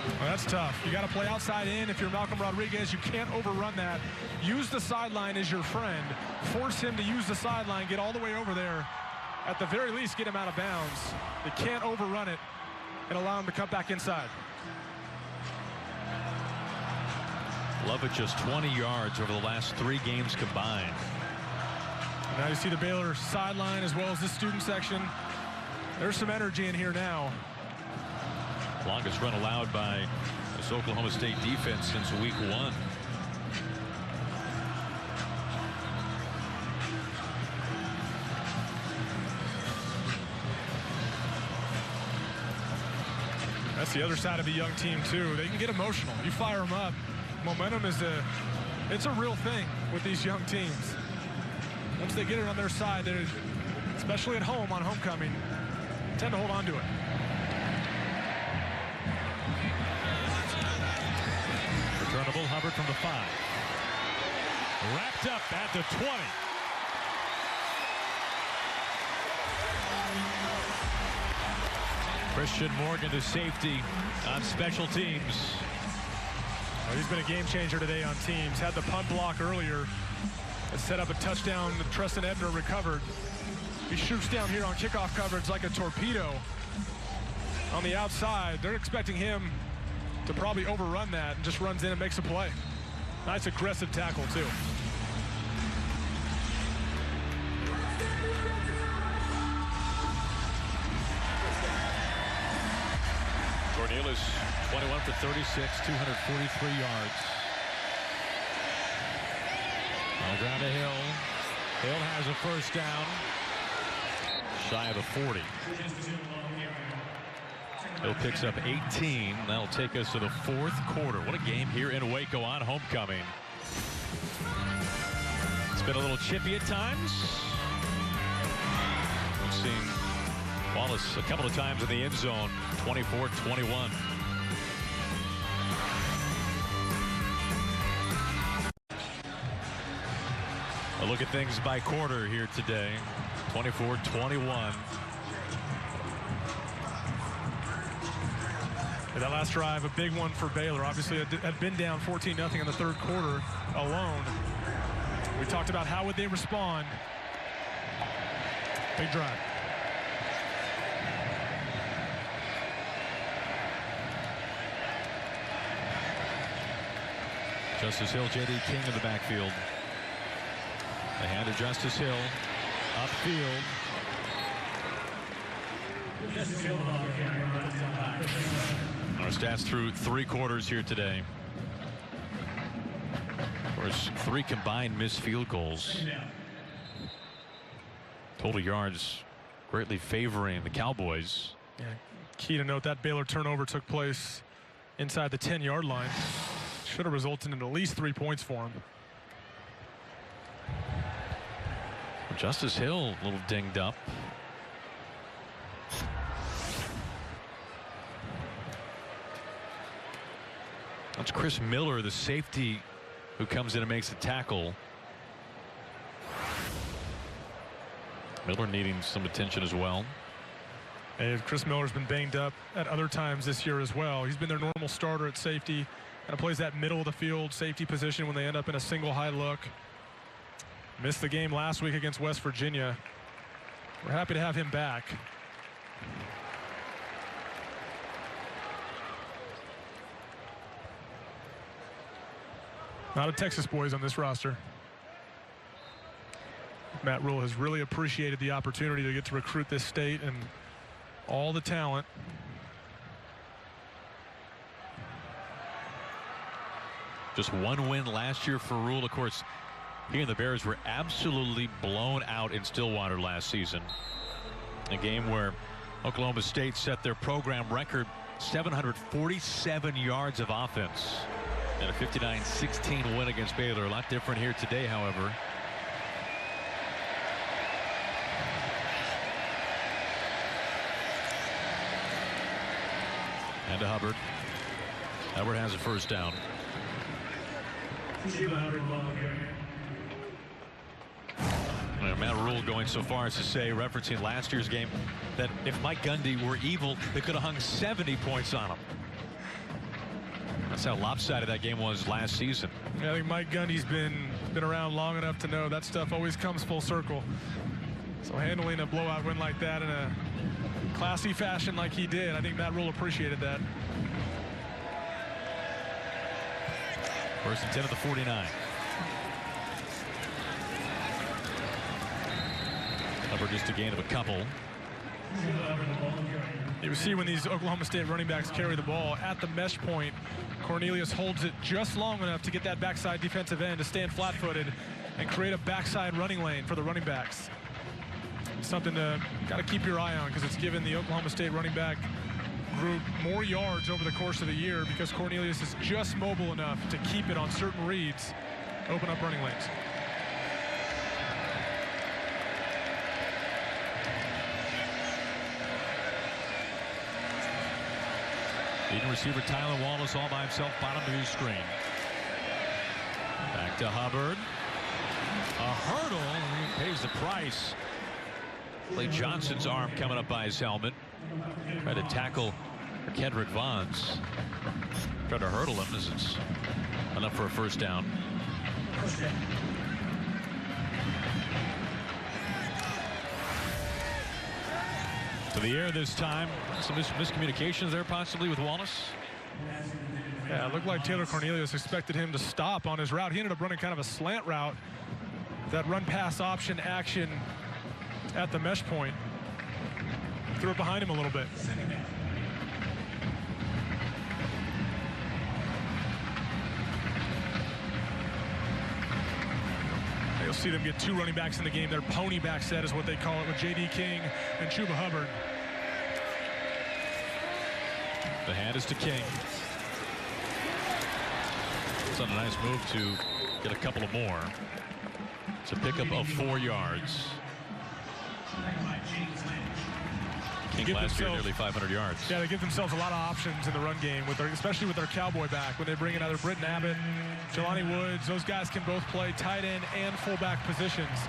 Well, that's tough. You got to play outside in. If you're Malcolm Rodriguez, you can't overrun that. Use the sideline as your friend. Force him to use the sideline, get all the way over there. At the very least, get him out of bounds. They can't overrun it and allow him to cut back inside. Lovett just 20 yards over the last 3 games combined. Now you see the Baylor sideline as well as the student section. There's some energy in here now. Longest run allowed by this Oklahoma State defense since week 1. That's the other side of a young team too. They can get emotional. You fire them up. Momentum is it's a real thing with these young teams. Once they get it on their side, they, especially at home on homecoming, tend to hold on to it. Returnable, Hubbard from the 5. Wrapped up at the 20. Christian Morgan to safety on special teams. Well, he's been a game changer today on teams. Had the punt block earlier. It set up a touchdown. Treston Ebner recovered. He shoots down here on kickoff coverage like a torpedo. On the outside, they're expecting him to probably overrun that and just runs in and makes a play. Nice aggressive tackle, too. Cornelius, 21 for 36, 243 yards. On the ground to Hill. Hill has a first down. Shy of the 40. Hill picks up 18. That'll take us to the 4th quarter. What a game here in Waco on homecoming. It's been a little chippy at times. We've seen Wallace a couple of times in the end zone. 24-21. A look at things by quarter here today. 24-21. That last drive, a big one for Baylor. Obviously, it had been down 14-0 in the 3rd quarter alone. We talked about how would they respond. Big drive. Justice Hill, J.D. King in the backfield. The hand to Justice Hill. Upfield. Our stats through 3 quarters here today. Of course, 3 combined missed field goals. Total yards greatly favoring the Cowboys. Yeah, key to note that Baylor turnover took place inside the 10-yard line. Should have resulted in at least 3 points for him. Justice Hill a little dinged up. That's Chris Miller, the safety, who comes in and makes the tackle. Miller needing some attention as well. And Chris Miller's been banged up at other times this year as well. He's been their normal starter at safety. Kind of plays that middle of the field safety position when they end up in a single high look. Missed the game last week against West Virginia. We're happy to have him back. A lot of Texas boys on this roster. Matt Rhule has really appreciated the opportunity to get to recruit this state and all the talent. Just 1 win last year for Rhule. Of course, he and the Bears were absolutely blown out in Stillwater last season. A game where Oklahoma State set their program record, 747 yards of offense. And a 59-16 win against Baylor. A lot different here today, however. And to Hubbard. Hubbard has a first down. Matt Rhule going so far as to say, referencing last year's game, that if Mike Gundy were evil, they could have hung 70 points on him. That's how lopsided that game was last season. Yeah, I think Mike Gundy's been around long enough to know that stuff always comes full circle. So handling a blowout win like that in a classy fashion like he did, I think Matt Rhule appreciated that. First and 10 at the 49. Hubbard just a gain of a couple. You see when these Oklahoma State running backs carry the ball at the mesh point, Cornelius holds it just long enough to get that backside defensive end to stand flat-footed and create a backside running lane for the running backs. Something to got to keep your eye on, because it's given the Oklahoma State running back group more yards over the course of the year, because Cornelius is just mobile enough to keep it on certain reads, open up running lanes. Leading receiver Tyler Wallace all by himself, bottom of his screen. Back to Hubbard. A hurdle, he pays the price. Clay Johnson's arm coming up by his helmet. Tried to tackle Kendrick Vaughns. Tried to hurdle him as it's enough for a first down. To the air this time. Some miscommunications there possibly with Wallace. Yeah, it looked like Taylor Cornelius expected him to stop on his route. He ended up running kind of a slant route. That run pass option action at the mesh point. Threw it behind him a little bit. You'll see them get two running backs in the game. Their pony back set is what they call it, with J.D. King and Chuba Hubbard. The hand is to King. It's on a nice move to get a couple of more. It's a pickup of 4 yards. King last year nearly 500 yards. Yeah, they give themselves a lot of options in the run game, especially with their cowboy back. When they bring in either Britton Abbott, Jelani Woods, those guys can both play tight end and fullback positions.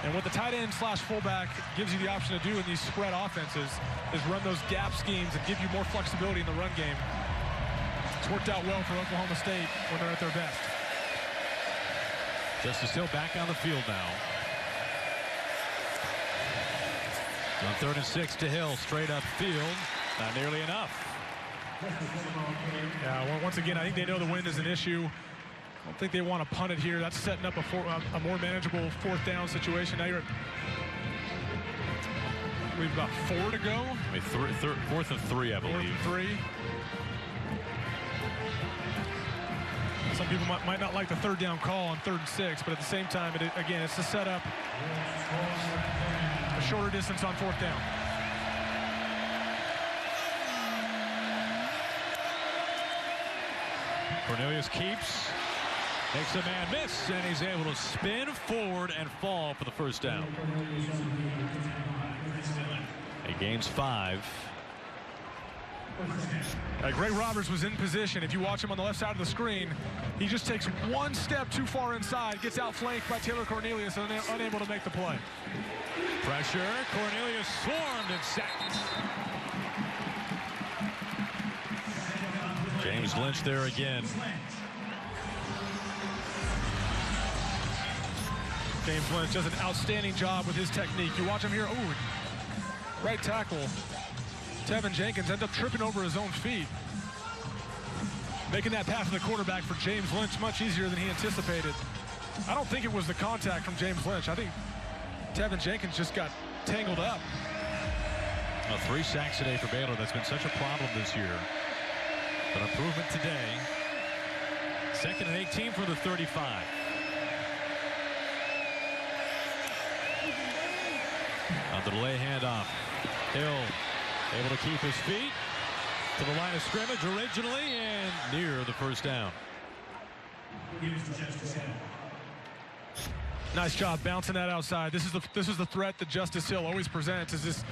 And what the tight end slash fullback gives you the option to do in these spread offenses is run those gap schemes and give you more flexibility in the run game. It's worked out well for Oklahoma State when they're at their best. Justice Hill back on the field now. On 3rd and 6 to Hill, straight up field. Not nearly enough. Yeah, well, once again, I think they know the wind is an issue. I don't think they want to punt it here. That's setting up a more manageable 4th down situation. Now you're at, we've got 4 to go. 4th and 3, I believe. 4th and 3. Some people might not like the 3rd down call on 3rd and 6, but at the same time, again, it's to set up a shorter distance on 4th down. Cornelius keeps, makes a man miss, and he's able to spin forward and fall for the first down. He gains 5. Greg Roberts was in position. If you watch him on the left side of the screen, he just takes 1 step too far inside, gets outflanked by Taylor Cornelius, and unable to make the play. Pressure. Cornelius swarmed and sacked. James Lynch there again. James Lynch does an outstanding job with his technique. You watch him here. Ooh, right tackle. Tevin Jenkins ends up tripping over his own feet. Making that pass to the quarterback for James Lynch much easier than he anticipated. I don't think it was the contact from James Lynch. I think Tevin Jenkins just got tangled up. 3 sacks today for Baylor. That's been such a problem this year. But improvement today. 2nd and 18 for the 35. On the delay handoff. Hill able to keep his feet to the line of scrimmage originally and near the first down. Nice job bouncing that outside. This is the threat that Justice Hill always presents. Is this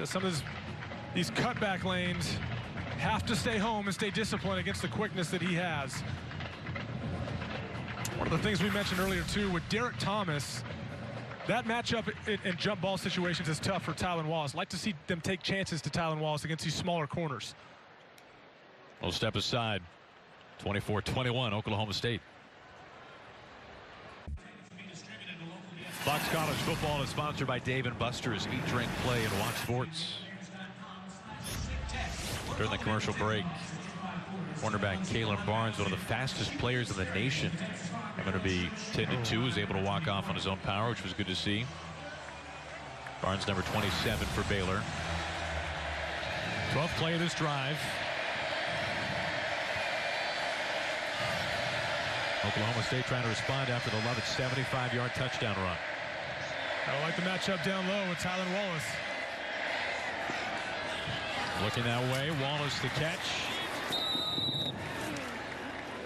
some of these cutback lanes have to stay home and stay disciplined against the quickness that he has. One of the things we mentioned earlier too with Derek Thomas, that matchup in jump ball situations is tough for Tylan Wallace. I'd like to see them take chances to Tylan Wallace against these smaller corners. We'll step aside. 24-21, Oklahoma State. Fox College Football is sponsored by Dave & Buster's. Eat, drink, play, and watch sports. During the commercial break, cornerback Kalen Barnes, one of the fastest players in the nation, going to be 10-2, was able to walk off on his own power, which was good to see. Barnes, number 27 for Baylor. 12th play of this drive. Oklahoma State trying to respond after the Lovett 75-yard touchdown run. I like the matchup down low with Tylan Wallace. Looking that way, Wallace the catch.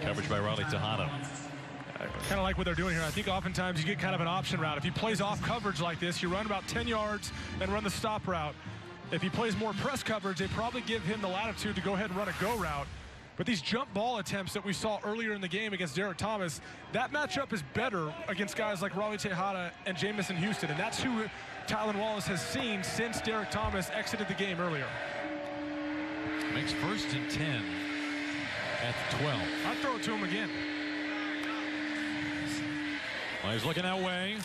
Coverage by Riley Tejada. I kind of like what they're doing here. I think oftentimes you get kind of an option route. If he plays off coverage like this, you run about 10 yards and run the stop route. If he plays more press coverage, they probably give him the latitude to go ahead and run a go route. But these jump ball attempts that we saw earlier in the game against Derek Thomas, that matchup is better against guys like Riley Tejada and Jamison Houston. And that's who Tylan Wallace has seen since Derek Thomas exited the game earlier. Makes 1st and 10 at 12. I'd throw it to him again. Well, he's looking that way.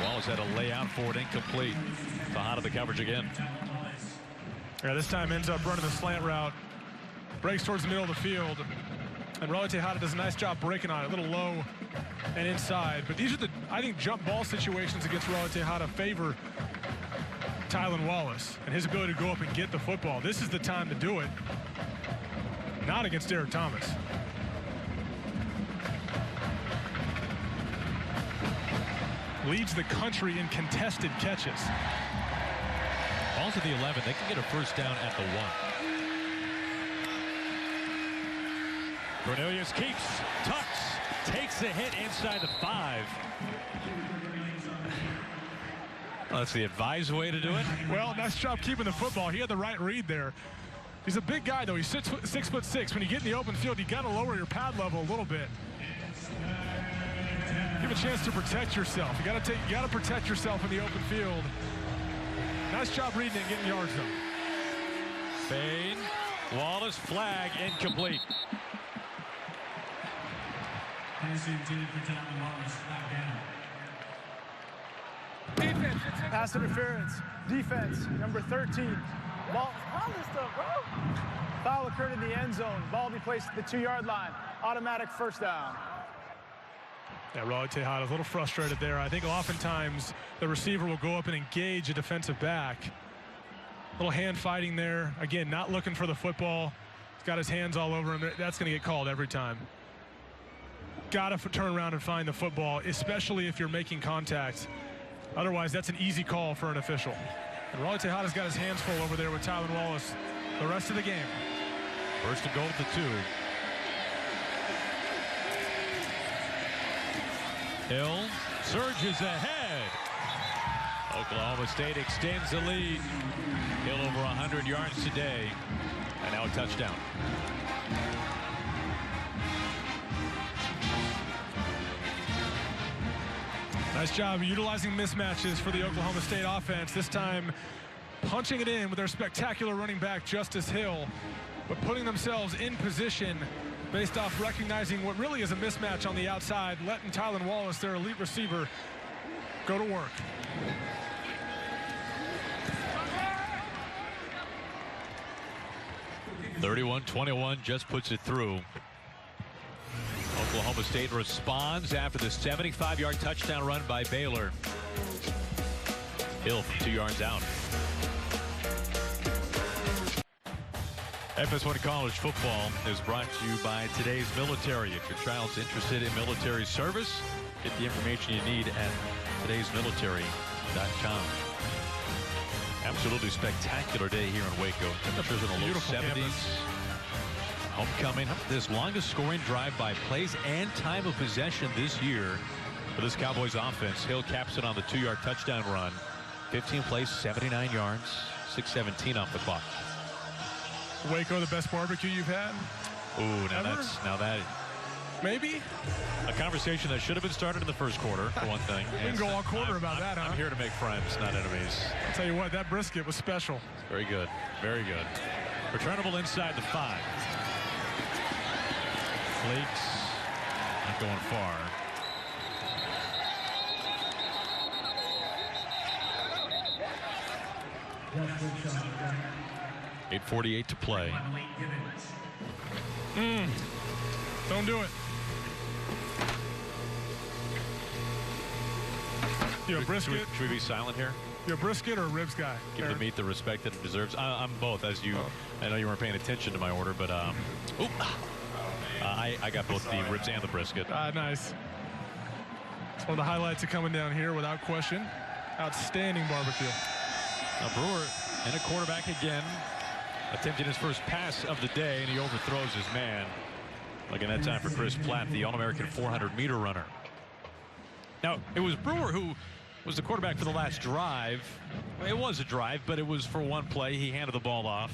Wallace had a layout for it, incomplete. Tejada the coverage again. Yeah, this time ends up running the slant route. Breaks towards the middle of the field. And Riley Tejada does a nice job breaking on it. A little low and inside. But these are the, I think, jump ball situations against Riley Tejada favor Tylan Wallace and his ability to go up and get the football. This is the time to do it. Not against Derek Thomas. Leads the country in contested catches. Ball's at the 11. They can get a first down at the 1. Cornelius keeps, tucks, takes the hit inside the 5. Well, that's the advised way to do it. Well, nice job keeping the football. He had the right read there. He's a big guy, though. He's 6'6". When you get in the open field, you got to lower your pad level a little bit. Give a chance to protect yourself. You got to protect yourself in the open field. Nice job reading it and getting yards, though. Fade. Wallace, flag, incomplete. Defense, pass interference. Defense, number 13. Ball, foul occurred in the end zone. Ball be placed at the 2-yard line. Automatic first down. Yeah, Riley Tejada a little frustrated there. I think oftentimes the receiver will go up and engage a defensive back. A little hand fighting there. Again, not looking for the football. He's got his hands all over him. That's going to get called every time. Got to turn around and find the football, especially if you're making contact. Otherwise, that's an easy call for an official. And Riley Tejada's got his hands full over there with Tylan Wallace the rest of the game. 1st and goal at the 2. Hill surges ahead. Oklahoma State extends the lead. Hill over 100 yards today. And now a touchdown. Nice job utilizing mismatches for the Oklahoma State offense. This time punching it in with their spectacular running back, Justice Hill, but putting themselves in position based off recognizing what really is a mismatch on the outside, letting Tylan Wallace, their elite receiver, go to work. (31-21) just puts it through. Oklahoma State responds after the 75-yard touchdown run by Baylor. Hill from 2 yards out. FS1 College Football is brought to you by Today's Military. If your child's interested in military service, get the information you need at todaysmilitary.com. Absolutely spectacular day here in Waco. Temperatures in the low 70s. Campus. Homecoming, this longest scoring drive by plays and time of possession this year for this Cowboys offense. Hill caps it on the 2-yard touchdown run. 15 plays, 79 yards, 6:17 off the clock. Waco, the best barbecue you've had? Ooh, now that maybe a conversation that should have been started in the first quarter, for one thing. We can go all quarter about that, huh? I'm here to make friends, not enemies. I'll tell you what, that brisket was special. Very good. Very good. Returnable inside the 5. Completes. Not going far. .8:48 to play. Don't do it. You a brisket? Should we be silent here? You a brisket or a ribs guy? Give the meat the respect that it deserves. I'm both, as you. I know you weren't paying attention to my order, but I got both the ribs and the brisket. Nice. It's one of the highlights of coming down here, without question. Outstanding barbecue. Now Brewer and a quarterback again, attempting his first pass of the day, and he overthrows his man. Looking that time for Chris Platt, the All-American 400-meter runner. Now, it was Brewer who was the quarterback for the last drive. It was a drive, but it was for one play. He handed the ball off.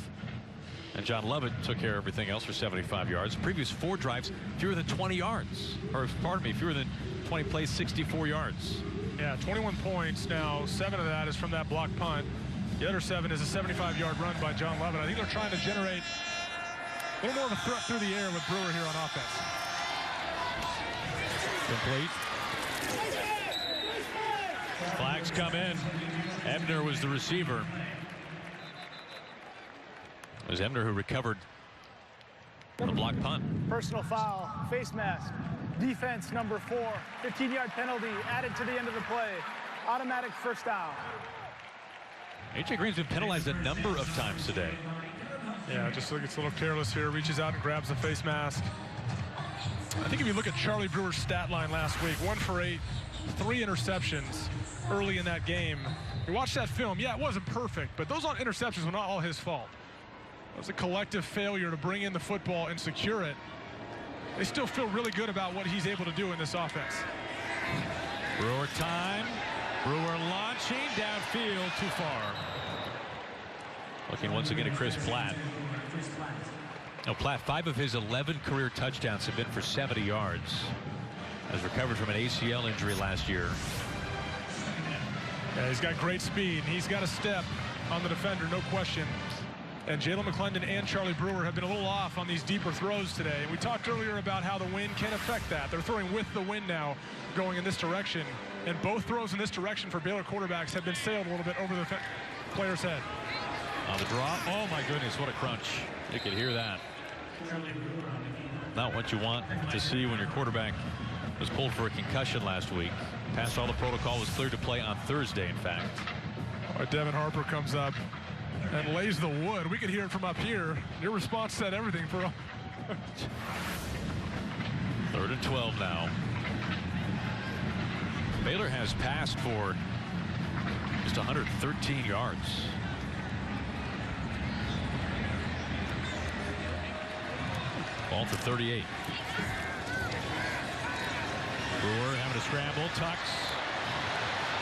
And John Lovett took care of everything else for 75 yards. The previous 4 drives, fewer than 20 yards. Or, pardon me, fewer than 20 plays, 64 yards. Yeah, 21 points. Now, 7 of that is from that block punt. The other 7 is a 75-yard run by John Lovett. I think they're trying to generate a little more of a threat through the air with Brewer here on offense. Complete. Flags come in. Ebner was the receiver. It was Ebner who recovered the block punt. Personal foul, face mask, defense number 4, 15-yard penalty added to the end of the play. Automatic first down. A.J. Green's been penalized a number of times today. Yeah, just gets a little careless here, reaches out and grabs the face mask. I think if you look at Charlie Brewer's stat line last week, 1 for 8, 3 interceptions early in that game. You watch that film, yeah, it wasn't perfect, but those interceptions were not all his fault. It was a collective failure to bring in the football and secure it. They still feel really good about what he's able to do in this offense. Brewer time. Brewer launching downfield, too far. Looking once again at Chris Platt. Now Platt, 5 of his 11 career touchdowns have been for 70 yards. Has recovered from an ACL injury last year. Yeah, he's got great speed. He's got a step on the defender, no question. And Jalen McClendon and Charlie Brewer have been a little off on these deeper throws today. And we talked earlier about how the wind can affect that. They're throwing with the wind now, going in this direction. And both throws in this direction for Baylor quarterbacks have been sailed a little bit over the player's head. On the draw. Oh, my goodness, what a crunch. You could hear that. Not what you want to see when your quarterback was pulled for a concussion last week. Passed all the protocol, was cleared to play on Thursday, in fact. Devin Harper comes up and lays the wood. We could hear it from up here. Your response said everything for 3rd and 12 now. Baylor has passed for just 113 yards. Ball to 38. Brewer having to scramble, tucks.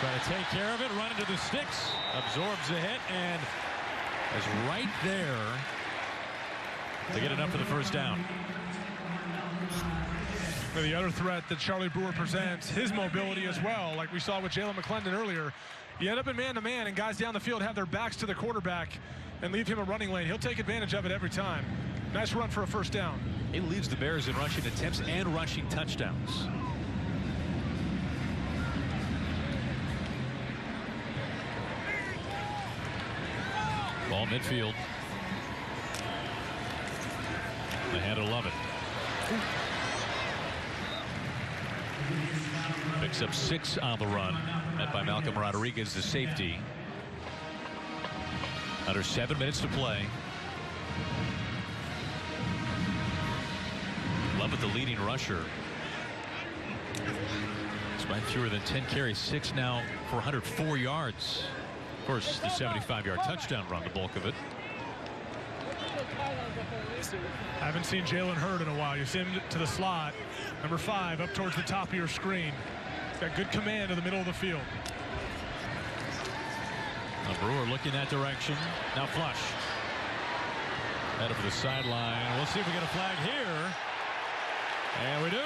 Trying to take care of it, run into the sticks, absorbs the hit, and is right there to get enough for the first down. The other threat that Charlie Brewer presents, his mobility as well, like we saw with Jalen McClendon earlier. You end up in man-to-man, and guys down the field have their backs to the quarterback and leave him a running lane. He'll take advantage of it every time. Nice run for a first down. He leads the Bears in rushing attempts and rushing touchdowns. Ball midfield. They had to love it. Picks up 6 on the run. Met by Malcolm Rodriguez, the safety. Under 7 minutes to play. Lovett, the leading rusher. Despite fewer than 10 carries, 6 now for 104 yards. Of course, the 75-yard touchdown run, the bulk of it. I haven't seen Jalen Hurd in a while. You see him to the slot. Number 5 up towards the top of your screen. He's got good command in the middle of the field. Now Brewer looking that direction. Now flush. Headed for the sideline. We'll see if we get a flag here. And we do.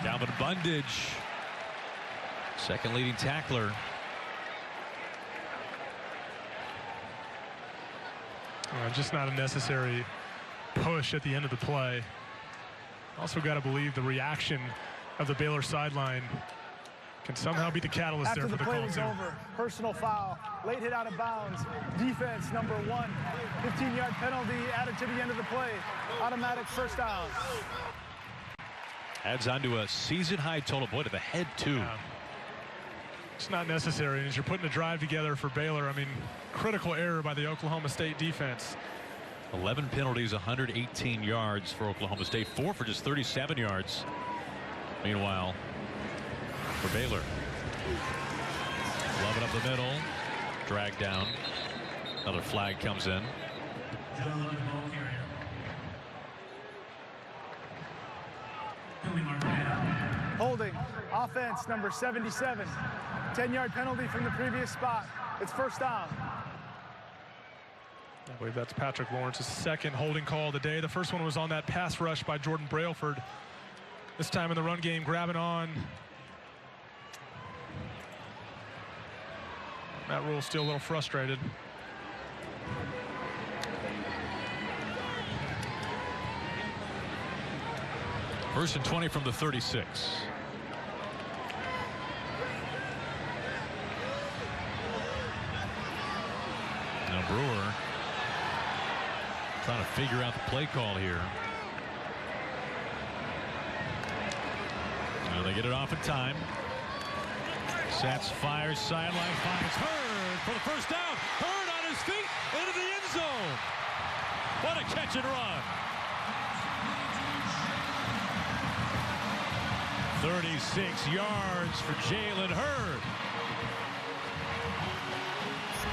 Calvin Bundage, second leading tackler. Just not a necessary push at the end of the play. Also got to believe the reaction of the Baylor sideline can somehow be the catalyst After there for the play call was too. over, personal foul, late hit out of bounds, defense number 1, 15-yard penalty added to the end of the play, automatic first down. Adds on to a season-high total. Boy, to the head, too. Yeah. It's not necessary. As you're putting a drive together for Baylor, I mean, critical error by the Oklahoma State defense. 11 penalties, 118 yards for Oklahoma State. 4 for just 37 yards. Meanwhile, for Baylor. Love it up the middle. Drag down. Another flag comes in. Holding, offense number 77. 10-yard penalty from the previous spot. It's first down. I believe that's Patrick Lawrence's second holding call of the day. The first one was on that pass rush by Jordan Brailford. This time in the run game, grabbing on. Matt Rhule still a little frustrated. First and 20 from the 36. Now Brewer trying to figure out the play call here. Well, they get it off in time. Sets, fires, sideline, finds Hurd for the first down. Hurd on his feet into the end zone. What a catch and run. 36 yards for Jalen Hurd.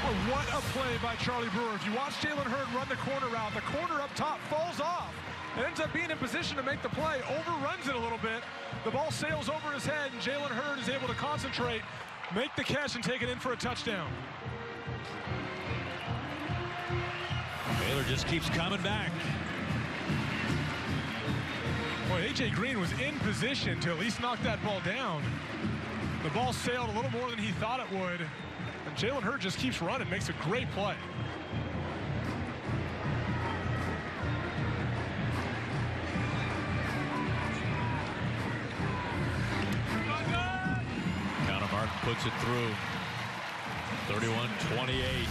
Well, what a play by Charlie Brewer. If you watch Jalen Hurd run the corner route, the corner up top falls off. It ends up being in position to make the play, overruns it a little bit. The ball sails over his head, and Jalen Hurd is able to concentrate, make the catch, and take it in for a touchdown. Baylor just keeps coming back. Boy, A.J. Green was in position to at least knock that ball down. The ball sailed a little more than he thought it would. And Jalen Hurd just keeps running, makes a great play. Connor Martin puts it through. 31-28.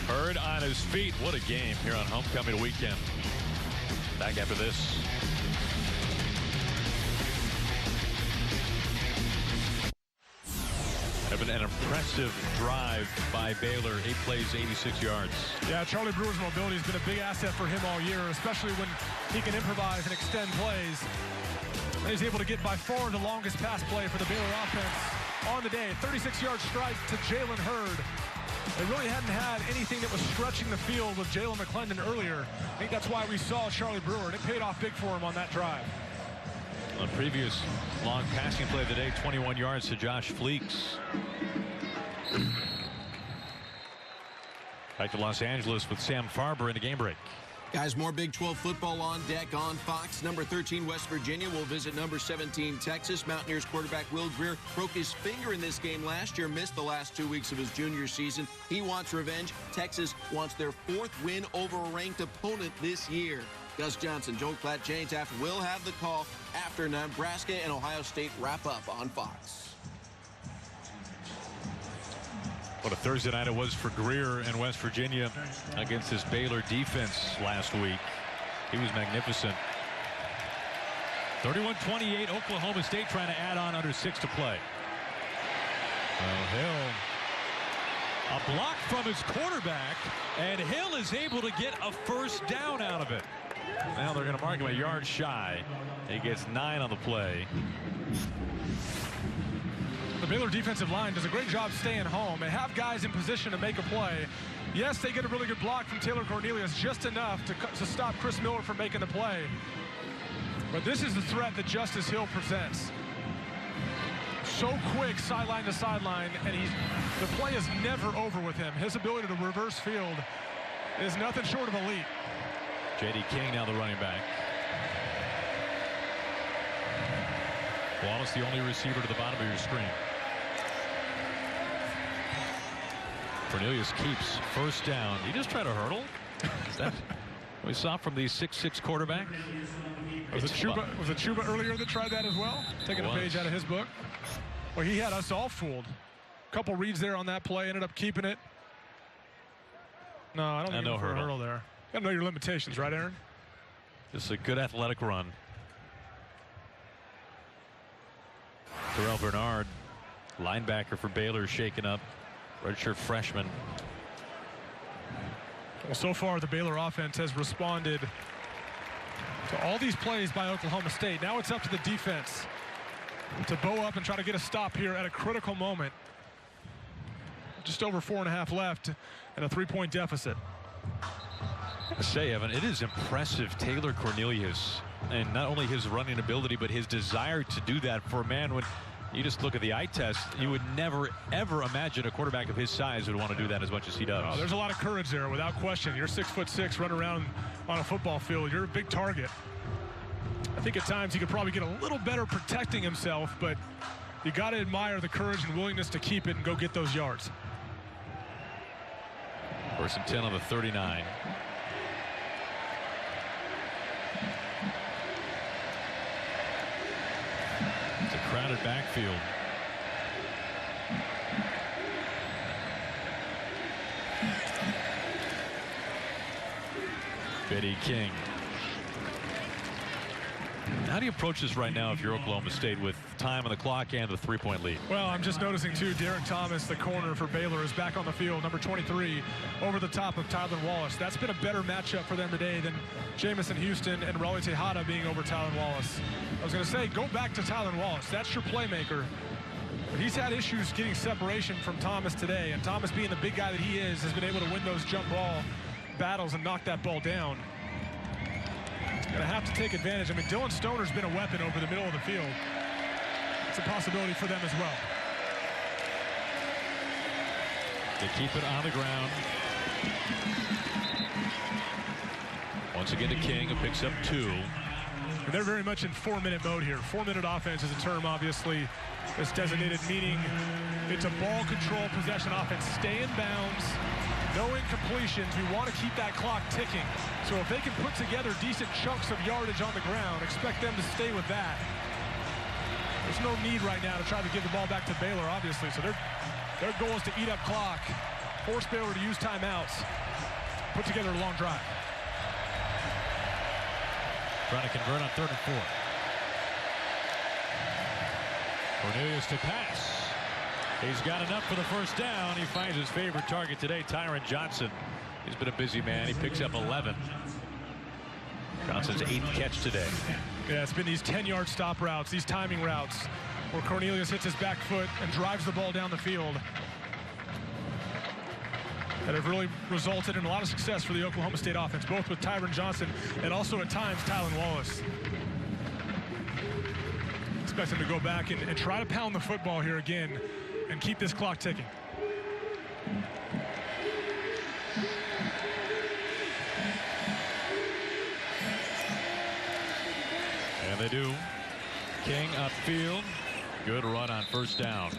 Hurd on his feet. What a game here on homecoming weekend. Back after this. An impressive drive by Baylor. 8 plays, 86 yards. Yeah, Charlie Brewer's mobility has been a big asset for him all year, especially when he can improvise and extend plays. And he's able to get by far the longest pass play for the Baylor offense on the day. 36-yard strike to Jalen Hurd. They really hadn't had anything that was stretching the field with Jalen McClendon earlier. I think that's why we saw Charlie Brewer, and it paid off big for him on that drive. On the previous long passing play of the day, 21 yards to Josh Fleeks. Back to Los Angeles with Sam Farber in the game break. Guys, more Big 12 football on deck on Fox. Number 13, West Virginia will visit number 17, Texas. Mountaineers quarterback Will Greer broke his finger in this game last year, missed the last 2 weeks of his junior season. He wants revenge. Texas wants their 4th win over a ranked opponent this year. Gus Johnson, Joel Klatt, Jane Taft will have the call after Nebraska and Ohio State wrap up on Fox. What a Thursday night it was for Greer and West Virginia against this Baylor defense last week. He was magnificent. 31-28, Oklahoma State trying to add on under 6 to play. Well, Hill, a block from his quarterback, and Hill is able to get a first down out of it. Now they're going to mark him a yard shy. He gets 9 on the play. The Baylor defensive line does a great job staying home. They have guys in position to make a play. Yes, they get a really good block from Taylor Cornelius, just enough to stop Chris Miller from making the play. But this is the threat that Justice Hill presents. So quick, sideline to sideline, and the play is never over with him. His ability to reverse field is nothing short of elite. J.D. King now the running back. Wallace the only receiver to the bottom of your screen. Cornelius keeps first down. He just tried to hurdle. Is that we saw from the 6'6" quarterback? Was it Chuba earlier that tried that as well? Taking a page out of his book. Well, he had us all fooled. A couple reads there on that play, ended up keeping it. No, I don't think he went for a hurdle there. You gotta know your limitations, right, Aaron? Just a good athletic run. Terrell Bernard, linebacker for Baylor, shaken up. Redshirt freshman. Well, so far the Baylor offense has responded to all these plays by Oklahoma State. Now it's up to the defense to bow up and try to get a stop here at a critical moment. Just over 4.5 left and a 3-point deficit. I say, Evan, it is impressive, Taylor Cornelius, and not only his running ability, but his desire to do that for a man when you just look at the eye test, you would never, ever imagine a quarterback of his size would want to do that as much as he does. Oh, there's a lot of courage there, without question. You're 6'6", running around on a football field. You're a big target. I think at times he could probably get a little better protecting himself, but you got to admire the courage and willingness to keep it and go get those yards. 1st and 10 on the 39. It's a crowded backfield. Betty King. How do you approach this right now if you're Oklahoma State with time on the clock and the 3-point lead? Well, I'm just noticing too, Derek Thomas, the corner for Baylor, is back on the field, number 23, over the top of Tylan Wallace. That's been a better matchup for them today than Jamison Houston and Raleigh Tejada being over Tylan Wallace. I was going to say, go back to Tylan Wallace. That's your playmaker. But he's had issues getting separation from Thomas today, and Thomas, being the big guy that he is, has been able to win those jump ball battles and knock that ball down. Going to have to take advantage. I mean, Dylan Stoner's been a weapon over the middle of the field. It's a possibility for them as well. They keep it on the ground. Once again to King, who picks up 2. And they're very much in 4-minute mode here. 4-minute offense is a term, obviously, that's designated, meaning it's a ball control possession offense. Stay in bounds, no incompletions. We want to keep that clock ticking. So if they can put together decent chunks of yardage on the ground, expect them to stay with that. There's no need right now to try to give the ball back to Baylor, obviously. So their goal is to eat up clock, force Baylor to use timeouts, put together a long drive. Trying to convert on 3rd and 4. Cornelius to pass. He's got enough for the first down. He finds his favorite target today, Tyron Johnson. He's been a busy man. He picks up 11. Johnson's 8th catch today. Yeah, it's been these 10-yard stop routes, these timing routes, where Cornelius hits his back foot and drives the ball down the field, that have really resulted in a lot of success for the Oklahoma State offense, both with Tyron Johnson and also at times Tylan Wallace. Expect him to go back and try to pound the football here again and keep this clock ticking. And they do. King upfield. Good run on first down.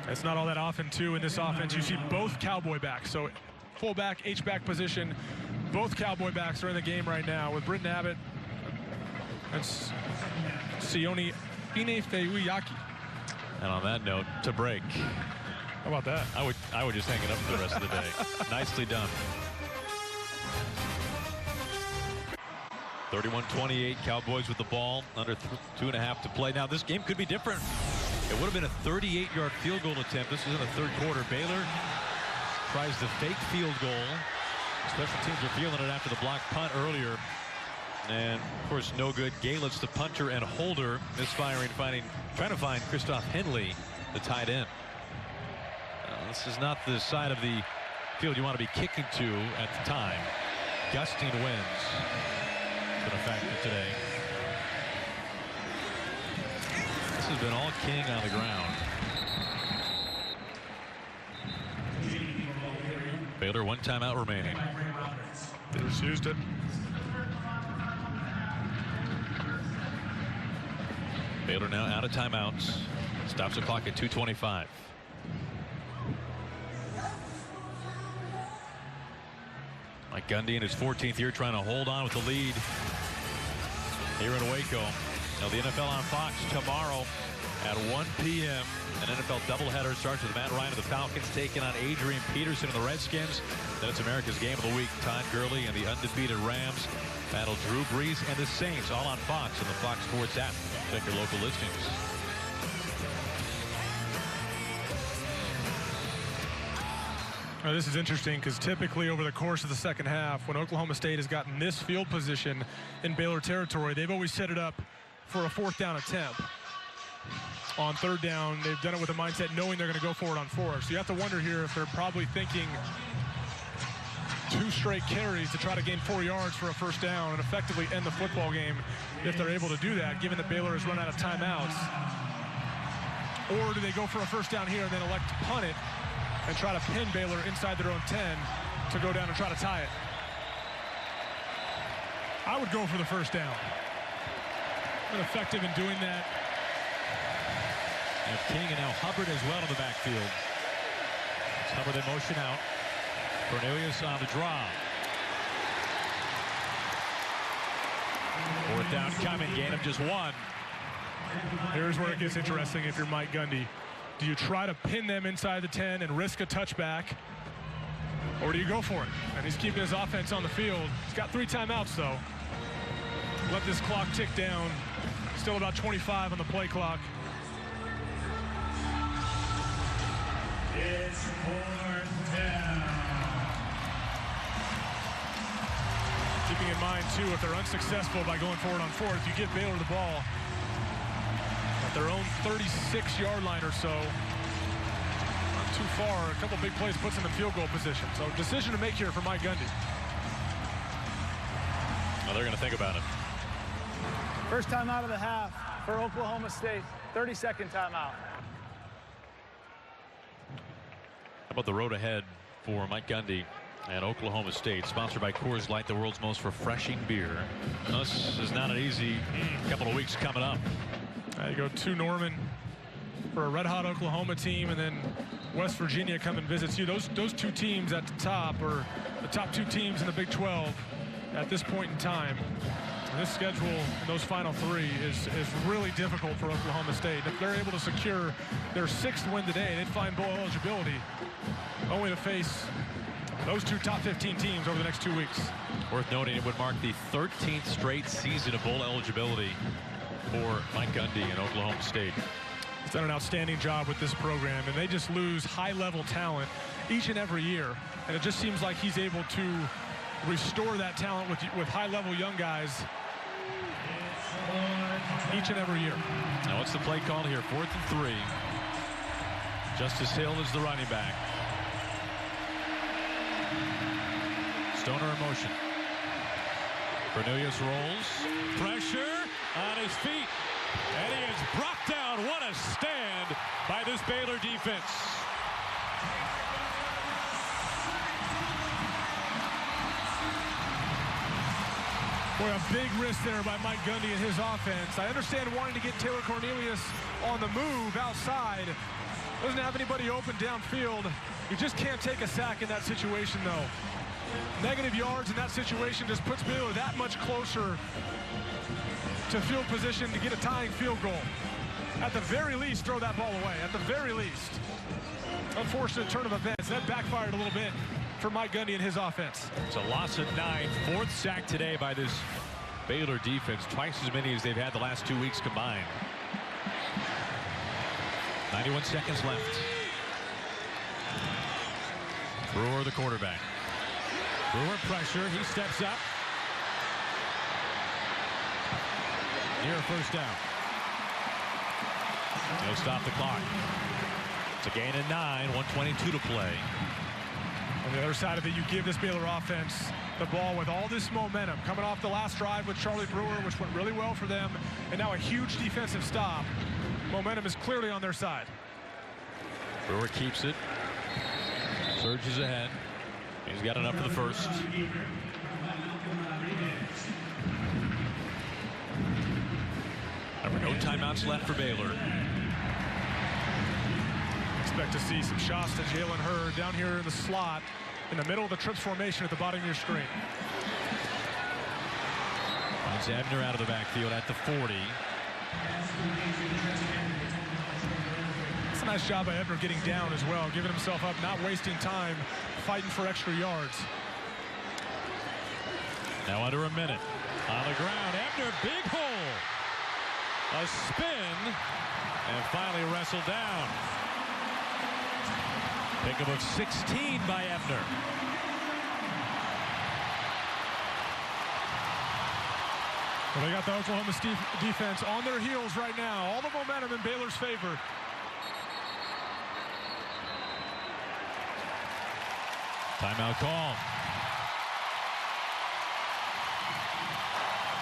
It's not all that often, too, in this offense. You see both Cowboy backs. So fullback, H-back position, both Cowboy backs are in the game right now with Britton Abbott and Sione Inefeuyaki. And on that note, to break. How about that? I would just hang it up for the rest of the day. Nicely done. 31-28, Cowboys with the ball, under 2.5 to play. Now this game could be different. It would have been a 38-yard field goal attempt. This is in the 3rd quarter. Baylor tries the fake field goal. Special teams are feeling it after the block punt earlier. And of course, no good. Galitz, the punter and holder, misfiring, trying to find Christoph Henley, the tight end. This is not the side of the field you want to be kicking to at the time. Gusting winds. Been a factor today. This has been all King on the ground. Baylor 1 timeout remaining. They just used it. Baylor now out of timeouts. Stops the clock at 2:25. Mike Gundy in his 14th year trying to hold on with the lead here in Waco. Now the NFL on Fox tomorrow at 1 p.m. An NFL doubleheader starts with Matt Rhule of the Falcons taking on Adrian Peterson of the Redskins. Then it's America's Game of the Week. Todd Gurley and the undefeated Rams battle Drew Brees and the Saints, all on Fox and the Fox Sports app. Check your local listings. Now, this is interesting because typically over the course of the second half, when Oklahoma State has gotten this field position in Baylor territory, they've always set it up for a 4th down attempt. On 3rd down, they've done it with a mindset knowing they're going to go for it on 4. So you have to wonder here if they're probably thinking 2 straight carries to try to gain 4 yards for a 1st down and effectively end the football game if they're able to do that, given that Baylor has run out of timeouts. Or do they go for a 1st down here and then elect to punt it and try to pin Baylor inside their own 10 to go down and try to tie it? I would go for the 1st down. Been effective in doing that. And King and now Hubbard as well in the backfield. It's Hubbard in motion out. Cornelius on the draw. 4th down coming, gain of just 1. Here's where it gets interesting if you're Mike Gundy. Do you try to pin them inside the 10 and risk a touchback? Or do you go for it? And he's keeping his offense on the field. He's got 3 timeouts, though. Let this clock tick down. Still about 25 on the play clock. It's 4th down. Keeping in mind, too, if they're unsuccessful by going forward on 4th, you give Baylor the ball at their own 36-yard line or so. Not too far. A couple big plays puts them in field goal position. So decision to make here for Mike Gundy. Well, they're going to think about it. First time out of the half for Oklahoma State. 32nd timeout. How about the road ahead for Mike Gundy and Oklahoma State, sponsored by Coors Light, the world's most refreshing beer. This is not an easy couple of weeks coming up. You go to Norman for a red-hot Oklahoma team, and then West Virginia come and visits you. Those 2 teams at the top are the top 2 teams in the Big 12 at this point in time. And this schedule, those final 3, is really difficult for Oklahoma State. If they're able to secure their 6th win today, they'd find bowl eligibility, only to face those 2 top 15 teams over the next 2 weeks. Worth noting, it would mark the 13th straight season of bowl eligibility for Mike Gundy and Oklahoma State. He's done an outstanding job with this program, and they just lose high-level talent each and every year. And it just seems like he's able to restore that talent with high-level young guys each and every year. Now what's the play call here? 4th and 3. Justice Hill is the running back. Stoner in motion. Cornelius rolls. Pressure on his feet. And he is brought down. What a stand by this Baylor defense. Boy, a big risk there by Mike Gundy and his offense. I understand wanting to get Taylor Cornelius on the move outside. Doesn't have anybody open downfield. You just can't take a sack in that situation, though. Negative yards in that situation just puts Baylor that much closer to field position to get a tying field goal. At the very least, throw that ball away. At the very least. Unfortunate turn of events. That backfired a little bit for Mike Gundy and his offense. It's a loss of 9. 4th sack today by this Baylor defense. Twice as many as they've had the last 2 weeks combined. 91 seconds left. Brewer, the quarterback. Brewer pressure. He steps up. Near a 1st down. He'll stop the clock. It's a gain of 9. 1:22 to play. On the other side of it, you give this Baylor offense the ball with all this momentum coming off the last drive with Charlie Brewer, which went really well for them, and now a huge defensive stop. Momentum is clearly on their side. Brewer keeps it. Surges ahead. He's got enough for the 1st. No timeouts left for Baylor. Expect to see some shots to Jalen Hurd down here in the slot. in the middle of the trips formation at the bottom of your screen. Finds Ebner out of the backfield at the 40. It's a nice job by Ebner getting down as well, giving himself up, not wasting time, fighting for extra yards. Now under a minute. On the ground, Ebner, big hole. A spin, and finally wrestled down. Pickup of 16 by Ebner. Well, they got the Oklahoma defense on their heels right now. All the momentum in Baylor's favor. Timeout call.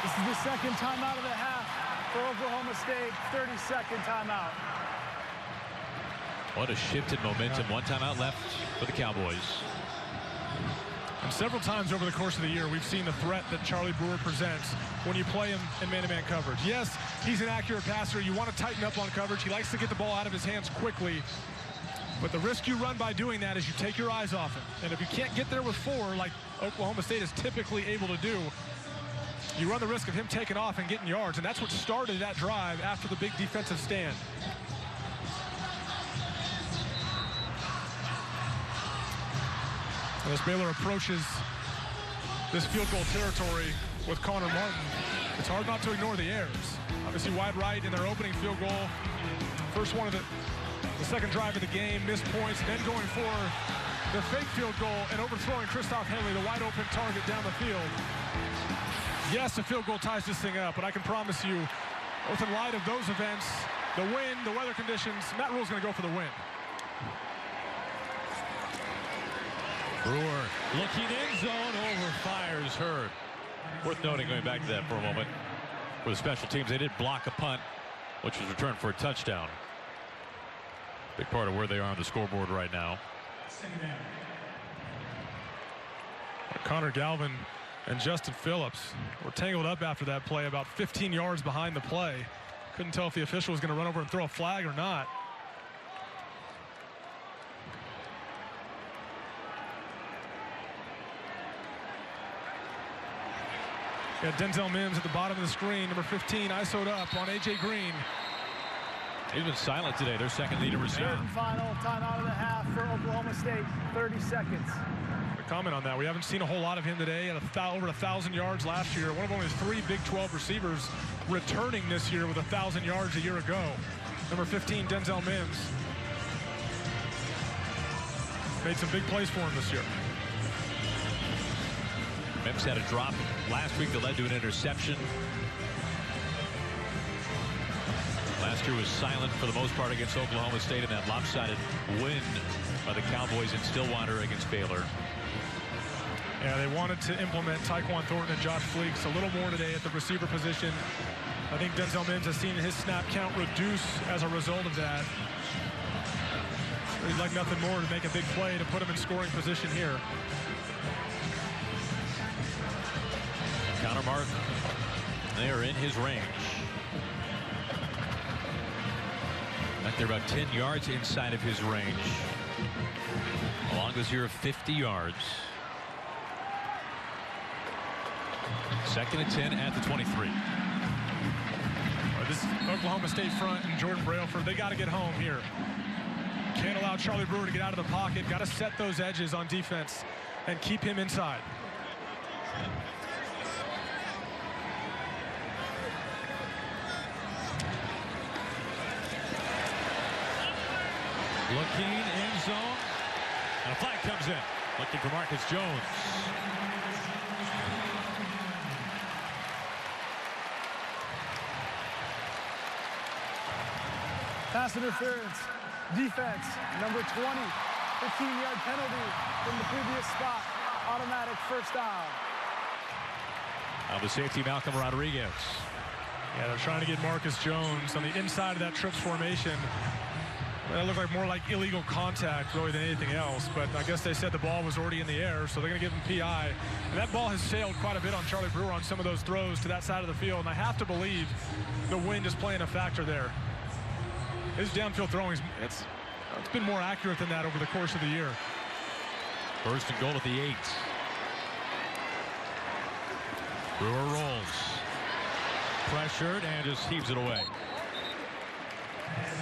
This is the second timeout of the half for Oklahoma State. 30-second timeout. What a shift in momentum. One timeout left for the Cowboys. And several times over the course of the year, we've seen the threat that Charlie Brewer presents when you play him in man-to-man coverage. Yes, he's an accurate passer. You want to tighten up on coverage. He likes to get the ball out of his hands quickly. But the risk you run by doing that is you take your eyes off him. And if you can't get there with 4, like Oklahoma State is typically able to do, you run the risk of him taking off and getting yards. And that's what started that drive after the big defensive stand. As Baylor approaches this field goal territory with Connor Martin, it's hard not to ignore the errors. Obviously wide right in their opening field goal. First one of the second drive of the game, missed points, then going for the fake field goal and overthrowing Christoph Henley, the wide open target down the field. Yes, a field goal ties this thing up, but I can promise you, both in light of those events, the wind, the weather conditions, Matt Rhule's going to go for the win. Brewer looking in zone, overfires Hurd. Worth noting, going back to that for a moment, for the special teams, they did block a punt, which was returned for a touchdown. Big part of where they are on the scoreboard right now. Connor Galvin and Justin Phillips were tangled up after that play, about 15 yards behind the play. Couldn't tell if the official was going to run over and throw a flag or not. Got Denzel Mims at the bottom of the screen, number 15, ISO'd up on A.J. Green. He's been silent today, their second leader receiver. Third and final timeout of the half for Oklahoma State, 30 seconds. A comment on that, we haven't seen a whole lot of him today. At over 1,000 yards last year. One of only 3 Big 12 receivers returning this year with 1,000 yards a year ago. Number 15, Denzel Mims. Made some big plays for him this year. Mims had a drop last week that led to an interception. Last year was silent for the most part against Oklahoma State in that lopsided win by the Cowboys in Stillwater against Baylor. Yeah, they wanted to implement Tyquan Thornton and Josh Fleeks a little more today at the receiver position. I think Denzel Mims has seen his snap count reduce as a result of that. He'd like nothing more to make a big play to put him in scoring position here. Connor Martin, they are in his range. Back there about 10 yards inside of his range. Along this year of 50 yards. Second and 10 at the 23. This Oklahoma State front and Jordan Brailford, they got to get home here. Can't allow Charlie Brewer to get out of the pocket. Got to set those edges on defense and keep him inside. Looking in zone. And a flag comes in. Looking for Marcus Jones. Pass interference. Defense, number 20. 15-yard penalty from the previous spot. Automatic first down. Now the safety, Malcolm Rodriguez. Yeah, they're trying to get Marcus Jones on the inside of that trips formation. That looked like more like illegal contact really than anything else, but I guess they said the ball was already in the air, so they're going to give him PI. And that ball has sailed quite a bit on Charlie Brewer on some of those throws to that side of the field, and I have to believe the wind is playing a factor there. His downfield throwing, it's been more accurate than that over the course of the year. First and goal at the 8. Brewer rolls. Pressured and just heaves it away.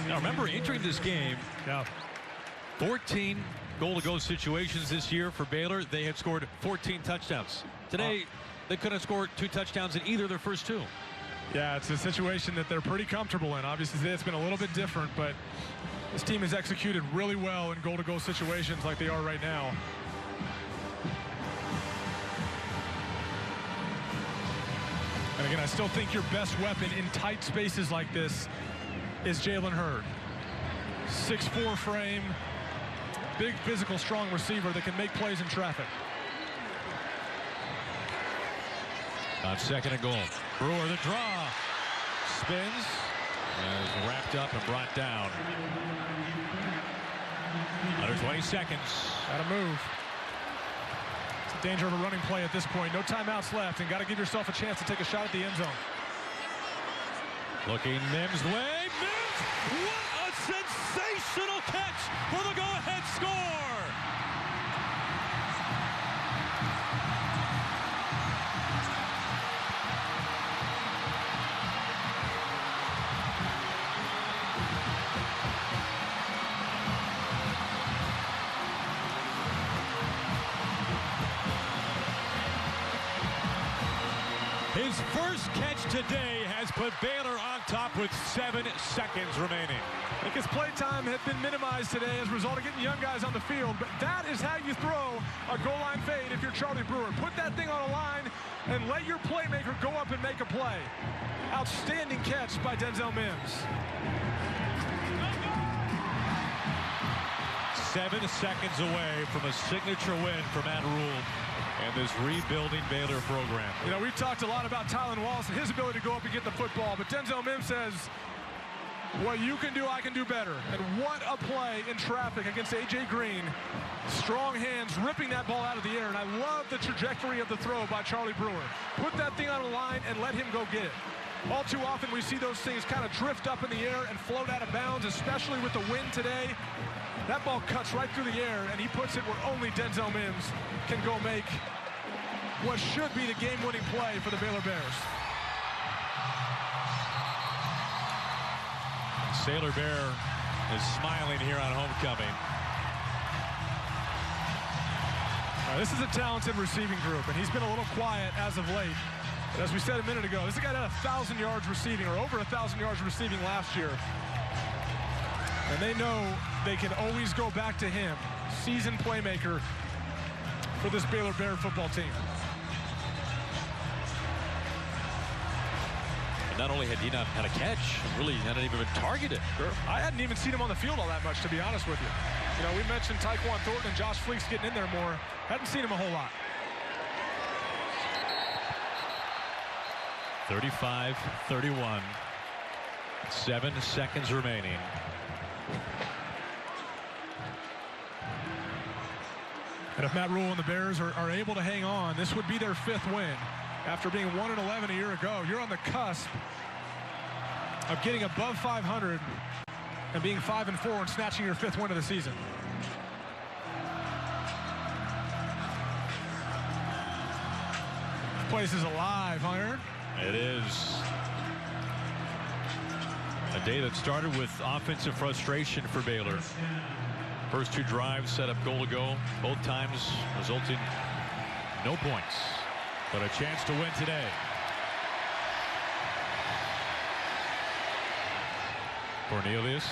Now remember, entering this game, 14 goal-to-go situations this year for Baylor. They had scored 14 touchdowns. Today, they couldn't have scored 2 touchdowns in either of their first 2. Yeah, it's a situation that they're pretty comfortable in. Obviously, today it's been a little bit different, but this team has executed really well in goal-to-go situations like they are right now. And again, I still think your best weapon in tight spaces like this is Jalen Hurd. 6'4" frame, big, physical, strong receiver that can make plays in traffic. On second and goal, Brewer the draw, spins, and is wrapped up and brought down. Under 20 seconds. Gotta move. It's a danger of a running play at this point. No timeouts left, and got to give yourself a chance to take a shot at the end zone. Looking Mims' way. Mims! What a sensational catch for the go-ahead score! His first catch today has put Baylor on top with 7 seconds remaining. I think his play time had been minimized today as a result of getting young guys on the field, but that is how you throw a goal line fade if you're Charlie Brewer. Put that thing on a line and let your playmaker go up and make a play. Outstanding catch by Denzel Mims. 7 seconds away from a signature win for Matt Rhule and this rebuilding Baylor program. You know, we've talked a lot about Tylan Wallace and his ability to go up and get the football, but Denzel Mims says, what you can do, I can do better. And what a play in traffic against A.J. Green. Strong hands ripping that ball out of the air, and I love the trajectory of the throw by Charlie Brewer. Put that thing on the line and let him go get it. All too often we see those things kind of drift up in the air and float out of bounds, especially with the wind today. That ball cuts right through the air, and he puts it where only Denzel Mims can go make what should be the game-winning play for the Baylor Bears. Sailor Bear is smiling here on homecoming. This is a talented receiving group, and he's been a little quiet as of late. But as we said a minute ago, this guy had 1,000 yards receiving, or over 1,000 yards receiving last year. And they know they can always go back to him, seasoned playmaker for this Baylor Bear football team. And not only had he not had a catch, really hadn't even been targeted. I hadn't even seen him on the field all that much, to be honest with you. You know, we mentioned Tyquan Thornton and Josh Fleeks getting in there more. Hadn't seen him a whole lot. 35-31. 7 seconds remaining. And if Matt Rhule and the Bears are able to hang on, this would be their 5th win. After being 1-11 a year ago, you're on the cusp of getting above 500 and being 5-4 and snatching your 5th win of the season. This place is alive, huh, Aaron? It is. A day that started with offensive frustration for Baylor. First 2 drives set up goal to go, both times resulting no points, but a chance to win today. Cornelius,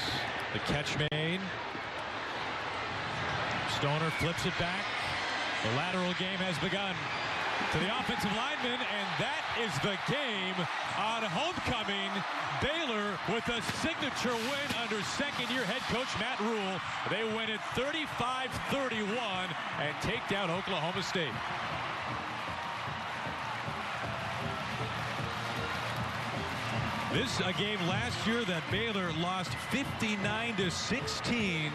the catch made. Stoner flips it back. The lateral game has begun to the offensive lineman, and that is the game on homecoming. Baylor with a signature win under second-year head coach Matt Rhule. They win it 35-31 and take down Oklahoma State. This a game last year that Baylor lost 59-16,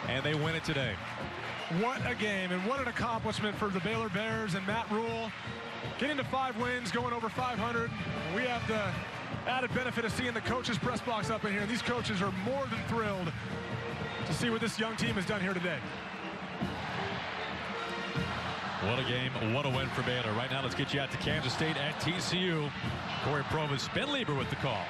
and they win it today. What a game, and what an accomplishment for the Baylor Bears and Matt Rhule. Getting to 5 wins, going over 500. We have the added benefit of seeing the coaches' press box up in here. These coaches are more than thrilled to see what this young team has done here today. What a game, what a win for Baylor. Right now, let's get you out to Kansas State at TCU. Corey Provis, Ben Lieber with the call.